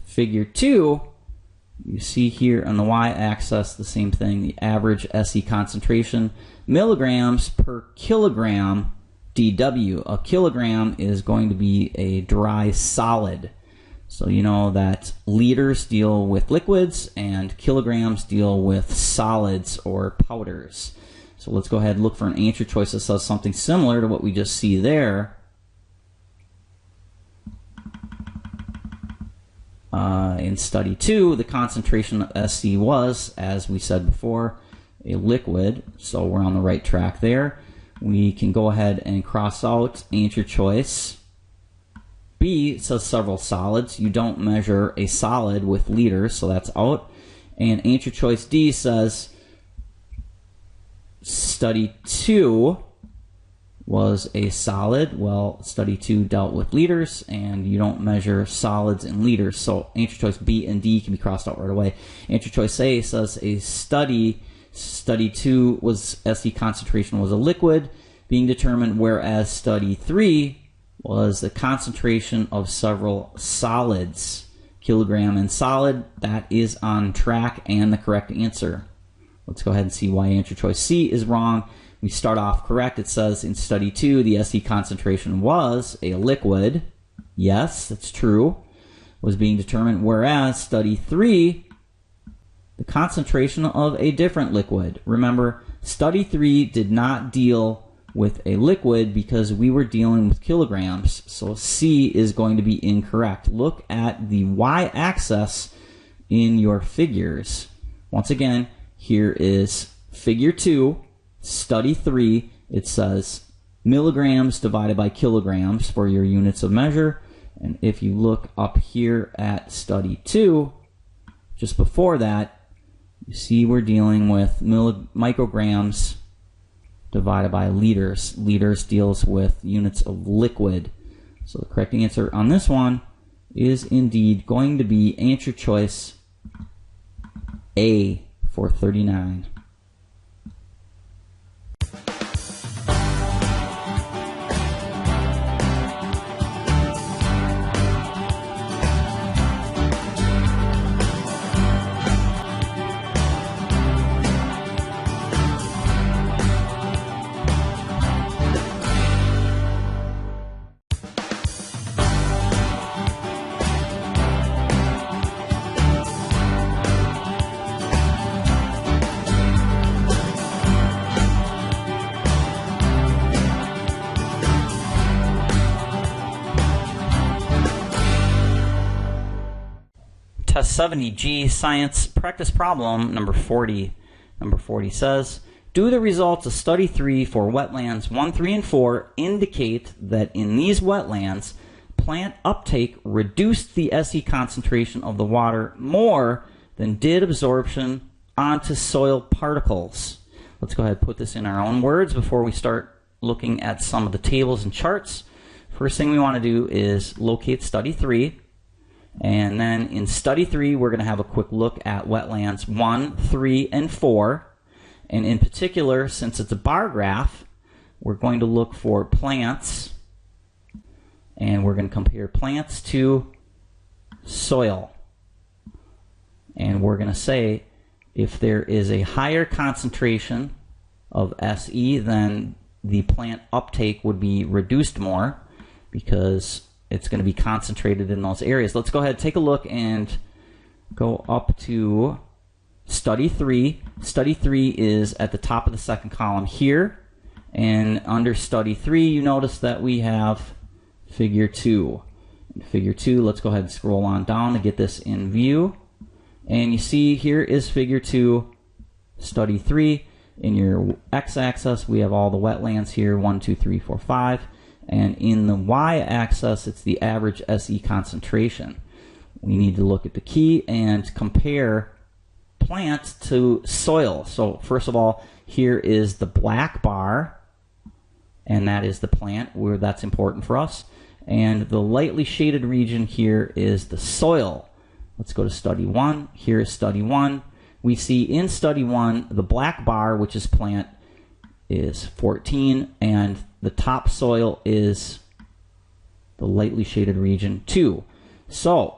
figure 2, you see here on the y-axis the same thing, the average SE concentration, milligrams per kilogram dW. A kilogram is going to be a dry solid. So you know that liters deal with liquids and kilograms deal with solids or powders. So let's go ahead and look for an answer choice that says something similar to what we just see there. In study 2, the concentration of SC was, as we said before, a liquid. So we're on the right track there. We can go ahead and cross out answer choice B. It says several solids. You don't measure a solid with liters, so that's out. And answer choice D says study 2 was a solid. Well, study 2 dealt with liters, and you don't measure solids in liters. So answer choice B and D can be crossed out right away. Answer choice A says a study 2 was SE concentration was a liquid being determined, whereas study 3 was the concentration of several solids, kilogram and solid. That is on track and the correct answer. Let's go ahead and see why answer choice C is wrong. We start off correct. It says in study 2 the SE concentration was a liquid. Yes, that's true. Was being determined, whereas study 3 the concentration of a different liquid. Remember, study 3 did not deal with a liquid because we were dealing with kilograms, so C is going to be incorrect. Look at the y-axis in your figures. Once again, here is figure 2, study 3. It says milligrams divided by kilograms for your units of measure. And if you look up here at study 2, just before that, you see we're dealing with micrograms divided by liters. Liters deals with units of liquid. So the correct answer on this one is indeed going to be answer choice A for 39. Test 70G Science Practice Problem number 40. Number 40 says, do the results of study 3 for wetlands 1, 3, and 4 indicate that in these wetlands, plant uptake reduced the SE concentration of the water more than did absorption onto soil particles? Let's go ahead and put this in our own words before we start looking at some of the tables and charts. First thing we want to do is locate study 3. And then in study 3, we're going to have a quick look at wetlands 1, 3, and 4. And in particular, since it's a bar graph, we're going to look for plants. And we're going to compare plants to soil. And we're going to say if there is a higher concentration of SE, then the plant uptake would be reduced more because it's going to be concentrated in those areas. Let's go ahead and take a look and go up to study 3. Study 3 is at the top of the second column here. And under study 3, you notice that we have figure 2. In figure 2, let's go ahead and scroll on down to get this in view. And you see here is figure 2, study 3. In your x-axis, we have all the wetlands here, 1, 2, 3, 4, 5. And in the y-axis, it's the average SE concentration. We need to look at the key and compare plants to soil. So first of all, here is the black bar, and that is the plant, where that's important for us. And the lightly shaded region here is the soil. Let's go to study 1. Here is study 1. We see in study 1, the black bar, which is plant, is 14, and the topsoil is the lightly shaded region 2. So,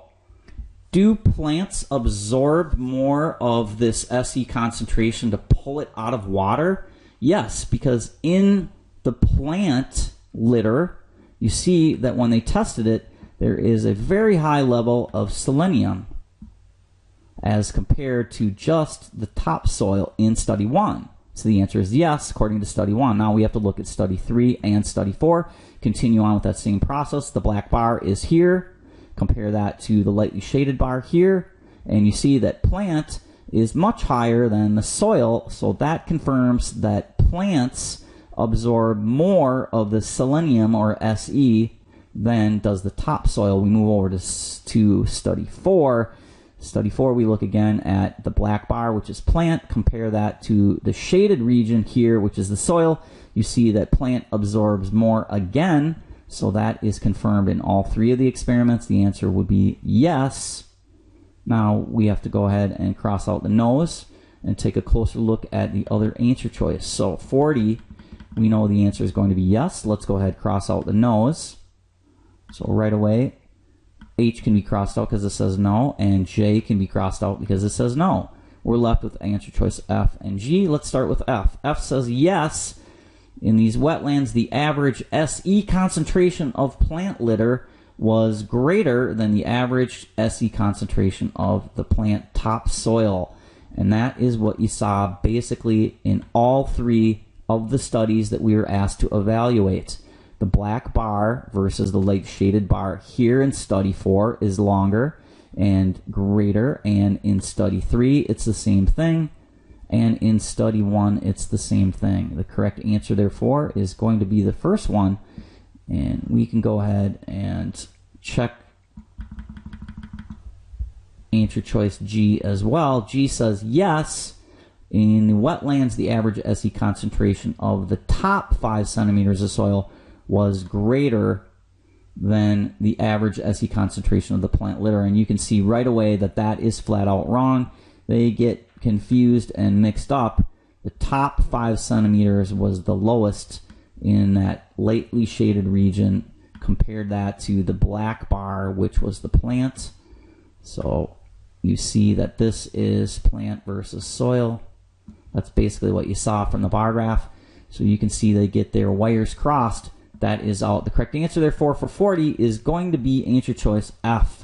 do plants absorb more of this SE concentration to pull it out of water? Yes, because in the plant litter, you see that when they tested it, there is a very high level of selenium as compared to just the topsoil in study 1. So the answer is yes, according to study 1. Now we have to look at study 3 and study 4. Continue on with that same process. The black bar is here. Compare that to the lightly shaded bar here, and you see that plant is much higher than the soil, so that confirms that plants absorb more of the selenium, or Se, than does the topsoil. We move over to study 4. Study 4, we look again at the black bar, which is plant. Compare that to the shaded region here, which is the soil. You see that plant absorbs more again. So that is confirmed in all 3 of the experiments. The answer would be yes. Now we have to go ahead and cross out the no's and take a closer look at the other answer choice. So 40, we know the answer is going to be yes. Let's go ahead and cross out the no's. So right away, H can be crossed out because it says no, and J can be crossed out because it says no. We're left with answer choice F and G. Let's start with F. F says yes. In these wetlands, the average Se concentration of plant litter was greater than the average Se concentration of the plant topsoil. And that is what you saw basically in all 3 of the studies that we were asked to evaluate. The black bar versus the light shaded bar here in study 4 is longer and greater, and in study 3 it's the same thing. And in study 1, it's the same thing. The correct answer, therefore, is going to be the first one. And we can go ahead and check answer choice G as well. G says yes. In the wetlands, the average Se concentration of the top 5 centimeters of soil was greater than the average Se concentration of the plant litter. And you can see right away that that is flat out wrong. They get confused and mixed up. The top 5 centimeters was the lowest in that lightly shaded region. Compared that to the black bar, which was the plant. So you see that this is plant versus soil. That's basically what you saw from the bar graph. So you can see they get their wires crossed. That is out. The correct answer, therefore, for 40 is going to be answer choice F.